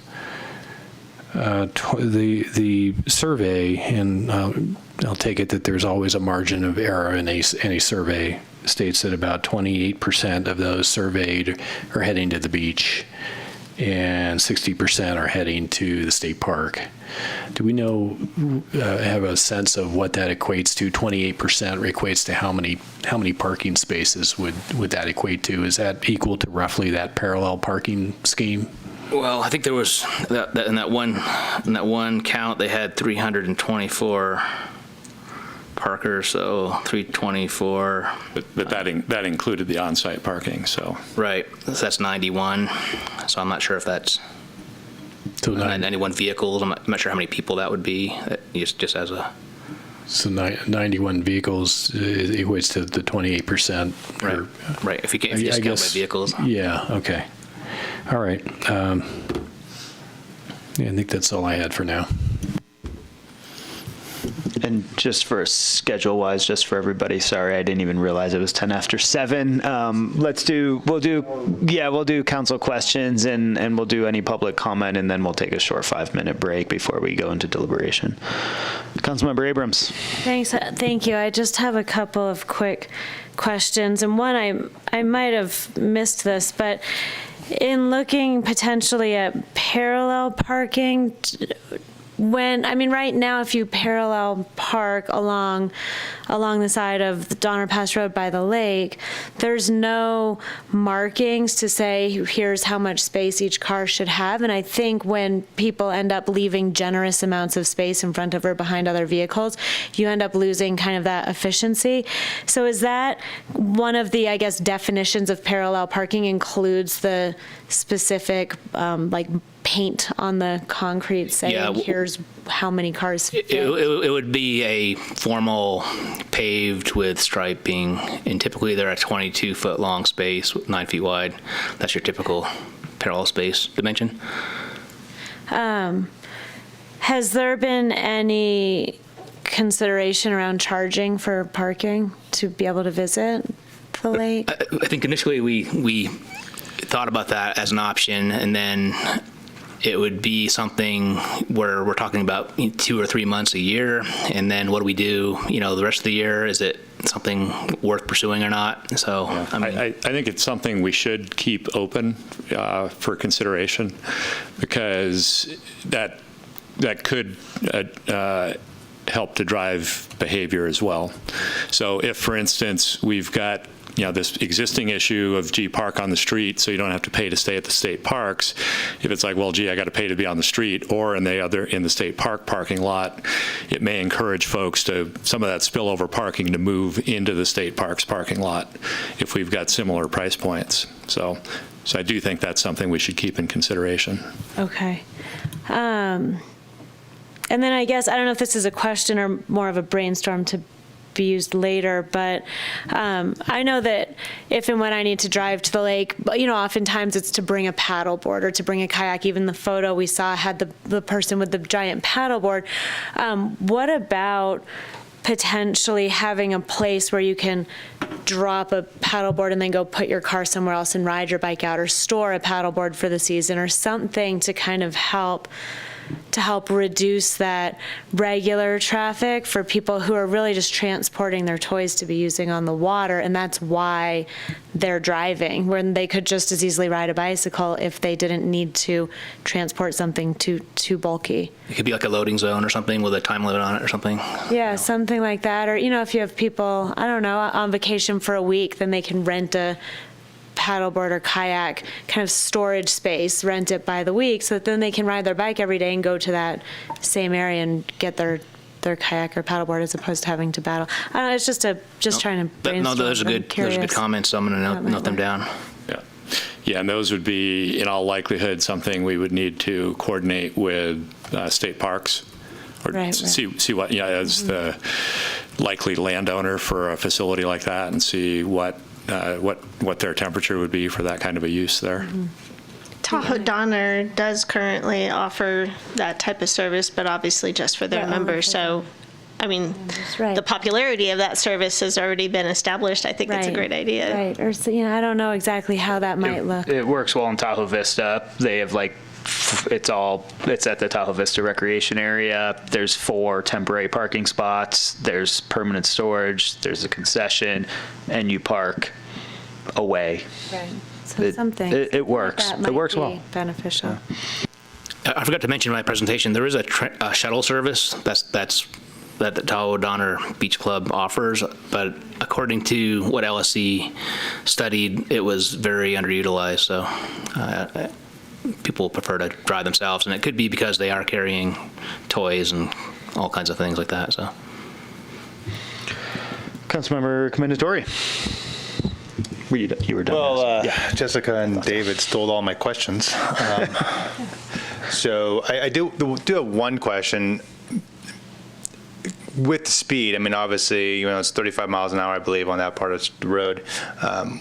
The survey, and I'll take it that there's always a margin of error in any survey, states that about 28% of those surveyed are heading to the beach and 60% are heading to the state park. Do we have a sense of what that equates to? 28% equates to how many parking spaces would that equate to? Is that equal to roughly that parallel parking scheme? Well, I think there was in that one count they had 324 parkers, so 324. But that included the on-site parking, so. Right, so that's 91. So I'm not sure if that's 91 vehicles. I'm not sure how many people that would be. Just as a. So 91 vehicles equates to the 28%. Right. If you just count by vehicles. Yeah. Okay. All right. I think that's all I had for now. And just for schedule-wise, just for everybody, sorry, I didn't even realize it was 10 after 7. We'll do council questions, and we'll do any public comment, and then we'll take a short 5-minute break before we go into deliberation. Councilmember Abrams. Thank you. I just have a couple of quick questions, and one I might have missed this, but in looking potentially at parallel parking, right now, if you parallel park along the side of the Donner Pass Road by the lake, there's no markings to say here's how much space each car should have. And I think when people end up leaving generous amounts of space in front of or behind other vehicles, you end up losing kind of that efficiency. So is that one of the, definitions of parallel parking includes the specific paint on the concrete saying here's how many cars fit? It would be a formal paved with striping, and typically they're a 22-foot long space with 9 feet wide. That's your typical parallel space dimension. Has there been any consideration around charging for parking to be able to visit the lake? I think initially we thought about that as an option, and then it would be something where we're talking about 2 or 3 months a year, and then what do we do, the rest of the year? Is it something worth pursuing or not? So, I think it's something we should keep open for consideration, because that could help to drive behavior as well. So if, for instance, we've got this existing issue of, park on the street so you don't have to pay to stay at the state parks. If it's like, well, I got to pay to be on the street or in the state park parking lot, it may encourage folks to, some of that spillover parking, to move into the state parks parking lot if we've got similar price points. So I do think that's something we should keep in consideration. Okay. And then I don't know if this is a question or more of a brainstorm to be used later, but I know that if and when I need to drive to the lake, oftentimes it's to bring a paddleboard or to bring a kayak. Even the photo we saw had the person with the giant paddleboard. What about potentially having a place where you can drop a paddleboard and then go put your car somewhere else and ride your bike out, or store a paddleboard for the season, or something to kind of help reduce that regular traffic for people who are really just transporting their toys to be using on the water, and that's why they're driving, when they could just as easily ride a bicycle if they didn't need to transport something too bulky. It could be like a loading zone or something with a time limit on it or something. Yeah, something like that. Or, if you have people, I don't know, on vacation for a week, then they can rent a paddleboard or kayak kind of storage space, rent it by the week, so that then they can ride their bike every day and go to that same area and get their kayak or paddleboard, as opposed to having to battle. I don't know, it's just trying to brainstorm. No, those are good comments, so I'm going to note them down. Yeah, and those would be, in all likelihood, something we would need to coordinate with state parks, or see what, as the likely landowner for a facility like that, and see what their temperature would be for that kind of a use there. Tahoe Donner does currently offer that type of service, but obviously just for their members. So, I mean, the popularity of that service has already been established. I think it's a great idea. Right. Or, I don't know exactly how that might look. It works well in Tahoe Vista. They have it's at the Tahoe Vista recreation area. There's 4 temporary parking spots. There's permanent storage. There's a concession, and you park away. Right. So something. It works. It works well. Beneficial. Yeah. I forgot to mention in my presentation, there is a shuttle service that the Tahoe Donner Beach Club offers, but according to what LSC studied, it was very underutilized. So people prefer to drive themselves, and it could be because they are carrying toys and all kinds of things like that. So, Councilmember Commendatore. You were done. Well, Jessica and David stole all my questions. So I do have one question. With speed, I mean, obviously, it's 35 miles an hour, I believe, on that part of the road.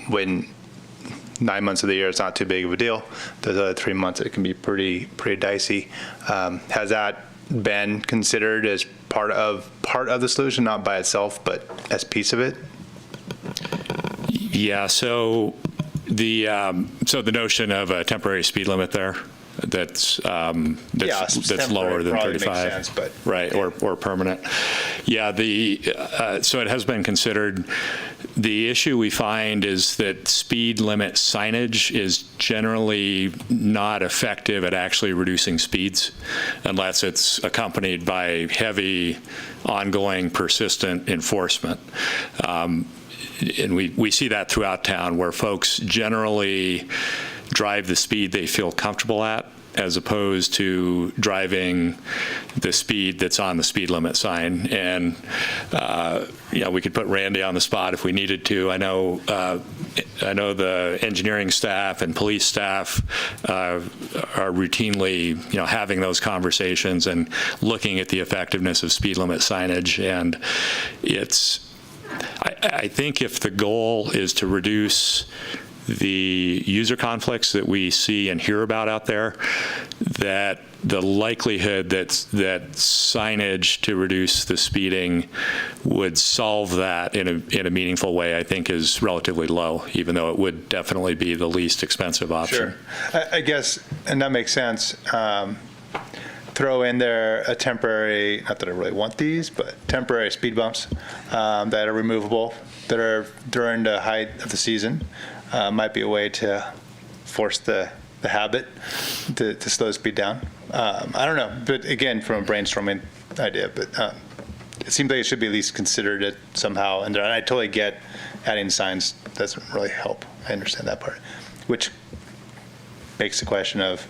When 9 months of the year, it's not too big of a deal. Those other 3 months, it can be pretty dicey. Has that been considered as part of the solution, not by itself, but as piece of it? Yeah. So the notion of a temporary speed limit there that's lower than 35, makes sense, but right, or permanent. Yeah. So it has been considered. The issue we find is that speed limit signage is generally not effective at actually reducing speeds unless it's accompanied by heavy, ongoing, persistent enforcement. And we see that throughout town, where folks generally drive the speed they feel comfortable at, as opposed to driving the speed that's on the speed limit sign. And we could put Randy on the spot if we needed to. I know the engineering staff and police staff are routinely having those conversations and looking at the effectiveness of speed limit signage. And I think if the goal is to reduce the user conflicts that we see and hear about out there, that the likelihood that signage to reduce the speeding would solve that in a meaningful way, I think, is relatively low, even though it would definitely be the least expensive option. Sure. I guess, and that makes sense. Throw in there a temporary, not that I really want these, but temporary speed bumps that are removable, that are during the height of the season. Might be a way to force the habit to slow speed down. I don't know, but again, from a brainstorming idea, but it seems like it should be at least considered it somehow. And I totally get adding signs doesn't really help. I understand that part, which makes the question of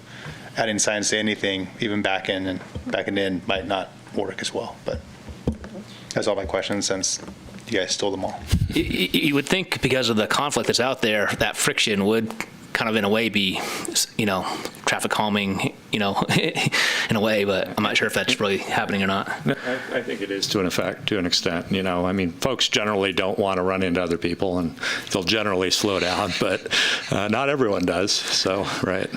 adding signs to anything, even back in, might not work as well. But that's all my questions, since you guys stole them all. You would think, because of the conflict that's out there, that friction would kind of in a way be, traffic calming, in a way, but I'm not sure if that's really happening or not. I think it is to an extent, I mean, folks generally don't want to run into other people, and they'll generally slow down, but not everyone does, so, right.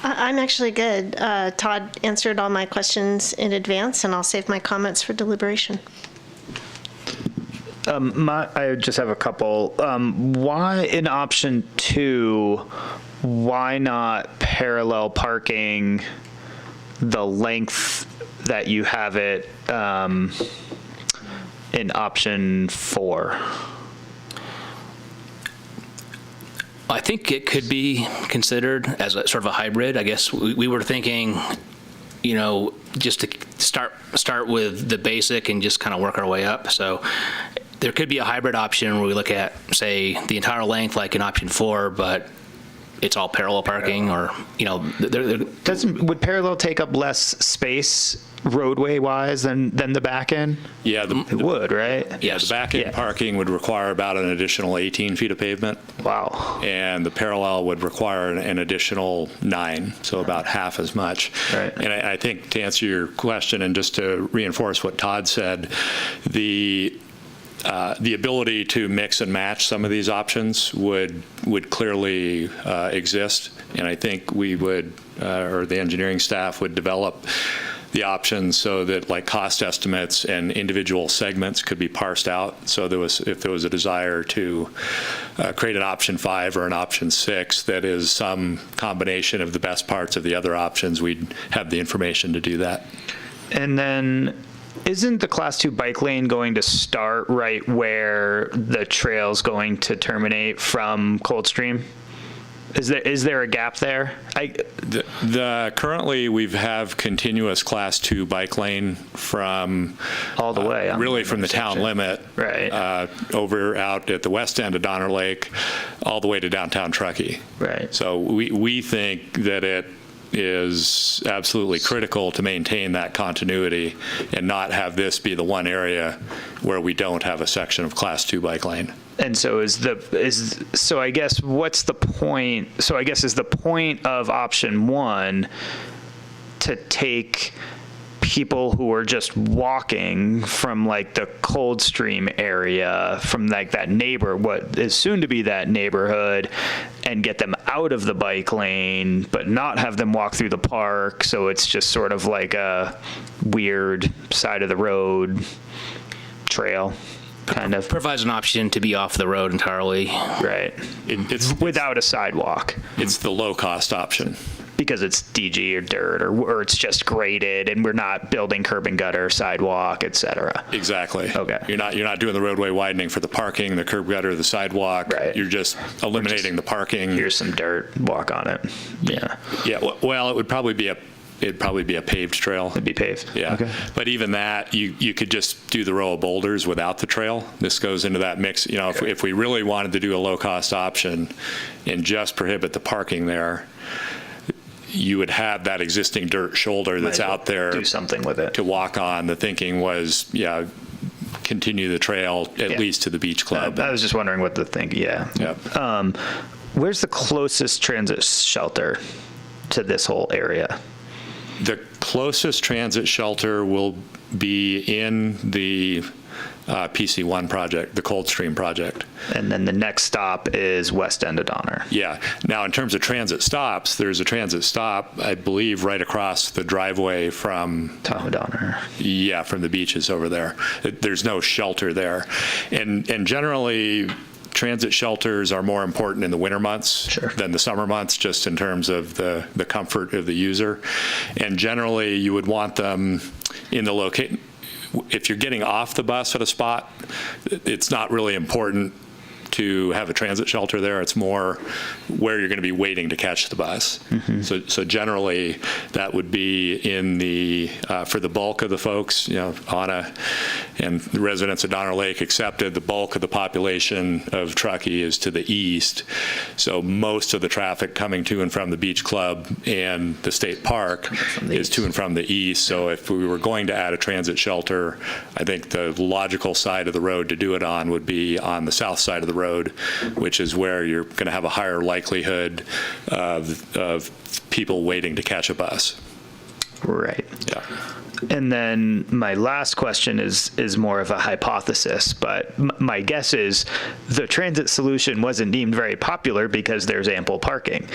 I'm actually good. Todd answered all my questions in advance, and I'll save my comments for deliberation. I just have a couple. Why in option 2, why not parallel parking the length that you have it in option 4? I think it could be considered as a sort of a hybrid. I guess we were thinking, just to start with the basic and just kind of work our way up. So there could be a hybrid option where we look at, say, the entire length like in option 4, but it's all parallel parking, or would parallel take up less space roadway wise than the back end? Yeah, it would, right? Yeah, the back end parking would require about an additional 18 feet of pavement. Wow. And the parallel would require an additional 9, so about half as much. Right. And I think to answer your question, and just to reinforce what Todd said, the ability to mix and match some of these options would clearly exist, and I think we would, or the engineering staff would develop the options so that like cost estimates and individual segments could be parsed out. So if there was a desire to create an option 5 or an option 6 that is some combination of the best parts of the other options, we'd have the information to do that. And then, isn't the Class 2 bike lane going to start right where the trail's going to terminate from Coldstream? Is there a gap there? Currently we have continuous Class 2 bike lane from all the way, really from the town limit, right, over out at the west end of Donner Lake, all the way to downtown Truckee. Right. So we think that it is absolutely critical to maintain that continuity and not have this be the one area where we don't have a section of Class 2 bike lane. And so so I guess what's the point? So I guess is the point of option 1 to take people who are just walking from like the Coldstream area, from like that what is soon to be that neighborhood, and get them out of the bike lane, but not have them walk through the park. So it's just sort of like a weird side of the road trail. Kind of provides an option to be off the road entirely. Right. It's without a sidewalk. It's the low cost option. Because it's DG or dirt, or it's just graded, and we're not building curb and gutter, sidewalk, et cetera. Exactly. Okay. You're not doing the roadway widening for the parking, the curb gutter, the sidewalk. Right. You're just eliminating the parking. Here's some dirt, walk on it. Yeah. Yeah. Well, it would probably be a paved trail. It'd be paved. Yeah. Okay. But even that, you could just do the row of boulders without the trail. This goes into that mix. If we really wanted to do a low cost option and just prohibit the parking there, you would have that existing dirt shoulder that's out there. Do something with it. To walk on. The thinking was, continue the trail at least to the beach club. I was just wondering what the thing, where's the closest transit shelter to this whole area? The closest transit shelter will be in the PC1 project, the Coldstream project. And then the next stop is west end of Donner. Yeah. Now, in terms of transit stops, there's a transit stop, I believe, right across the driveway from Tahoe Donner. Yeah, from the beaches over there. There's no shelter there. And generally, transit shelters are more important in the winter months than the summer months, just in terms of the comfort of the user. And generally, you would want them in the location. If you're getting off the bus at a spot, it's not really important to have a transit shelter there. It's more where you're going to be waiting to catch the bus. Mm-hmm. So generally, that would be in the for the bulk of the folks, Anna and the residents of Donner Lake accepted, the bulk of the population of Truckee is to the east. So most of the traffic coming to and from the beach club and the state park is to and from the east. So if we were going to add a transit shelter, I think the logical side of the road to do it on would be on the south side of the road, which is where you're going to have a higher likelihood of people waiting to catch a bus. Right. Yeah. And then my last question is more of a hypothesis, but my guess is the transit solution wasn't deemed very popular because there's ample parking.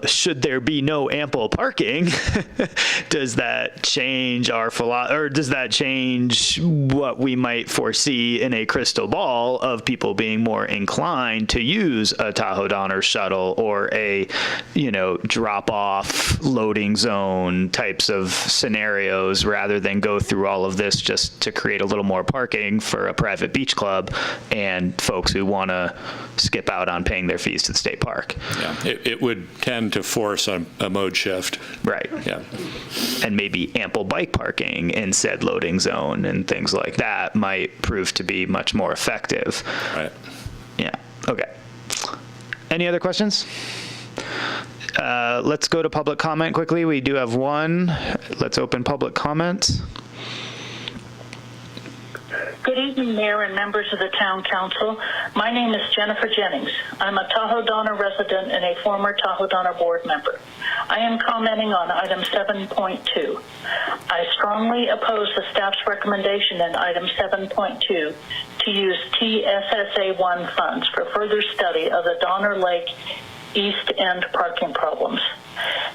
Should there be no ample parking, does that change our or does that change what we might foresee in a crystal ball of people being more inclined to use a Tahoe Donner shuttle or a, drop-off loading zone types of scenarios rather than go through all of this just to create a little more parking for a private beach club and folks who want to skip out on paying their fees to the state park? Yeah, it would tend to force a mode shift. Right. Yeah. And maybe ample bike parking in said loading zone and things like that might prove to be much more effective. Right. Yeah. Okay. Any other questions? Let's go to public comment quickly. We do have one. Let's open public comment. Good evening, Mayor and members of the Town Council. My name is Jennifer Jennings. I'm a Tahoe Donner resident and a former Tahoe Donner board member. I am commenting on item 7.2. I strongly oppose the staff's recommendation in item 7.2 to use TSSA-1 funds for further study of the Donner Lake East End parking problems.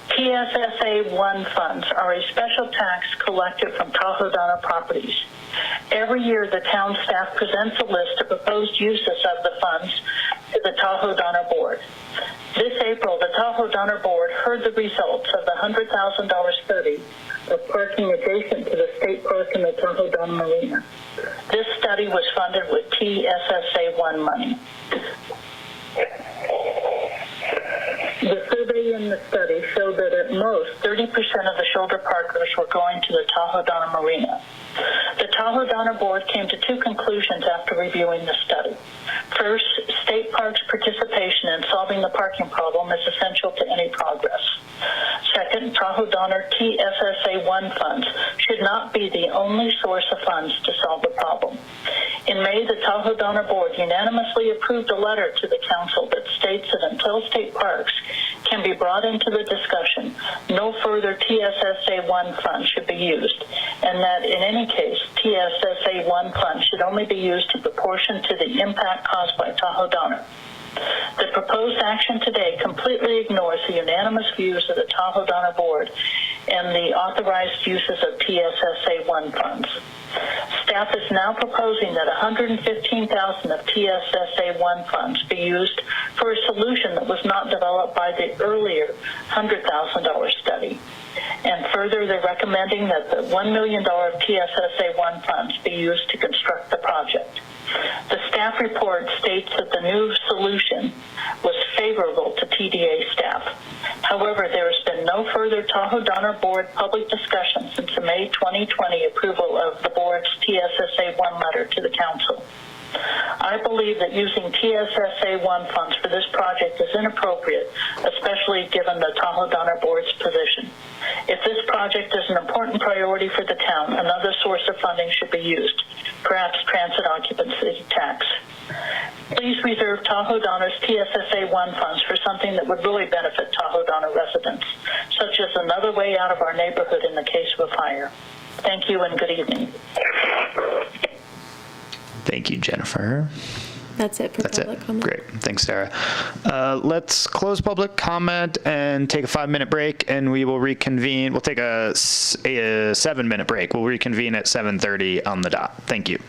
TSSA-1 funds are a special tax collected from Tahoe Donner properties. Every year, the town staff presents a list of proposed uses of the funds to the Tahoe Donner Board. This April, the Tahoe Donner Board heard the results of the $100,000 study of parking adjacent to the state park in the Tahoe Donner Marina. This study was funded with TSSA-1 money. The survey in the study showed that at most 30% of the shoulder parkers were going to the Tahoe Donner Marina. The Tahoe Donner Board came to two conclusions after reviewing the study. First, state parks' participation in solving the parking problem is essential to any progress. Second, Tahoe Donner TSSA-1 funds should not be the only source of funds to solve the problem. In May, the Tahoe Donner Board unanimously approved a letter to the council that states that until state parks can be brought into the discussion, no further TSSA-1 funds should be used, and that in any case, TSSA-1 funds should only be used in proportion to the impact caused by Tahoe Donner. The proposed action today completely ignores the unanimous views of the Tahoe Donner Board and the authorized uses of TSSA-1 funds. Staff is now proposing that $115,000 of TSSA-1 funds be used for a solution that was not developed by the earlier $100,000 study. And further, they're recommending that the $1 million of TSSA-1 funds be used to construct the project. The staff report states that the new solution was favorable to TDA staff. However, there has been no further Tahoe Donner Board public discussion since the May 2020 approval of the board's TSSA-1 letter to the council. I believe that using TSSA-1 funds for this project is inappropriate, especially given the Tahoe Donner Board's position. If this project is an important priority for the town, another source of funding should be used, perhaps transit occupancy tax. Please reserve Tahoe Donner's TSSA-1 funds for something that would really benefit Tahoe Donner residents, such as another way out of our neighborhood in the case of a fire. Thank you and good evening. Thank you, Jennifer. That's it for public comment. Great. Thanks, Sarah. Let's close public comment and take a 5-minute break, and we will reconvene. We'll take a 7-minute break. We'll reconvene at 7:30 on the dot. Thank you.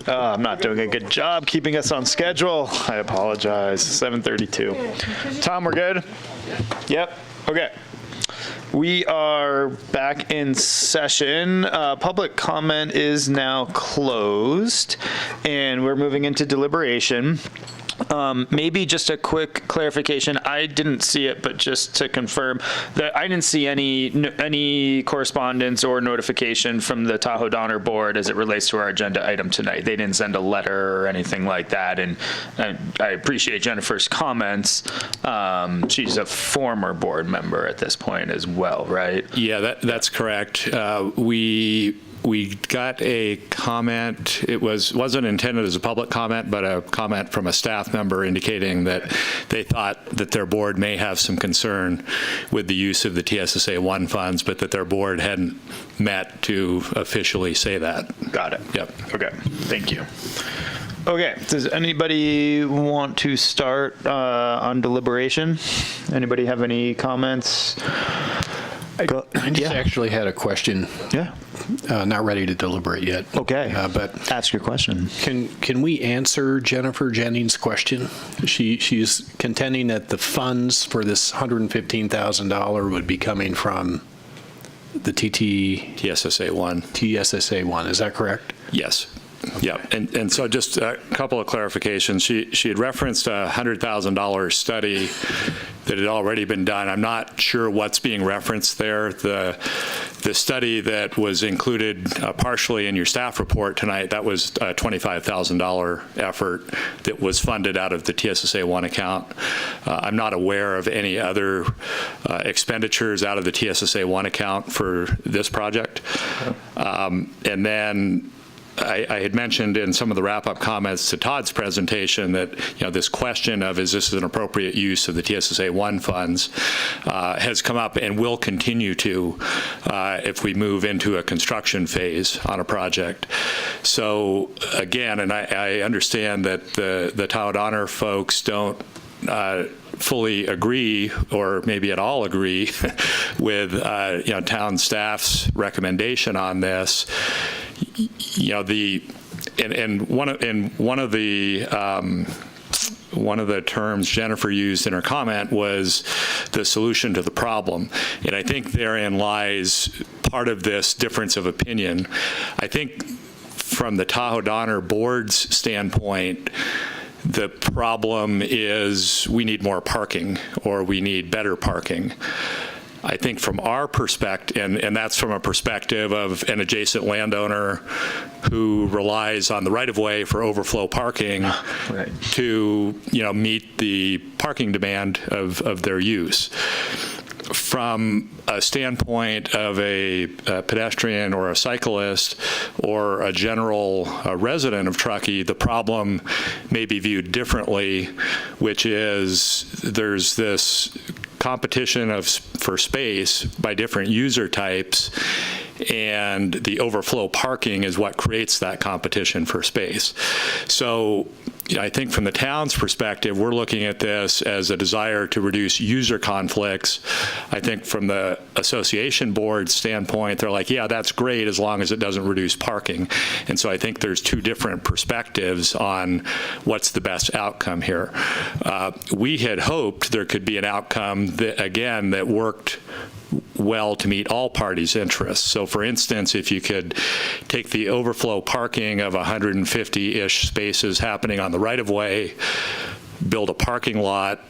I'm not doing a good job keeping us on schedule. I apologize. 7:32. Tom, we're good? Yep. Okay. We are back in session. Public comment is now closed, and we're moving into deliberation. Maybe just a quick clarification. I didn't see it, but just to confirm that I didn't see any correspondence or notification from the Tahoe Donner Board as it relates to our agenda item tonight. They didn't send a letter or anything like that, and I appreciate Jennifer's comments. She's a former board member at this point as well, right? Yeah, that's correct. We got a comment. It wasn't intended as a public comment, but a comment from a staff member indicating that they thought that their board may have some concern with the use of the TSSA 1 funds, but that their board hadn't met to officially say that. Got it. Yep. Okay. Thank you. Okay. Does anybody want to start on deliberation? Anybody have any comments? I just actually had a question. Yeah. Not ready to deliberate yet. Okay. But ask your question. Can we answer Jennifer Jennings' question? She's contending that the funds for this $115,000 would be coming from the TSSA 1. TSSA 1. Is that correct? Yes. Okay. Yeah, and so just a couple of clarifications. She had referenced a $100,000 study that had already been done. I'm not sure what's being referenced there. The study that was included partially in your staff report tonight, that was a $25,000 effort that was funded out of the TSSA 1 account. I'm not aware of any other expenditures out of the TSSA 1 account for this project. And then I had mentioned in some of the wrap-up comments to Todd's presentation that this question of is this an appropriate use of the TSSA 1 funds has come up and will continue to if we move into a construction phase on a project. So again, and I understand that the Tahoe Donner folks don't fully agree, or maybe at all agree, with town staff's recommendation on this. One of the terms Jennifer used in her comment was the solution to the problem, and I think therein lies part of this difference of opinion. I think from the Tahoe Donner Board's standpoint, the problem is we need more parking, or we need better parking. I think from our perspective, and that's from a perspective of an adjacent landowner who relies on the right-of-way for overflow parking to meet the parking demand of their use. From a standpoint of a pedestrian or a cyclist or a general resident of Truckee, the problem may be viewed differently, which is there's this competition for space by different user types, and the overflow parking is what creates that competition for space. So I think from the town's perspective, we're looking at this as a desire to reduce user conflicts. I think from the association board standpoint, they're like, yeah, that's great as long as it doesn't reduce parking. And so I think there's two different perspectives on what's the best outcome here. We had hoped there could be an outcome that, again, that worked well to meet all parties' interests. So for instance, if you could take the overflow parking of 150-ish spaces happening on the right-of-way, build a parking lot,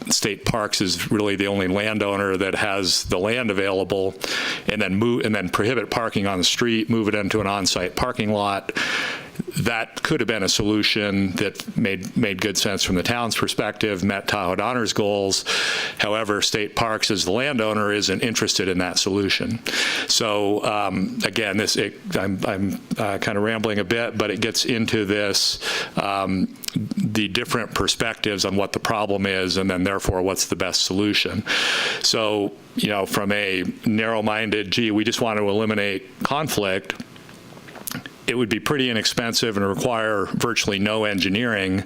State Parks is really the only landowner that has the land available, and then prohibit parking on the street, move it into an on-site parking lot. That could have been a solution that made good sense from the town's perspective, met Tahoe Donner's goals. However, State Parks, as the landowner, isn't interested in that solution. So again, I'm kind of rambling a bit, but it gets into this, the different perspectives on what the problem is, and then therefore what's the best solution. So, from a narrow-minded, we just want to eliminate conflict, it would be pretty inexpensive and require virtually no engineering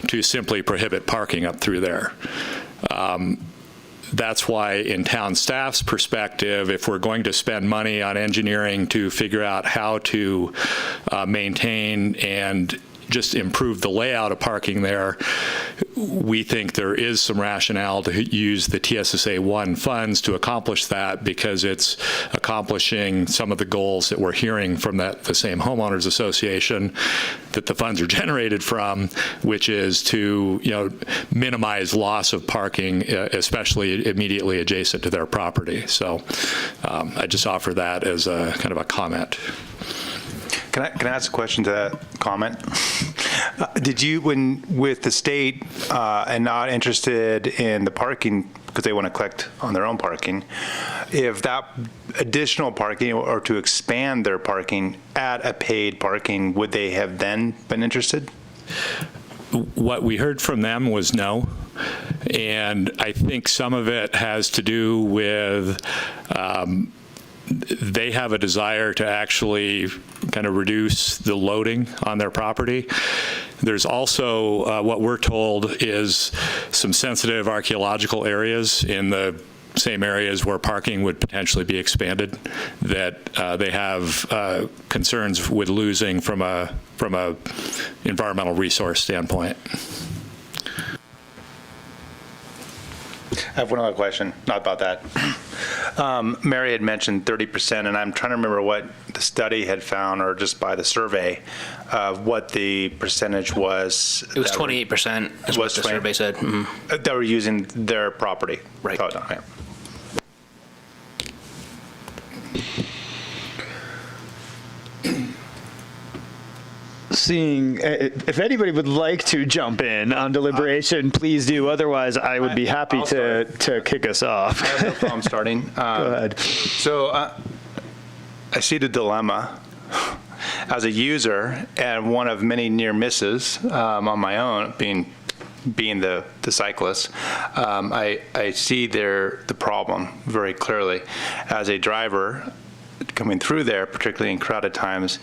to simply prohibit parking up through there. that's why, in town staff's perspective, if we're going to spend money on engineering to figure out how to maintain and just improve the layout of parking there, we think there is some rationale to use the TSSA 1 funds to accomplish that, because it's accomplishing some of the goals that we're hearing from the same homeowners association that the funds are generated from, which is to minimize loss of parking, especially immediately adjacent to their property. So I just offer that as a kind of a comment. Can I ask a question to that comment? Did you, when with the state and not interested in the parking because they want to collect on their own parking, if that additional parking or to expand their parking at a paid parking, would they have then been interested? What we heard from them was no. And I think some of it has to do with they have a desire to actually kind of reduce the loading on their property. There's also what we're told is some sensitive archaeological areas in the same areas where parking would potentially be expanded that they have concerns with losing from a environmental resource standpoint. I have one other question, not about that. Mary had mentioned 30%, and I'm trying to remember what the study had found, or just by the survey, what the percentage was. It was 28%, is what the survey said. Mm-hmm. That were using their property. Right. Oh, no, yeah. Seeing if anybody would like to jump in on deliberation, please do. Otherwise, I would be happy to kick us off. I have no problem starting. Go ahead. So I see the dilemma as a user, and one of many near misses on my own, being the cyclist. I see the problem very clearly. As a driver coming through there, particularly in crowded times,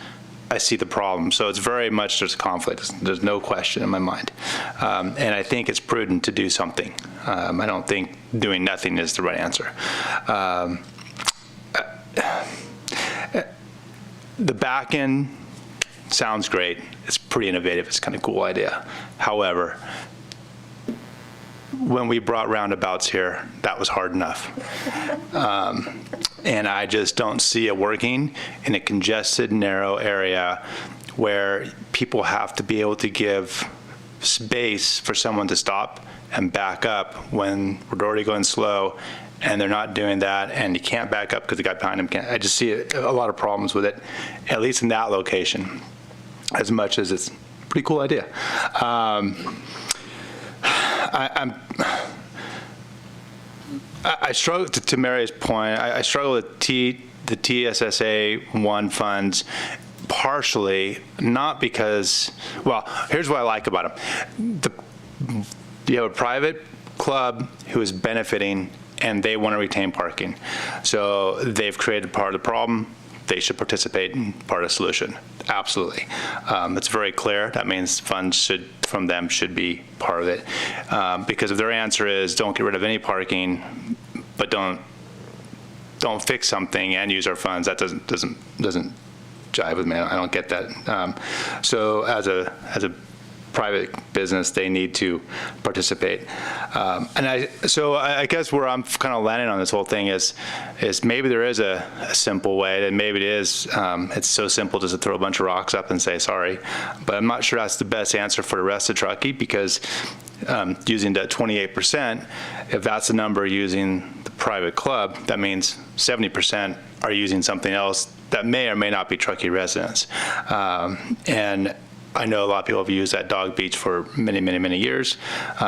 I see the problem. So it's very much there's conflict. There's no question in my mind. And I think it's prudent to do something. I don't think doing nothing is the right answer. The back end sounds great. It's pretty innovative. It's kind of cool idea. However, when we brought roundabouts here, that was hard enough. And I just don't see it working in a congested, narrow area where people have to be able to give space for someone to stop and back up when we're already going slow, and they're not doing that, and you can't back up because the guy behind them can't. I just see a lot of problems with it, at least in that location, as much as it's a pretty cool idea. I struggle, to Mary's point, I struggle with the TSSA 1 funds partially, not because, well, here's what I like about them. You have a private club who is benefiting, and they want to retain parking. So they've created part of the problem. They should participate in part of the solution. Absolutely. It's very clear. That means funds from them should be part of it. Because if their answer is don't get rid of any parking, but don't fix something and use our funds, that doesn't jive with me. I don't get that. So as a private business, they need to participate. So I guess where I'm kind of landing on this whole thing is maybe there is a simple way, and maybe it is, it's so simple just to throw a bunch of rocks up and say sorry, but I'm not sure that's the best answer for the rest of Truckee, because using that 28%, if that's the number using the private club, that means 70% are using something else that may or may not be Truckee residents. And I know a lot of people have used that dog beach for many, many, many years.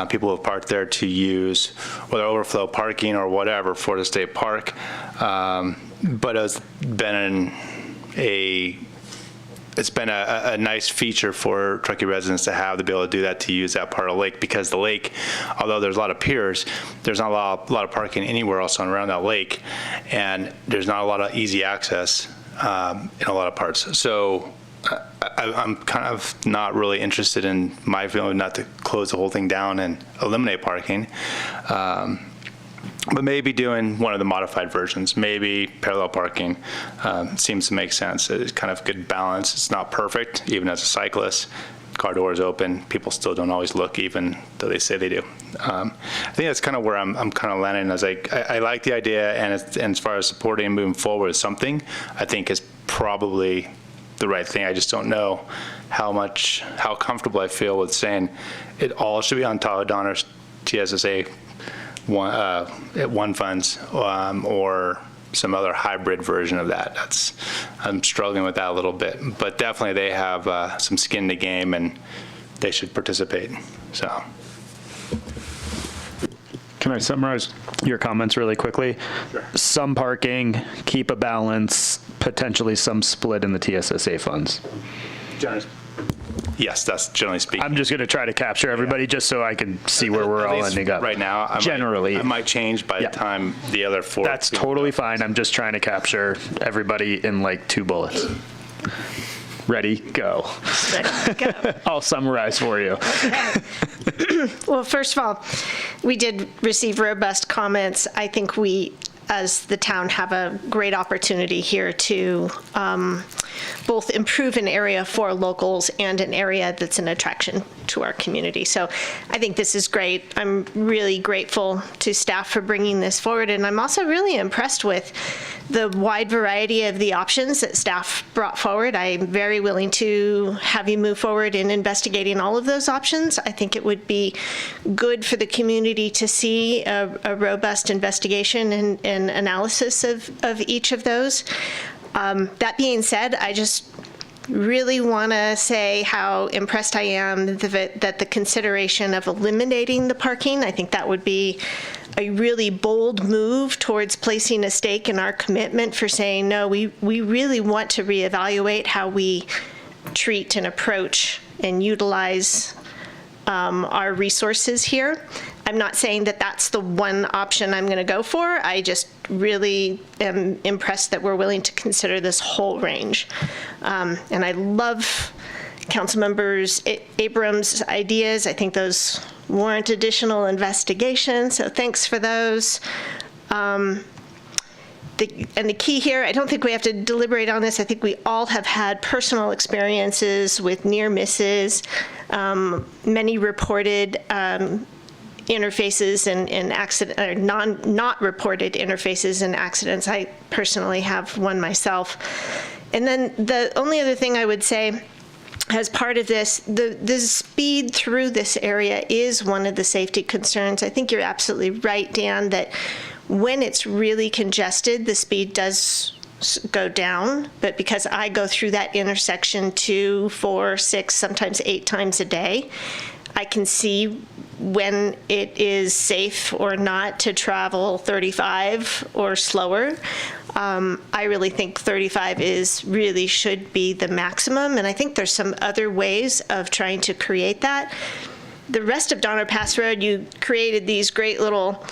People have parked there to use whether overflow parking or whatever for the state park. But it's been a nice feature for Truckee residents to have, to be able to do that, to use that part of the lake, because the lake, although there's a lot of piers, there's not a lot of parking anywhere else around that lake, and there's not a lot of easy access in a lot of parts. So I'm kind of not really interested in my feeling not to close the whole thing down and eliminate parking. But maybe doing one of the modified versions, maybe parallel parking seems to make sense. It's kind of good balance. It's not perfect, even as a cyclist. Car doors open, people still don't always look, even though they say they do. I think that's kind of where I'm kind of landing. I like the idea, and as far as supporting and moving forward with something, I think is probably the right thing. I just don't know how comfortable I feel with saying it all should be on Tahoe Donner's TSSA one funds or some other hybrid version of that. I'm struggling with that a little bit, but definitely they have some skin in the game and they should participate. So. Can I summarize your comments really quickly? Sure. Some parking, keep a balance, potentially some split in the TSSA funds. Yes, that's generally speaking. I'm just going to try to capture everybody just so I can see where we're all ending up. Right now, I might change by the time the other four. That's totally fine. I'm just trying to capture everybody in like 2 bullets. Ready, go. I'll summarize for you. Okay. Well, first of all, we did receive robust comments. I think we, as the town, have a great opportunity here to both improve an area for locals and an area that's an attraction to our community. So I think this is great. I'm really grateful to staff for bringing this forward, and I'm also really impressed with the wide variety of the options that staff brought forward. I'm very willing to have you move forward in investigating all of those options. I think it would be good for the community to see a robust investigation and analysis of each of those. That being said, I just really want to say how impressed I am that the consideration of eliminating the parking, I think that would be a really bold move towards placing a stake in our commitment for saying, no, we really want to reevaluate how we treat and approach and utilize our resources here. I'm not saying that that's the one option I'm going to go for. I just really am impressed that we're willing to consider this whole range. And I love Councilmembers Abrams' ideas. I think those warrant additional investigation, so thanks for those. And the key here, I don't think we have to deliberate on this. I think we all have had personal experiences with near misses, many reported interfaces and accident, or not reported interfaces and accidents. I personally have one myself. And then the only other thing I would say, as part of this, the speed through this area is one of the safety concerns. I think you're absolutely right, Dan, that when it's really congested, the speed does go down. But because I go through that intersection 2, 4, 6, sometimes 8 times a day, I can see when it is safe or not to travel 35 or slower. I really think 35 really should be the maximum, and I think there's some other ways of trying to create that. The rest of Donner Pass Road, you created these great little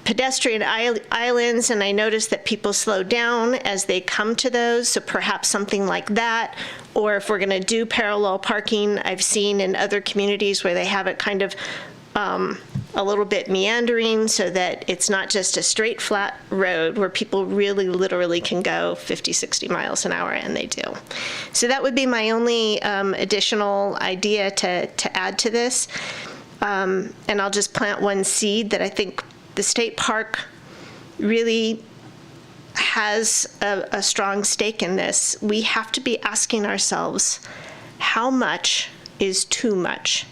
pedestrian islands, and I noticed that people slow down as they come to those, so perhaps something like that. Or if we're going to do parallel parking, I've seen in other communities where they have it kind of a little bit meandering so that it's not just a straight flat road where people really literally can go 50, 60 miles an hour, and they do. So that would be my only additional idea to add to this. And I'll just plant one seed that I think the state park really has a strong stake in this. We have to be asking ourselves, how much is too much?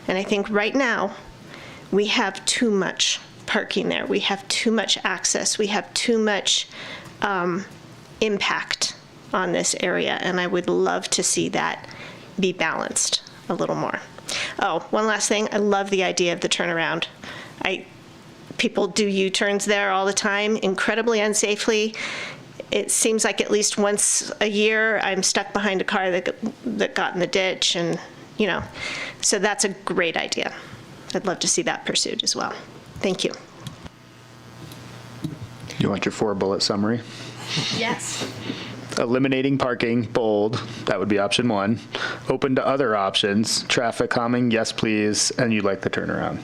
And I think right now, we have too much parking there. We have too much access. We have too much impact on this area, and I would love to see that be balanced a little more. Oh, one last thing. I love the idea of the turnaround. People do U-turns there all the time, incredibly unsafely. It seems like at least once a year I'm stuck behind a car that got in the ditch, and so that's a great idea. I'd love to see that pursued as well. Thank you. You want your 4-bullet summary? Yes. Eliminating parking, bold, that would be option 1. Open to other options, traffic calming, yes please, and you'd like the turnaround.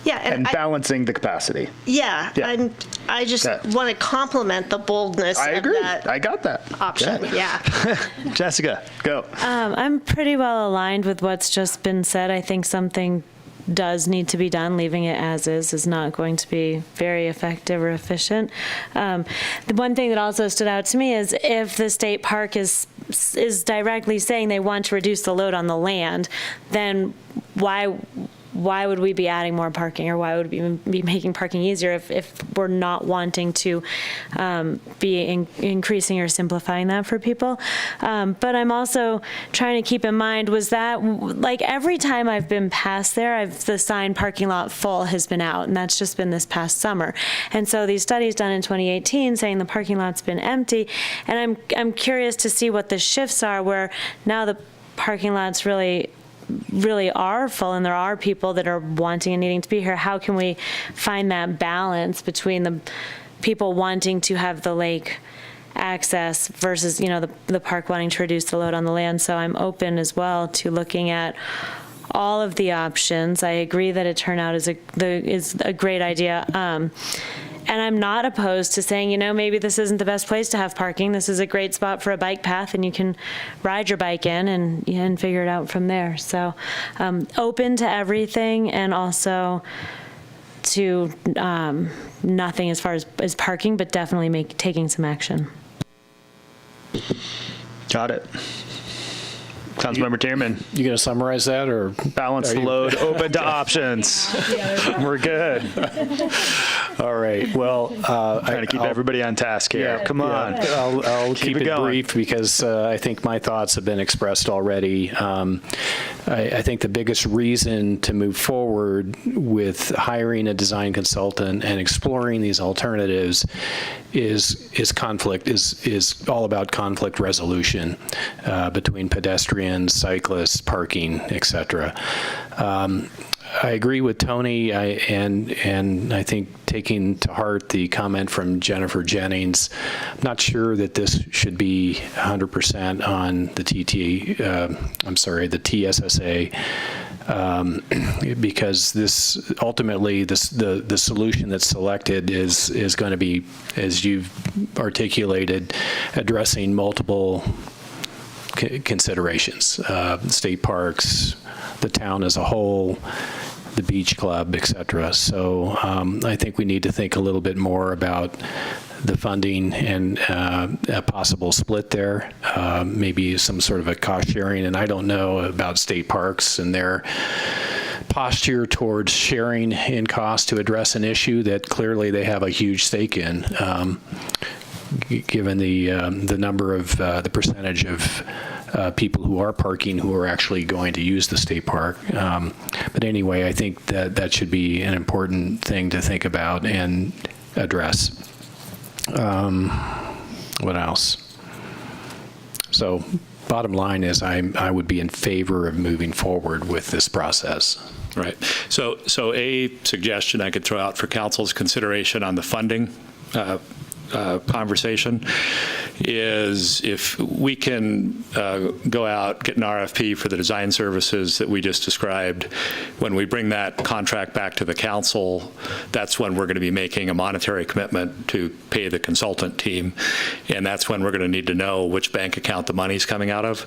Yeah, and balancing the capacity. Yeah, and I just want to compliment the boldness I agree. of that I got that option. Yeah. Jessica, go. I'm pretty well aligned with what's just been said. I think something does need to be done. Leaving it as is not going to be very effective or efficient. The one thing that also stood out to me is if the state park is directly saying they want to reduce the load on the land, then why would we be adding more parking, or why would we be making parking easier if we're not wanting to be increasing or simplifying that for people? But I'm also trying to keep in mind, was that, like, every time I've been past there, the sign parking lot full has been out, and that's just been this past summer. And so these studies done in 2018 saying the parking lot's been empty, and I'm curious to see what the shifts are, where now the parking lot's really are full and there are people that are wanting and needing to be here. How can we find that balance between the people wanting to have the lake access versus, the park wanting to reduce the load on the land? So I'm open as well to looking at all of the options. I agree that a turnout is a great idea. And I'm not opposed to saying, maybe this isn't the best place to have parking. This is a great spot for a bike path, and you can ride your bike in and figure it out from there. So open to everything, and also to nothing as far as parking, but definitely taking some action. Got it. Councilmember Tierman. You going to summarize that, or balance the load, open to options? We're good. All right. Well, trying to keep everybody on task here. Yeah, Come on. Yeah. I'll keep it going. brief because I think my thoughts have been expressed already. I think the biggest reason to move forward with hiring a design consultant and exploring these alternatives is conflict, is all about conflict resolution between pedestrians, cyclists, parking, etc. I agree with Tony, and I think taking to heart the comment from Jennifer Jennings, I'm not sure that this should be 100% on the the TSSA, because this ultimately the solution that's selected is going to be, as you've articulated, addressing multiple considerations, state parks, the town as a whole, the beach club, et cetera. So I think we need to think a little bit more about the funding and a possible split there, maybe some sort of a cost sharing. And I don't know about state parks and their posture towards sharing in cost to address an issue that clearly they have a huge stake in, given the number of the percentage of people who are parking who are actually going to use the state park. But anyway, I think that should be an important thing to think about and address. What else? So bottom line is I would be in favor of moving forward with this process. Right. So a suggestion I could throw out for council's consideration on the funding conversation is if we can go out, get an RFP for the design services that we just described. When we bring that contract back to the council, that's when we're going to be making a monetary commitment to pay the consultant team, and that's when we're going to need to know which bank account the money's coming out of.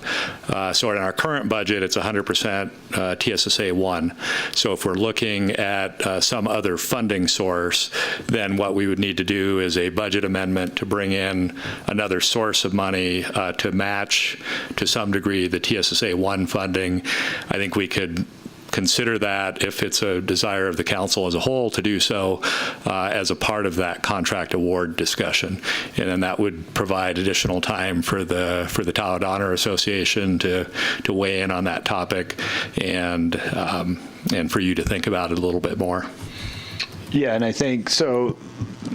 So in our current budget, it's 100% TSSA 1. So if we're looking at some other funding source, then what we would need to do is a budget amendment to bring in another source of money to match to some degree the TSSA 1 funding. I think we could consider that, if it's a desire of the council as a whole to do so, as a part of that contract award discussion. And then that would provide additional time for the Tahoe Donner Association to weigh in on that topic, and for you to think about it a little bit more. Yeah, and I think so.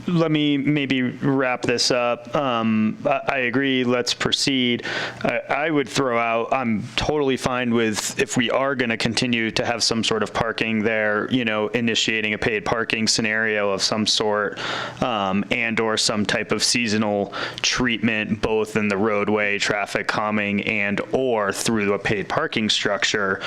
let me maybe wrap this up. I agree. Let's proceed. I would throw out, I'm totally fine with, if we are going to continue to have some sort of parking there, initiating a paid parking scenario of some sort, and or some type of seasonal treatment, both in the roadway traffic calming and or through a paid parking structure.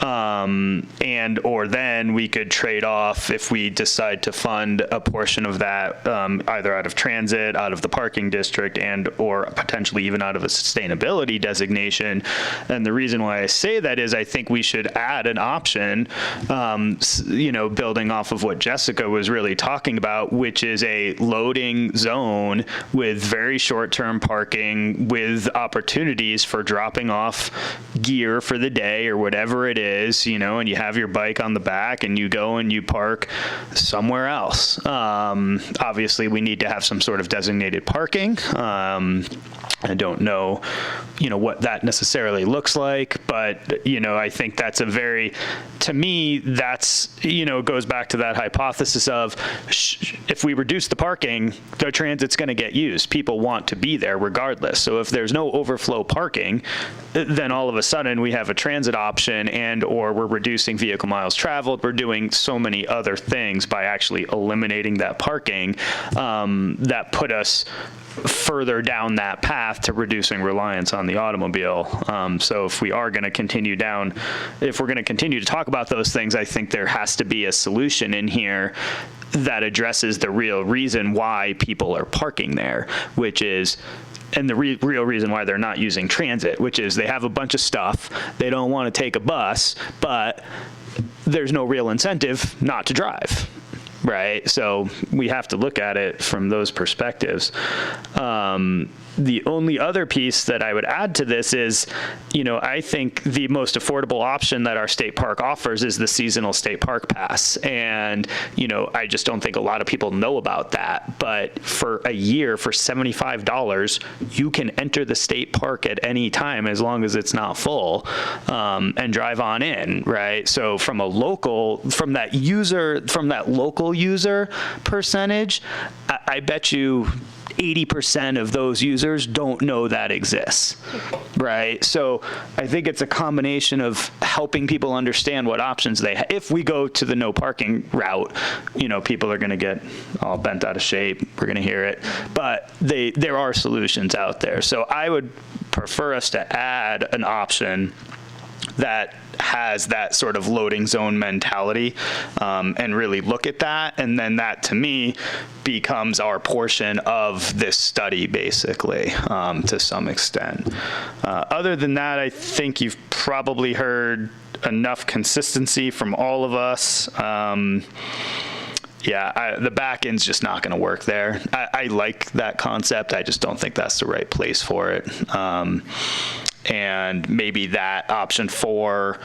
And or then we could trade off, if we decide to fund a portion of that, either out of transit, out of the parking district, and or potentially even out of a sustainability designation. And the reason why I say that is I think we should add an option, building off of what Jessica was really talking about, which is a loading zone with very short-term parking with opportunities for dropping off gear for the day or whatever it is, and you have your bike on the back and you go and you park somewhere else. Obviously, we need to have some sort of designated parking. I don't know, what that necessarily looks like, but, I think that's to me, that's, goes back to that hypothesis of if we reduce the parking, the transit's going to get used. People want to be there regardless. So if there's no overflow parking, then all of a sudden we have a transit option, and or we're reducing vehicle miles traveled. We're doing so many other things by actually eliminating that parking that put us further down that path to reducing reliance on the automobile. So if we are going to continue if we're going to continue to talk about those things, I think there has to be a solution in here that addresses the real reason why people are parking there, which is, and the real reason why they're not using transit, which is they have a bunch of stuff, they don't want to take a bus, but there's no real incentive not to drive. Right? So we have to look at it from those perspectives. The only other piece that I would add to this is, I think the most affordable option that our state park offers is the seasonal state park pass. And, I just don't think a lot of people know about that. But for a year, for $75, you can enter the state park at any time as long as it's not full, and drive on in, right? So from that local user percentage, I bet you 80% of those users don't know that exists, right? So I think it's a combination of helping people understand what options they have. If we go to the no parking route, people are going to get all bent out of shape. We're going to hear it. But there are solutions out there. So I would prefer us to add an option that has that sort of loading zone mentality, and really look at that. And then that, to me, becomes our portion of this study, basically, to some extent. Other than that, I think you've probably heard enough consistency from all of us. The back end's just not going to work there. I like that concept. I just don't think that's the right place for it. And maybe that option 4,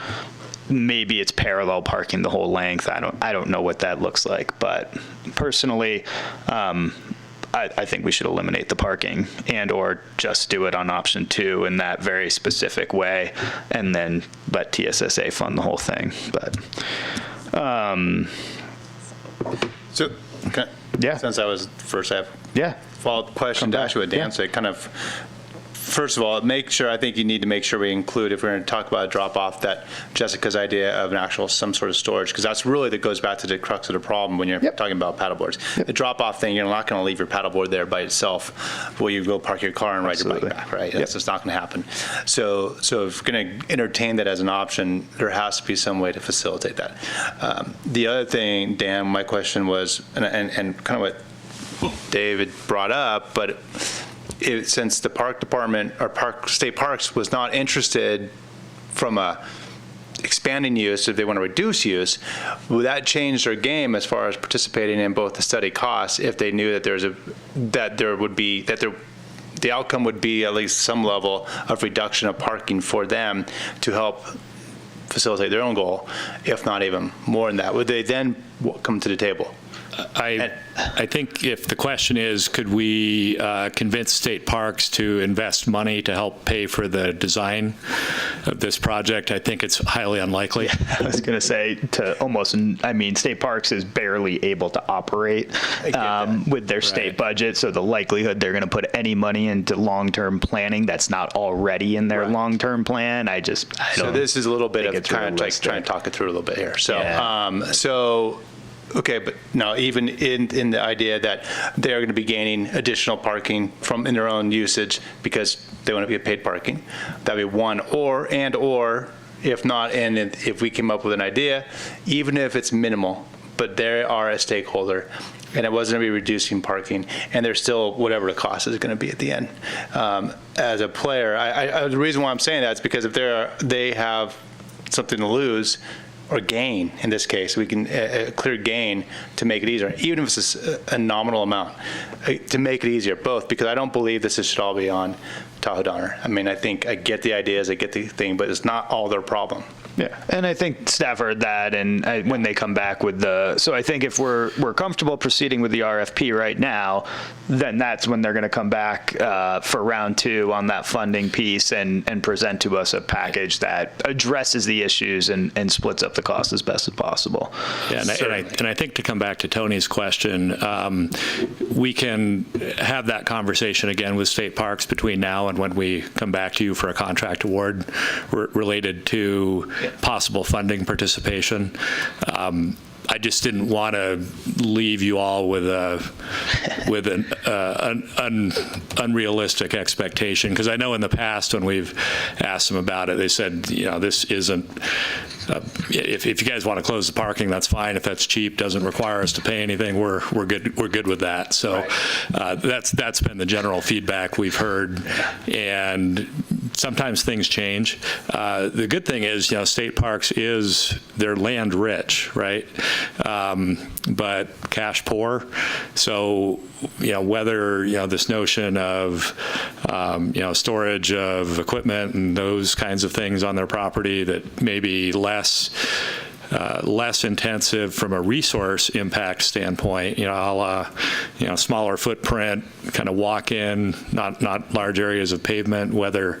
maybe it's parallel parking the whole length. I don't know what that looks like, but personally, I think we should eliminate the parking and or just do it on option 2 in that very specific way, and then let TSSA fund the whole thing. But so, since I was first, I have follow-up question to actually what Dan said. Kind of, first of all, I think you need to make sure we include, if we're going to talk about a drop-off, that Jessica's idea of some sort of storage, because that's really that goes back to the crux of the problem when you're talking about paddleboards. The drop-off thing, you're not going to leave your paddleboard there by itself while you go park your car and ride your bike back, right? That's just not going to happen. So if we're going to entertain that as an option, there has to be some way to facilitate that. The other thing, Dan, my question was, and kind of what David brought up, but since the park department or state parks was not interested from a expanding use, if they want to reduce use, would that change their game as far as participating in both the study costs if they knew that the outcome would be at least some level of reduction of parking for them to help facilitate their own goal, if not even more than that? Would they then come to the table? I think if the question is, could we convince state parks to invest money to help pay for the design of this project, I think it's highly unlikely. I was going to say state parks is barely able to operate with their state budget. So the likelihood they're going to put any money into long-term planning that's not already in their long-term plan, I don't. So this is a little bit of kind of like trying to talk it through a little bit here. So, okay, but no, even in the idea that they are going to be gaining additional parking in their own usage because they want to be paid parking, that'd be one. Or if not, and if we came up with an idea, even if it's minimal, but they are a stakeholder, and it wasn't going to be reducing parking, and there's still whatever the cost is going to be at the end. As a player, the reason why I'm saying that is because if they have something to lose, or gain, in this case, we can a clear gain to make it easier, even if it's a nominal amount, to make it easier, both, because I don't believe this should all be on Tahoe Donner. I mean, I think I get the ideas, I get the thing, but it's not all their problem. Yeah, and I think staff heard that, and when they come back with so I think if we're comfortable proceeding with the RFP right now, then that's when they're going to come back for round 2 on that funding piece and present to us a package that addresses the issues and splits up the cost as best as possible. Yeah, and I think to come back to Tony's question, we can have that conversation again with state parks between now and when we come back to you for a contract award related to possible funding participation. I just didn't want to leave you all with an unrealistic expectation, because I know in the past when we've asked them about it, they said, this isn't. If you guys want to close the parking, that's fine. If that's cheap, doesn't require us to pay anything, we're good. We're good with that. So that's been the general feedback we've heard, and sometimes things change. The good thing is, state parks they're land rich, right? But cash poor. So, whether, this notion of, storage of equipment and those kinds of things on their property that may be less intensive from a resource impact standpoint, smaller footprint, kind of walk in, not large areas of pavement, whether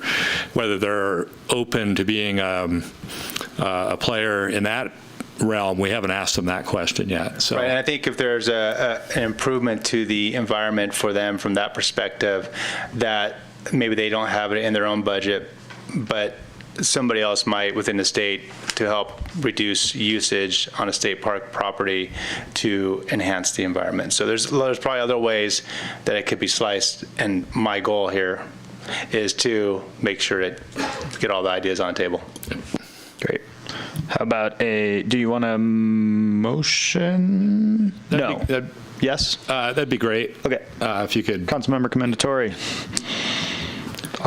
they're open to being a player in that realm. We haven't asked them that question yet. So. Right, and I think if there's an improvement to the environment for them from that perspective, that maybe they don't have it in their own budget, but somebody else might within the state to help reduce usage on a state park property to enhance the environment. So there's probably other ways that it could be sliced, and my goal here is to make sure to get all the ideas on the table. Great. How about do you want a motion? Yes? That'd be great. Okay. If you could. Councilmember Commendatore,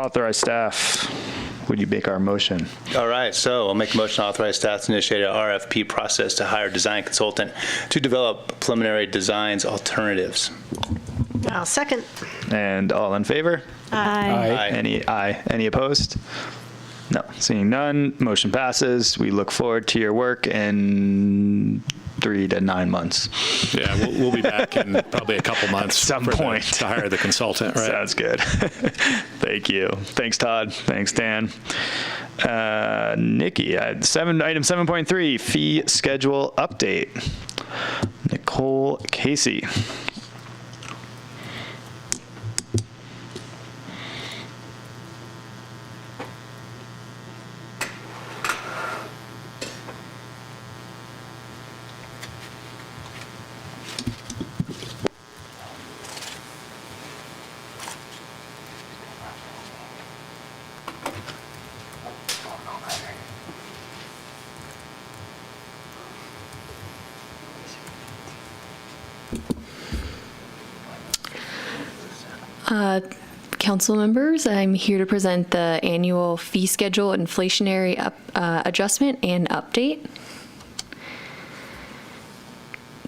authorize staff. Would you make our motion? All right, so I'll make a motion to authorize staff to initiate an RFP process to hire a design consultant to develop preliminary designs alternatives. I'll second. And all in favor? Aye. Any opposed? No. Seeing none, motion passes. We look forward to your work in 3 to 9 months. Yeah, we'll be back in probably a couple months. Some point. To hire the consultant, right? Sounds good. Thank you. Thanks, Todd. Thanks, Dan. Nikki, item 7.3, fee schedule update. Nicole Casey. Council members, I'm here to present the annual fee schedule inflationary adjustment and update.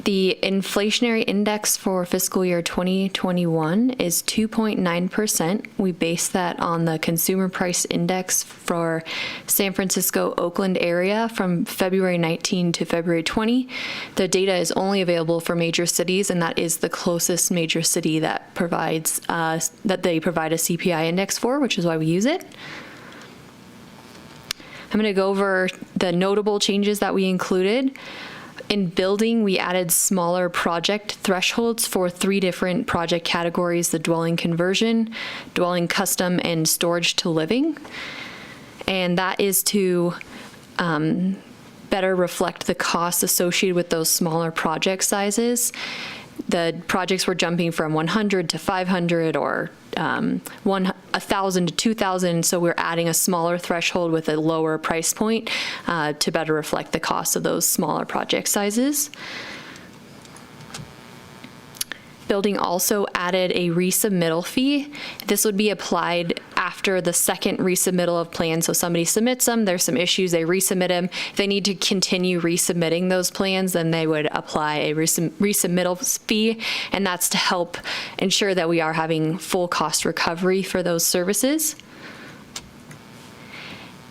The inflationary index for fiscal year 2021 is 2.9%. We base that on the consumer price index for San Francisco, Oakland area from February 19 to February 20. The data is only available for major cities, and that is the closest major city that provides that they provide a CPI index for, which is why we use it. I'm going to go over the notable changes that we included. In building, we added smaller project thresholds for 3 different project categories: the dwelling conversion, dwelling custom, and storage to living. And that is to better reflect the costs associated with those smaller project sizes. The projects were jumping from 100 to 500 or 1,000 to 2,000, so we're adding a smaller threshold with a lower price point to better reflect the cost of those smaller project sizes. Building also added a resubmittal fee. This would be applied after the second resubmittal of plans. So somebody submits them, there's some issues, they resubmit them. If they need to continue resubmitting those plans, then they would apply a resubmittal fee, and that's to help ensure that we are having full cost recovery for those services.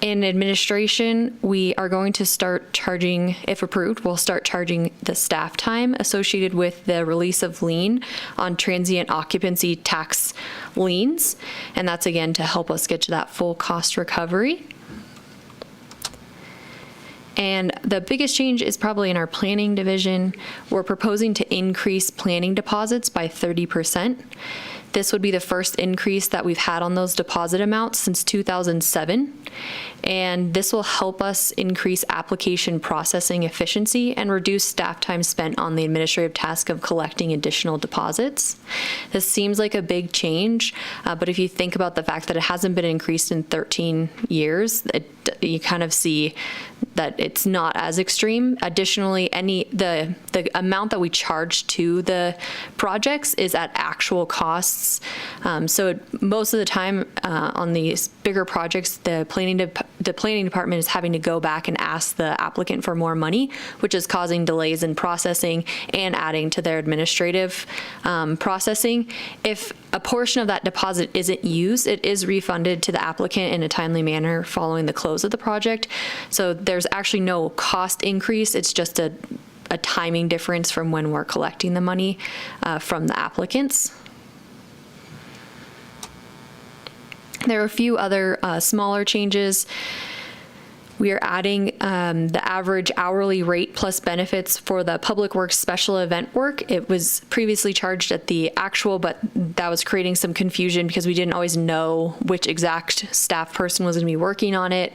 In administration, we are going to start charging, if approved, we'll start charging the staff time associated with the release of lien on transient occupancy tax liens. And that's again to help us get to that full cost recovery. And the biggest change is probably in our planning division. We're proposing to increase planning deposits by 30%. This would be the first increase that we've had on those deposit amounts since 2007. And this will help us increase application processing efficiency and reduce staff time spent on the administrative task of collecting additional deposits. This seems like a big change, but if you think about the fact that it hasn't been increased in 13 years, you kind of see that it's not as extreme. Additionally, the amount that we charge to the projects is at actual costs. So most of the time on these bigger projects, the planning department is having to go back and ask the applicant for more money, which is causing delays in processing and adding to their administrative processing. If a portion of that deposit isn't used, it is refunded to the applicant in a timely manner following the close of the project. So there's actually no cost increase. It's just a timing difference from when we're collecting the money from the applicants. There are a few other smaller changes. We are adding the average hourly rate plus benefits for the public works special event work. It was previously charged at the actual, but that was creating some confusion because we didn't always know which exact staff person was going to be working on it.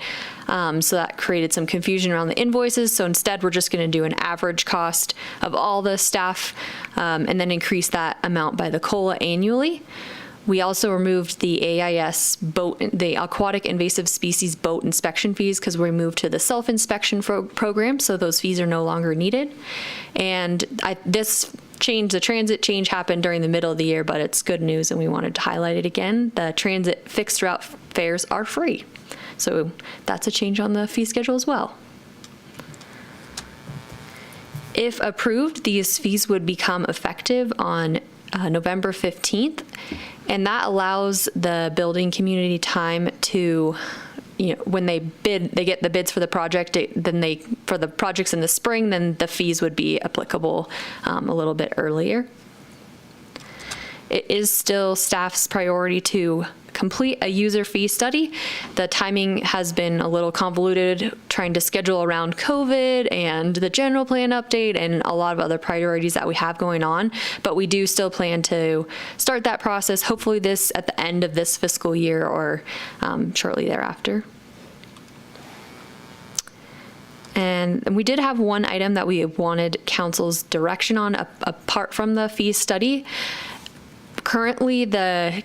So that created some confusion around the invoices. So instead, we're just going to do an average cost of all the staff and then increase that amount by the COLA annually. We also removed the AIS boat, the aquatic invasive species boat inspection fees, because we moved to the self-inspection program, so those fees are no longer needed. And this change, the transit change, happened during the middle of the year, but it's good news and we wanted to highlight it again. The transit fixed route fares are free. So that's a change on the fee schedule as well. If approved, these fees would become effective on November 15th, and that allows the building community time to, when they bid, they get the bids for the project, then for the projects in the spring, then the fees would be applicable a little bit earlier. It is still staff's priority to complete a user fee study. The timing has been a little convoluted, trying to schedule around COVID and the general plan update and a lot of other priorities that we have going on, but we do still plan to start that process, hopefully this at the end of this fiscal year or shortly thereafter. And we did have one item that we wanted council's direction on apart from the fee study. Currently, the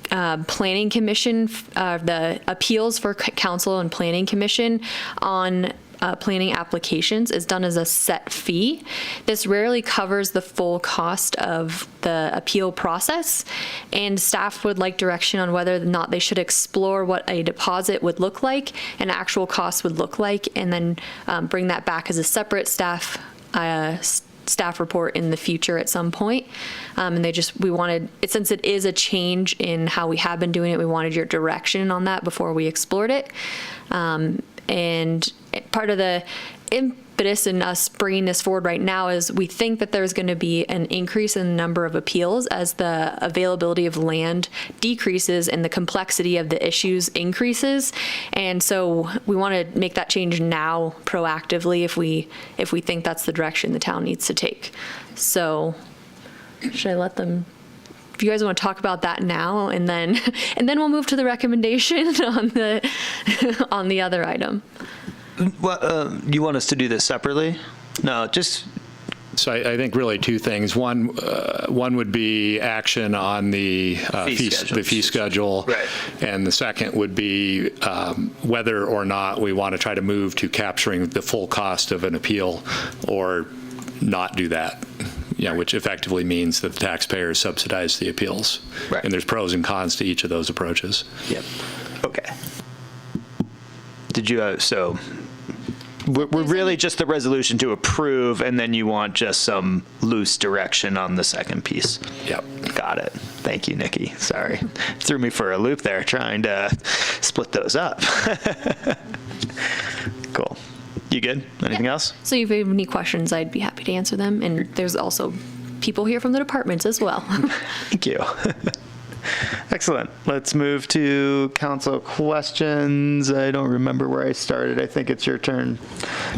Planning Commission, the appeals for council and Planning Commission on planning applications is done as a set fee. This rarely covers the full cost of the appeal process, and staff would like direction on whether or not they should explore what a deposit would look like, an actual cost would look like, and then bring that back as a separate staff staff report in the future at some point. And we wanted, since it is a change in how we have been doing it, we wanted your direction on that before we explored it. And part of the impetus in us bringing this forward right now is we think that there's going to be an increase in the number of appeals as the availability of land decreases and the complexity of the issues increases. And so we want to make that change now proactively if we think that's the direction the town needs to take. So should I let them? If you guys want to talk about that now, and then we'll move to the recommendation on the other item. Well, you want us to do this separately? No, just. So I think really two things. One would be action on the fee schedule, right. And the second would be whether or not we want to try to move to capturing the full cost of an appeal, or not do that. Yeah, which effectively means that the taxpayers subsidize the appeals. Right. And there's pros and cons to each of those approaches. Yep. Okay. Did you, so we're really just the resolution to approve, and then you want just some loose direction on the second piece? Yep. Got it. Thank you, Nikki. Sorry. Threw me for a loop there trying to split those up. Cool. You good? Anything else? So if you have any questions, I'd be happy to answer them. And there's also people here from the departments as well. Thank you. Excellent. Let's move to council questions. I don't remember where I started. I think it's your turn,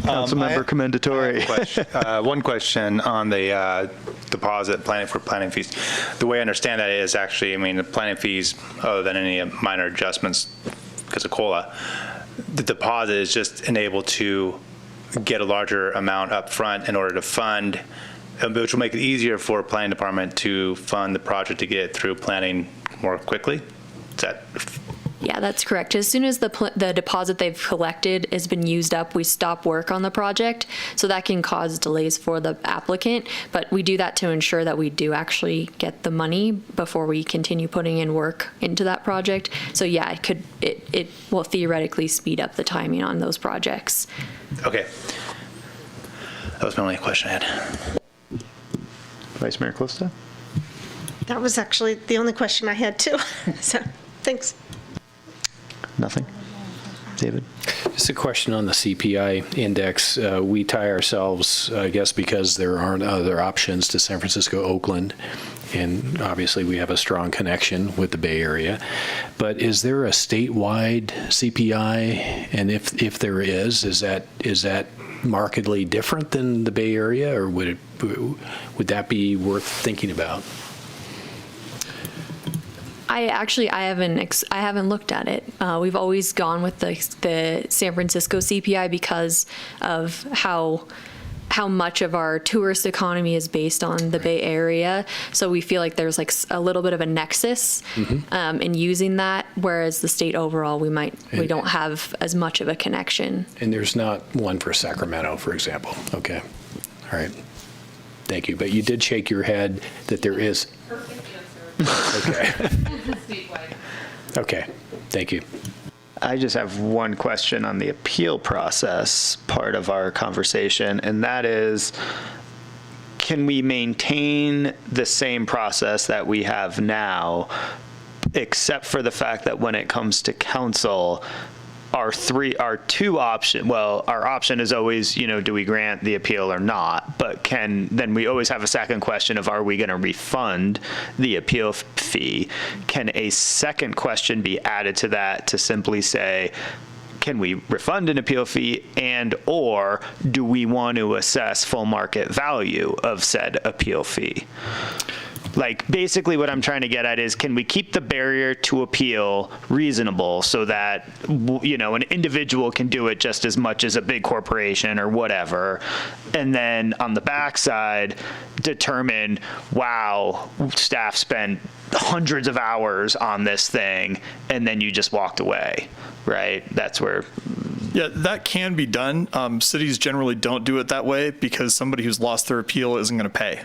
Councilmember Commendatore. One question on the deposit planning fees. The way I understand that is actually, I mean, the planning fees, other than any minor adjustments because of COLA, the deposit is just enabled to get a larger amount up front in order to fund, which will make it easier for a planning department to fund the project to get it through planning more quickly. Is that? Yeah, that's correct. As soon as the deposit they've collected has been used up, we stop work on the project. So that can cause delays for the applicant, but we do that to ensure that we do actually get the money before we continue putting in work into that project. So yeah, it will theoretically speed up the timing on those projects. Okay. That was my only question I had. Vice Mayor Closta? That was actually the only question I had too. So thanks. Nothing? David? Just a question on the CPI index. We tie ourselves, I guess, because there aren't other options to San Francisco, Oakland, and obviously we have a strong connection with the Bay Area. But is there a statewide CPI? And if there is that markedly different than the Bay Area, or would that be worth thinking about? I haven't looked at it. We've always gone with the San Francisco CPI because of how much of our tourist economy is based on the Bay Area. So we feel like there's like a little bit of a nexus in using that, whereas the state overall, we don't have as much of a connection. And there's not one for Sacramento, for example. Okay. All right. Thank you. But you did shake your head that there is. Okay. Okay. Thank you. I just have one question on the appeal process part of our conversation, and that is, can we maintain the same process that we have now, except for the fact that when it comes to council, our option is always, do we grant the appeal or not? But then we always have a second question of, are we going to refund the appeal fee? Can a second question be added to that to simply say, can we refund an appeal fee, and or do we want to assess full market value of said appeal fee? Like, basically what I'm trying to get at is, can we keep the barrier to appeal reasonable so that, an individual can do it just as much as a big corporation or whatever, and then on the backside determine, wow, staff spent hundreds of hours on this thing, and then you just walked away, right? That's where... Yeah, that can be done. Cities generally don't do it that way because somebody who's lost their appeal isn't going to pay.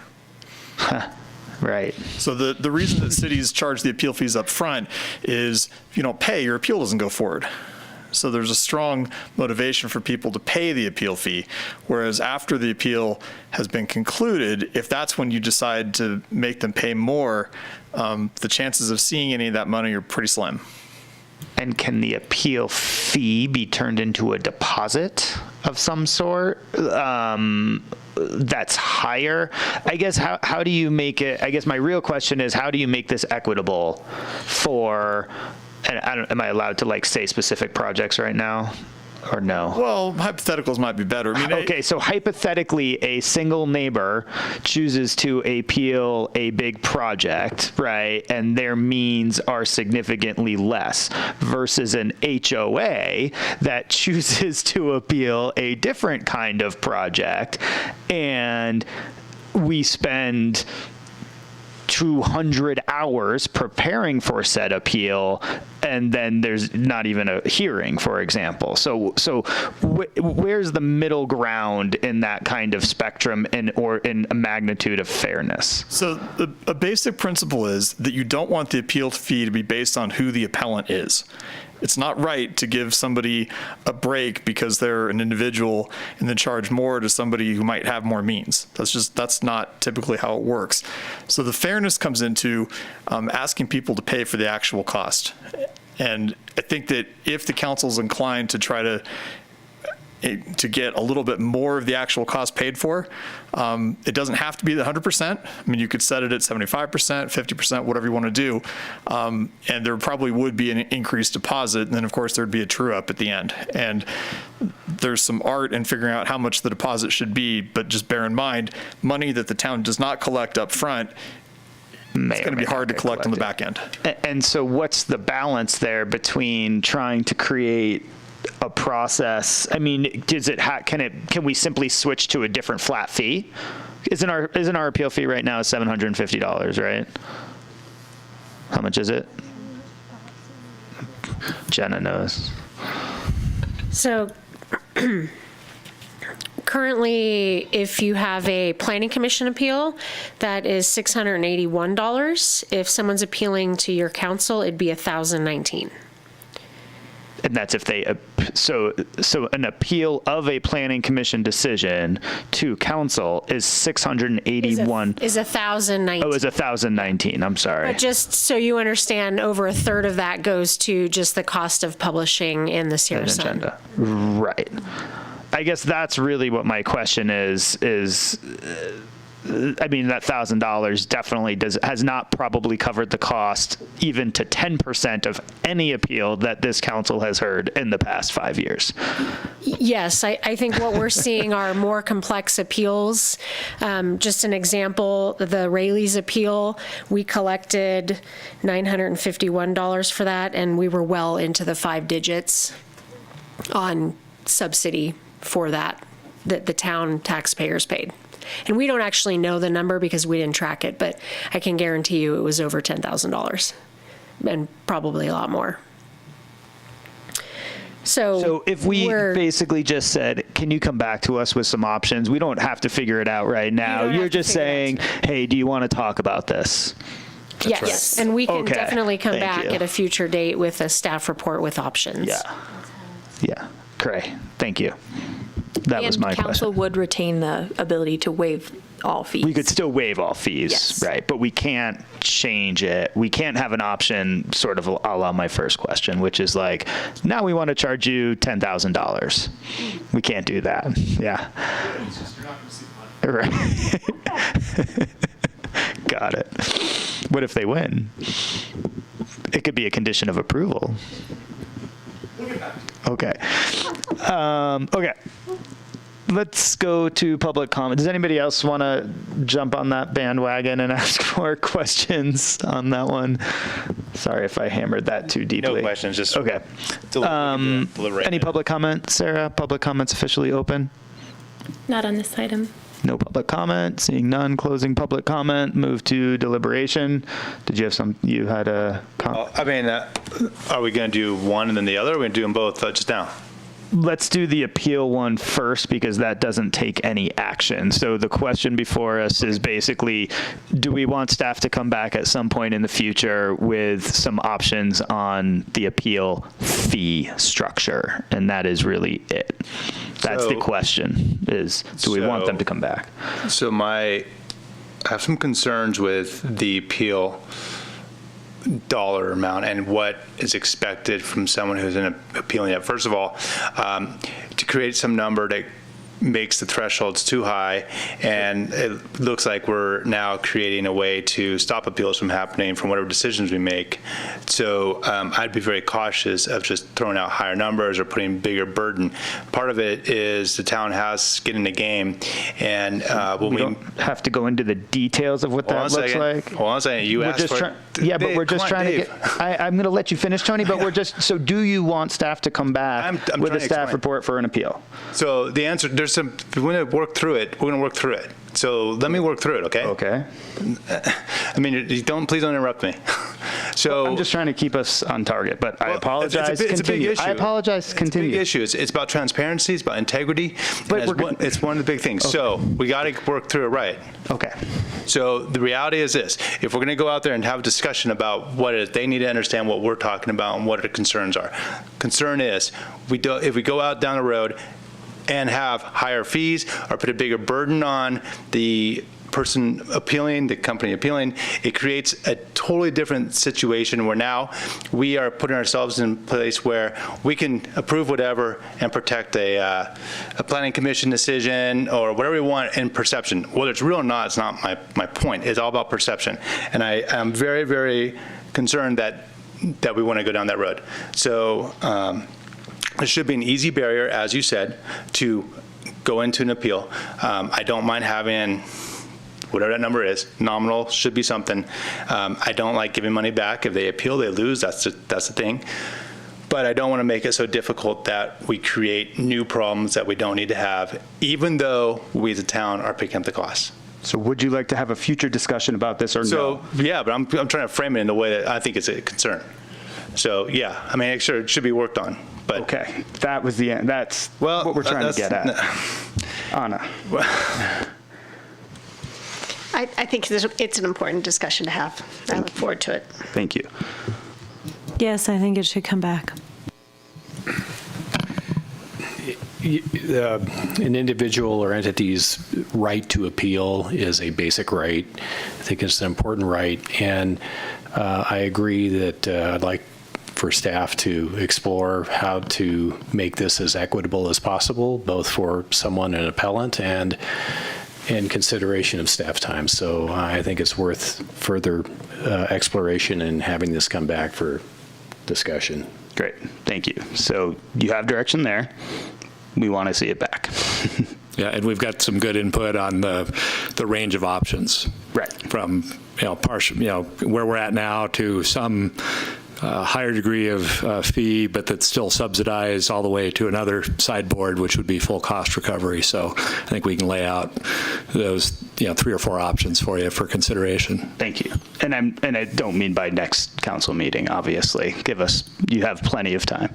Right. So the reason that cities charge the appeal fees up front is if you don't pay, your appeal doesn't go forward. So there's a strong motivation for people to pay the appeal fee. Whereas after the appeal has been concluded, if that's when you decide to make them pay more, the chances of seeing any of that money are pretty slim. And can the appeal fee be turned into a deposit of some sort that's higher? I guess how do you make it? I guess my real question is, how do you make this equitable for, and am I allowed to like say specific projects right now? Or no? Well, hypotheticals might be better. I mean, okay, so hypothetically, a single neighbor chooses to appeal a big project, right, and their means are significantly less, versus an HOA that chooses to appeal a different kind of project, and we spend 200 hours preparing for said appeal, and then there's not even a hearing, for example. So where's the middle ground in that kind of spectrum or in a magnitude of fairness? So a basic principle is that you don't want the appeal fee to be based on who the appellant is. It's not right to give somebody a break because they're an individual and then charge more to somebody who might have more means. That's not typically how it works. So the fairness comes into asking people to pay for the actual cost. And I think that if the council's inclined to try to get a little bit more of the actual cost paid for, it doesn't have to be the 100%. I mean, you could set it at 75%, 50%, whatever you want to do. And there probably would be an increased deposit. And then, of course, there'd be a true up at the end. And there's some art in figuring out how much the deposit should be. But just bear in mind, money that the town does not collect up front, it's going to be hard to collect on the back end. And so what's the balance there between trying to create a process? I mean, can we simply switch to a different flat fee? Isn't our appeal fee right now $750, right? How much is it? Jenna knows. So currently, if you have a planning commission appeal, that is $681. If someone's appealing to your council, it'd be $1,019. And that's if they, so an appeal of a planning commission decision to council is 681. Is $1,019. Oh, is 1,019. I'm sorry. But just so you understand, over a third of that goes to just the cost of publishing in the Sierra Sun. Agenda. Right. I guess that's really what my question is I mean, that $1,000 definitely has not probably covered the cost even to 10% of any appeal that this council has heard in the past 5 years. Yes, I think what we're seeing are more complex appeals. Just an example, the Rayleigh's appeal, we collected $951 for that, and we were well into the 5 digits on subsidy for that the town taxpayers paid. And we don't actually know the number because we didn't track it, but I can guarantee you it was over $10,000 and probably a lot more. So if we basically just said, can you come back to us with some options? We don't have to figure it out right now. You're just saying, hey, do you want to talk about this? Yes, right. And we can definitely come back at a future date with a staff report with options. Yeah, great. Thank you. That was my question. Council would retain the ability to waive all fees. We could still waive all fees, yes. Right? But we can't change it. We can't have an option sort of a la my first question, which is like, now we want to charge you $10,000. We can't do that. Yeah. Right. Got it. What if they win? It could be a condition of approval. Okay. Okay. Let's go to public comment. Does anybody else want to jump on that bandwagon and ask more questions on that one? Sorry if I hammered that too deeply. No questions, just okay. Any public comment, Sarah? Public comments officially open? Not on this item. No public comment. Seeing none, closing public comment. Move to deliberation. Did you have you had a comment? I mean, are we going to do one and then the other? Or are we going to do them both just now? let's do the appeal one first because that doesn't take any action. So the question before us is basically, do we want staff to come back at some point in the future with some options on the appeal fee structure? And that is really it. That's the question, is do we want them to come back? So I have some concerns with the appeal dollar amount and what is expected from someone who's appealing it. First of all, to create some number that makes the thresholds too high, and it looks like we're now creating a way to stop appeals from happening from whatever decisions we make. So I'd be very cautious of just throwing out higher numbers or putting bigger burden. Part of it is the town has skin in the game, and we don't have to go into the details of what that looks like. Hold on a second. You asked for it. Yeah, but we're just trying to get, I'm going to let you finish, Tony, but we're just, so do you want staff to come back with a staff report for an appeal? So the answer, if we're going to work through it, we're going to work through it. So let me work through it, okay? Okay. I mean, please don't interrupt me. So I'm just trying to keep us on target, but I apologize. It's a big issue. I apologize. Continue. It's a big issue. It's about transparency. It's about integrity. But it's one of the big things. Okay. So we got to work through it right. Okay. So the reality is this: if we're going to go out there and have a discussion about what it is, they need to understand what we're talking about and what the concerns are. Concern is if we go out down the road and have higher fees or put a bigger burden on the person appealing, the company appealing, it creates a totally different situation where now we are putting ourselves in a place where we can approve whatever and protect a planning commission decision or whatever we want in perception. Whether it's real or not, it's not my point. It's all about perception. And I am very, very concerned that we want to go down that road. So there should be an easy barrier, as you said, to go into an appeal. I don't mind having whatever that number is. Nominal should be something. I don't like giving money back. If they appeal, they lose. That's the thing. But I don't want to make it so difficult that we create new problems that we don't need to have, even though we as a town are picking up the costs. So would you like to have a future discussion about this or no? So, yeah, but I'm trying to frame it in a way that I think is a concern. So, yeah, I mean, sure, it should be worked on. But okay, that was the end. That's what we're trying to get at. Anna. I think it's an important discussion to have. I look forward to it. Thank you. Yes, I think it should come back. An individual or entity's right to appeal is a basic right. I think it's an important right, and I agree that I'd like for staff to explore how to make this as equitable as possible, both for someone, an appellant, and in consideration of staff time. So I think it's worth further exploration and having this come back for discussion. Great, thank you. So you have direction there. We want to see it back. Yeah, and we've got some good input on the range of options. Right. From partial, where we're at now to some higher degree of fee, but that's still subsidized, all the way to another sideboard, which would be full cost recovery. So I think we can lay out those 3 or 4 options for you for consideration. Thank you. And I don't mean by next council meeting, obviously. You have plenty of time.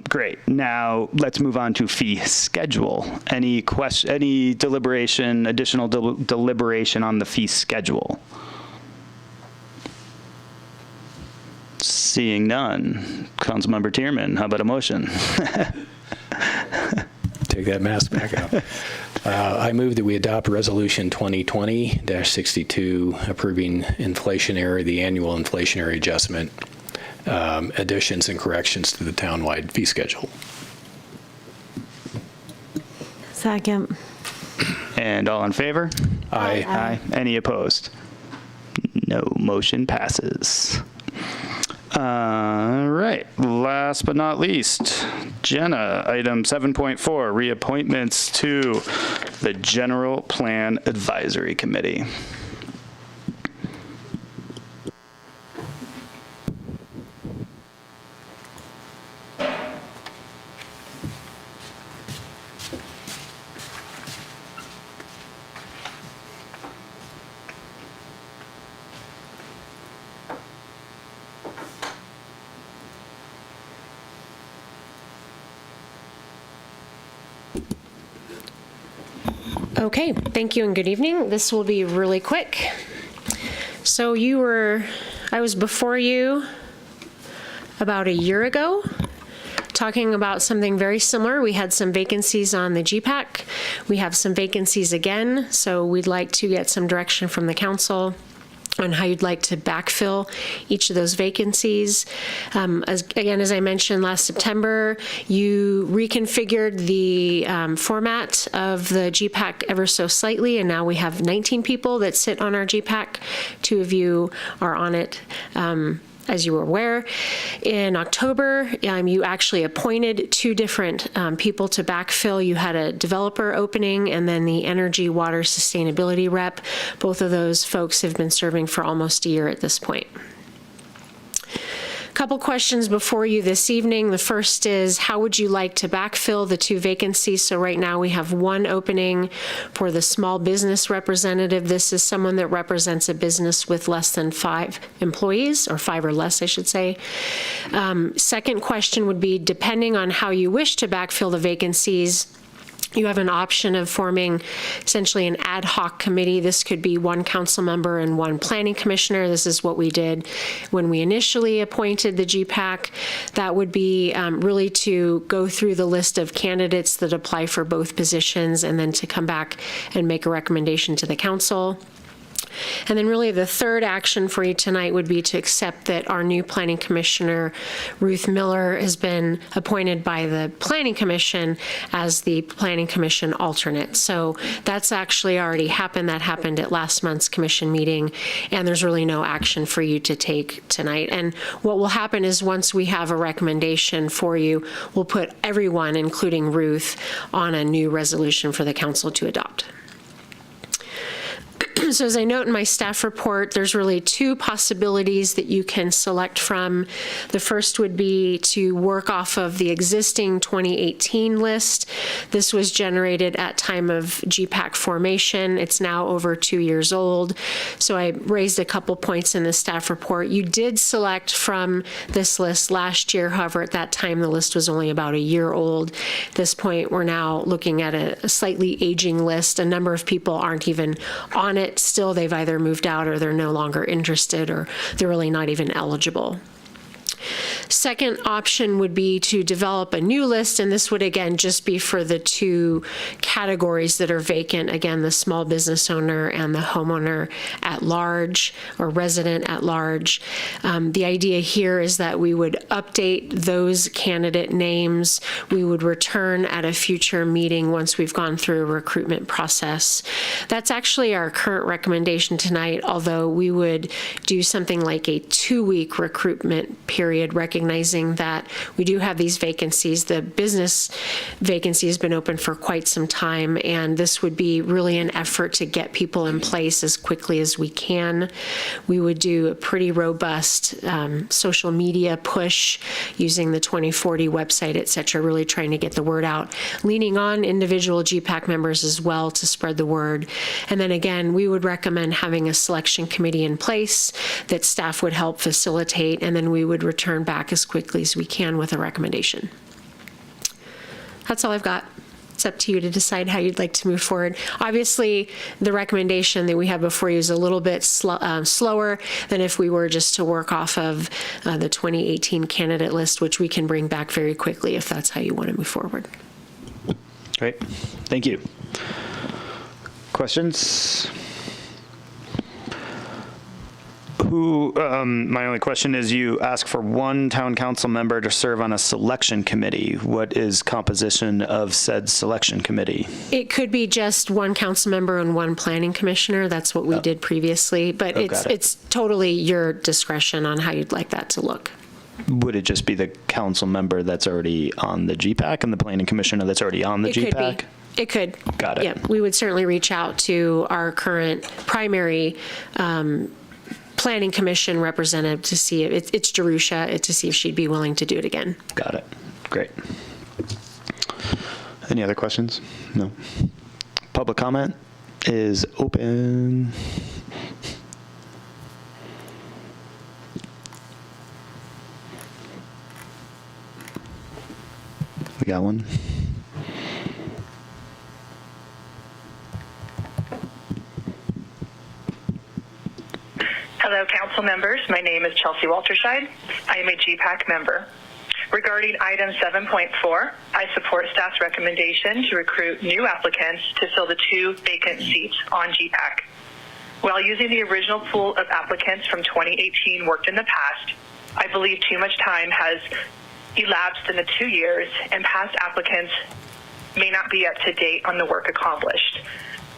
Great. Now let's move on to fee schedule. Any additional deliberation on the fee schedule? Seeing none. Councilmember Tierman, how about a motion? Take that mask back up. I move that we adopt Resolution 2020-62 approving the annual inflationary adjustment, additions and corrections to the townwide fee schedule. Second. And all in favor? Aye. Aye. Any opposed? No. Motion passes. All right. Last but not least, Jenna, item 7.4, reappointments to the General Plan Advisory Committee. Okay, thank you and good evening. This will be really quick. So I was before you about a year ago talking about something very similar. We had some vacancies on the GPAC. We have some vacancies again, so we'd like to get some direction from the council on how you'd like to backfill each of those vacancies. As I mentioned last September, you reconfigured the format of the GPAC ever so slightly, and now we have 19 people that sit on our GPAC. 2 of you are on it. As you were aware, in October, you actually appointed 2 different people to backfill. You had a developer opening and then the energy, water, sustainability rep. Both of those folks have been serving for almost a year at this point. Couple questions before you this evening. The first is, how would you like to backfill the 2 vacancies? So right now we have 1 opening for the small business representative. This is someone that represents a business with less than 5 employees, or 5 or less, I should say. Second question would be, depending on how you wish to backfill the vacancies, you have an option of forming essentially an ad hoc committee. This could be 1 council member and 1 planning commissioner. This is what we did when we initially appointed the GPAC. That would be really to go through the list of candidates that apply for both positions and then to come back and make a recommendation to the council. And then really the third action for you tonight would be to accept that our new planning commissioner, Ruth Miller, has been appointed by the Planning Commission as the Planning Commission alternate. So that's actually already happened. That happened at last month's commission meeting, and there's really no action for you to take tonight. And what will happen is once we have a recommendation for you, we'll put everyone, including Ruth, on a new resolution for the council to adopt. So as I note in my staff report, there's really 2 possibilities that you can select from. The first would be to work off of the existing 2018 list. This was generated at time of GPAC formation. It's now over 2 years old. So I raised a couple points in the staff report. You did select from this list last year. However, at that time, the list was only about a year old. At this point, we're now looking at a slightly aging list. A number of people aren't even on it. Still, they've either moved out or they're no longer interested or they're really not even eligible. Second option would be to develop a new list, and this would again just be for the 2 categories that are vacant, again, the small business owner and the homeowner at large or resident at large. The idea here is that we would update those candidate names. We would return at a future meeting once we've gone through a recruitment process. That's actually our current recommendation tonight, although we would do something like a 2-week recruitment period, recognizing that we do have these vacancies. The business vacancy has been open for quite some time, and this would be really an effort to get people in place as quickly as we can. We would do a pretty robust social media push using the 2040 website, et cetera, really trying to get the word out, leaning on individual GPAC members as well to spread the word. And then again, we would recommend having a selection committee in place that staff would help facilitate, and then we would return back as quickly as we can with a recommendation. That's all I've got. It's up to you to decide how you'd like to move forward. Obviously, the recommendation that we have before you is a little bit slower than if we were just to work off of the 2018 candidate list, which we can bring back very quickly if that's how you want to move forward. Great. Thank you. Questions? My only question is, you ask for 1 town council member to serve on a selection committee. What is composition of said selection committee? It could be just 1 council member and 1 planning commissioner. That's what we did previously, but it's totally your discretion on how you'd like that to look. Would it just be the council member that's already on the GPAC and the planning commissioner that's already on the GPAC? It could. Got it. Yeah, we would certainly reach out to our current primary planning commission representative to see if it's Jerusha, to see if she'd be willing to do it again. Got it. Great. Any other questions? No. Public comment is open. We got one. Hello, council members. My name is Chelsea Walterscheid. I am a GPAC member. Regarding item 7.4, I support staff's recommendation to recruit new applicants to fill the 2 vacant seats on GPAC. While using the original pool of applicants from 2018 worked in the past, I believe too much time has elapsed in the 2 years and past applicants may not be up to date on the work accomplished.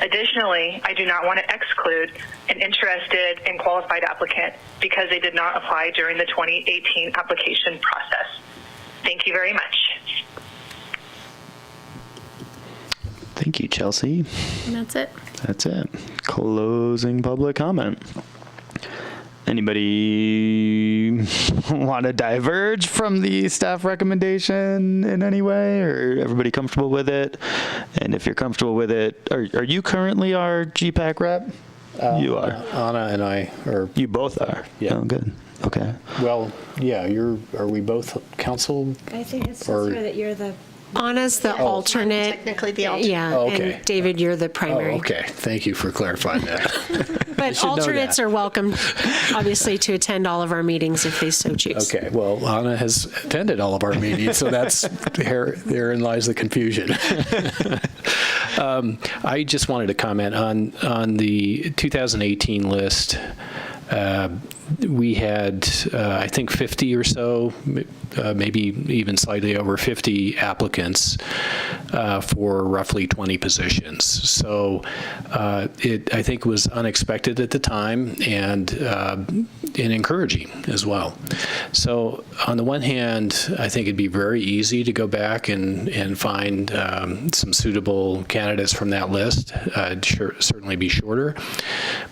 Additionally, I do not want to exclude an interested and qualified applicant because they did not apply during the 2018 application process. Thank you very much. Thank you, Chelsea. And that's it. That's it. Closing public comment. Anybody want to diverge from the staff recommendation in any way, or everybody comfortable with it? And if you're comfortable with it, are you currently our GPAC rep? You are. Anna and I are. You both are? Yeah. Oh, good. Okay. Well, yeah, are we both council? I think it's Or- that you're the. Anna's the alternate. Technically the alternate. Yeah, Oh, okay. and David, you're the primary. Oh, okay. Thank you for clarifying that. But should know alternates that. are welcome, obviously, to attend all of our meetings if they so choose. Okay, well, Anna has attended all of our meetings, so that's therein lies the confusion. I just wanted to comment on the 2018 list. We had, I think, 50 or so, maybe even slightly over 50 applicants for roughly 20 positions. So it, I think, was unexpected at the time and encouraging as well. So on the one hand, I think it'd be very easy to go back and find some suitable candidates from that list. Certainly be shorter.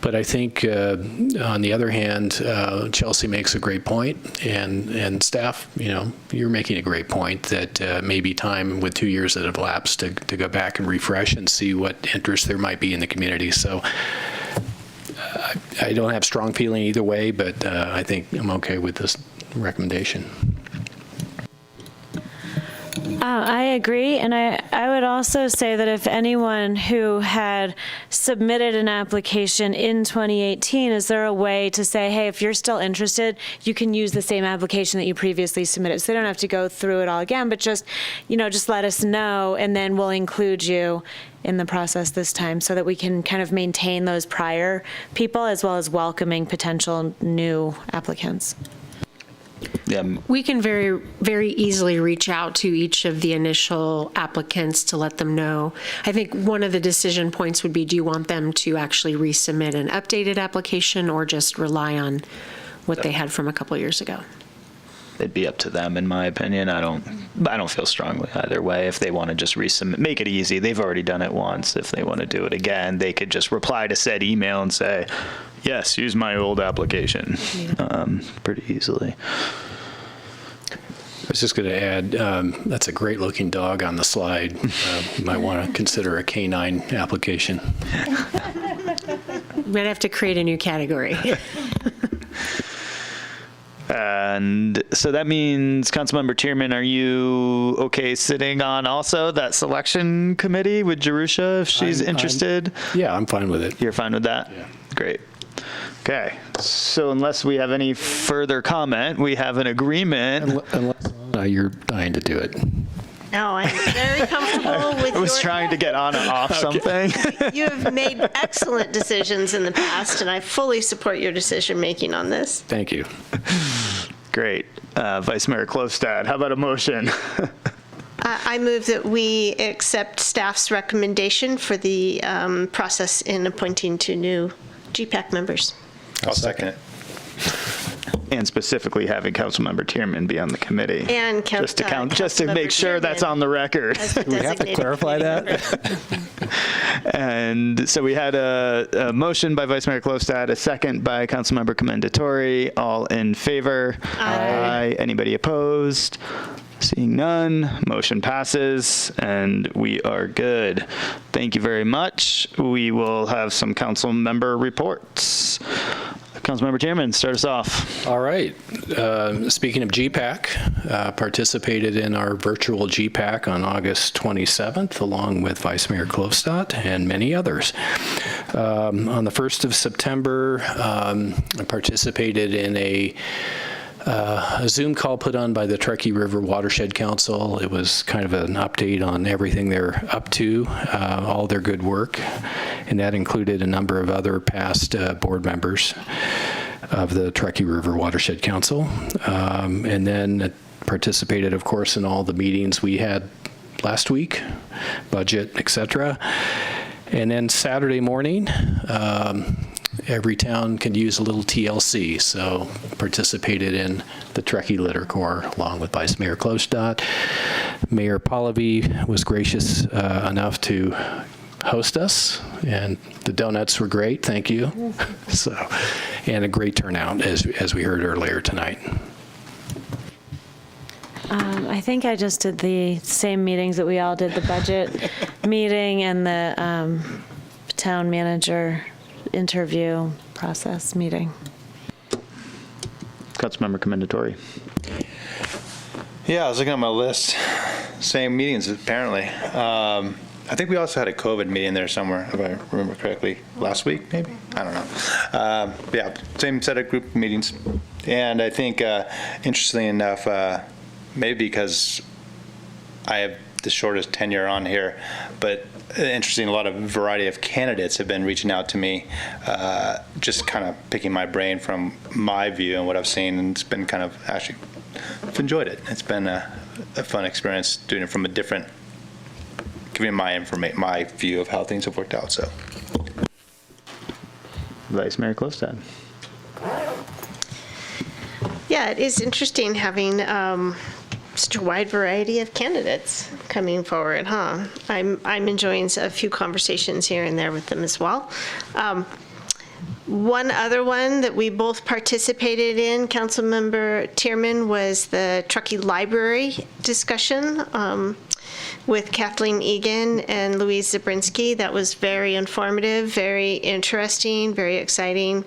But I think on the other hand, Chelsea makes a great point, and staff, you're making a great point that maybe time with 2 years that have lapsed to go back and refresh and see what interest there might be in the community. So I don't have strong feeling either way, but I think I'm okay with this recommendation. I agree, and I would also say that if anyone who had submitted an application in 2018, is there a way to say, hey, if you're still interested, you can use the same application that you previously submitted, so they don't have to go through it all again, but just let us know, and then we'll include you in the process this time so that we can kind of maintain those prior people as well as welcoming potential new applicants. Yeah. We can very, very easily reach out to each of the initial applicants to let them know. I think one of the decision points would be, do you want them to actually resubmit an updated application or just rely on what they had from a couple years ago? It'd be up to them, in my opinion. I don't feel strongly either way. If they want to just resubmit, make it easy. They've already done it once. If they want to do it again, they could just reply to said email and say, yes, use my old application, pretty easily. I was just going to add, that's a great looking dog on the slide. You might want to consider a canine application. Might have to create a new category. And so that means, Councilmember Tierman, are you okay sitting on also that selection committee with Jerusha if she's interested? Yeah, I'm fine with it. You're fine with that? Yeah. Great. Okay. So unless we have any further comment, we have an agreement. Unless you're dying to do it. No, I'm very comfortable with I was trying to get on and off something. You have made excellent decisions in the past, and I fully support your decision-making on this. Thank you. Great. Vice Mayor Klostad, how about a motion? I move that we accept staff's recommendation for the process in appointing 2 new GPAC members. I'll second it. And specifically having Councilmember Tierman be on the committee. And just to make sure that's on the record. Do we have to clarify that? And so we had a motion by Vice Mayor Klostad, a second by Councilmember Commendatore. All in favor? Aye. Anybody opposed? Seeing none, motion passes, and we are good. Thank you very much. We will have some council member reports. Councilmember Chairman, start us off. All right. Speaking of GPAC, participated in our virtual GPAC on August 27th, along with Vice Mayor Klofstad and many others. On the 1st of September, I participated in a Zoom call put on by the Truckee River Watershed Council. It was kind of an update on everything they're up to, all their good work, and that included a number of other past board members of the Truckee River Watershed Council. And then participated, of course, in all the meetings we had last week, budget, etc. And then Saturday morning, every town can use a little TLC, so participated in the Truckee Litter Corps along with Vice Mayor Klofstad. Mayor Pallavi was gracious enough to host us, and the donuts were great, thank you. So, and a great turnout, as we heard earlier tonight. I think I just did the same meetings that we all did, the budget meeting and the town manager interview process meeting. Councilmember Commendatore. Yeah, I was looking at my list. Same meetings, apparently. I think we also had a COVID meeting there somewhere, if I remember correctly, last week, maybe? I don't know. Yeah, same set of group meetings. And I think, interestingly enough, maybe because I have the shortest tenure on here, but interesting, a lot of variety of candidates have been reaching out to me, just kind of picking my brain from my view and what I've seen, and it's been kind of, actually, I've enjoyed it. It's been a fun experience doing it from a different, giving my view of how things have worked out, so. Vice Mayor Klofstad. Yeah, it is interesting having such a wide variety of candidates coming forward, huh? I'm enjoying a few conversations here and there with them as well. One other one that we both participated in, Councilmember Tierman, was the Truckee Library discussion with Kathleen Egan and Louise Zabrinski. That was very informative, very interesting, very exciting.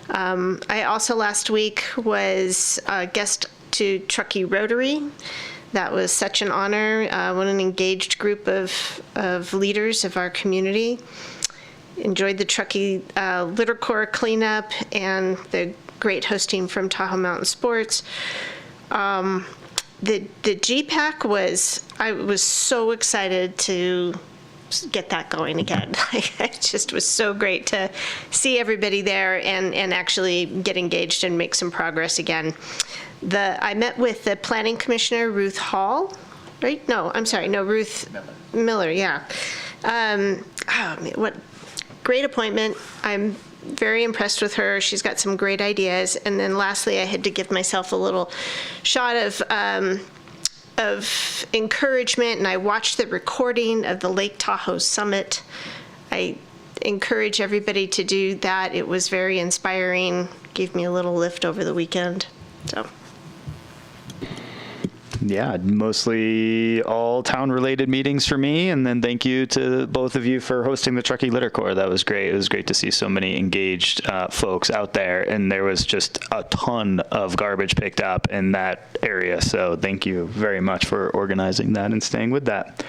I also last week was a guest to Truckee Rotary. That was such an honor. What an engaged group of leaders of our community. Enjoyed the Truckee Litter Corps cleanup and the great hosting from Tahoe Mountain Sports. The GPAC I was so excited to get that going again. It just was so great to see everybody there and actually get engaged and make some progress again. I met with the Planning Commissioner, Ruth Hall, right? No, I'm sorry, no, Ruth Miller, yeah. What great appointment. I'm very impressed with her. She's got some great ideas. And then lastly, I had to give myself a little shot of encouragement, and I watched the recording of the Lake Tahoe Summit. I encourage everybody to do that. It was very inspiring, gave me a little lift over the weekend, so. Yeah, mostly all town-related meetings for me, and then thank you to both of you for hosting the Truckee Litter Corps. That was great. It was great to see so many engaged folks out there, and there was just a ton of garbage picked up in that area, so thank you very much for organizing that and staying with that.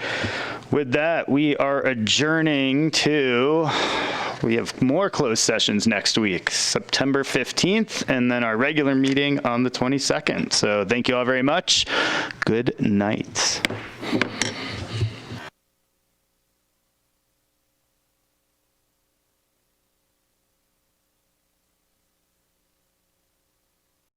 With that, we are adjourning to, we have more closed sessions next week, September 15th, and then our regular meeting on the 22nd. So thank you all very much. Good night.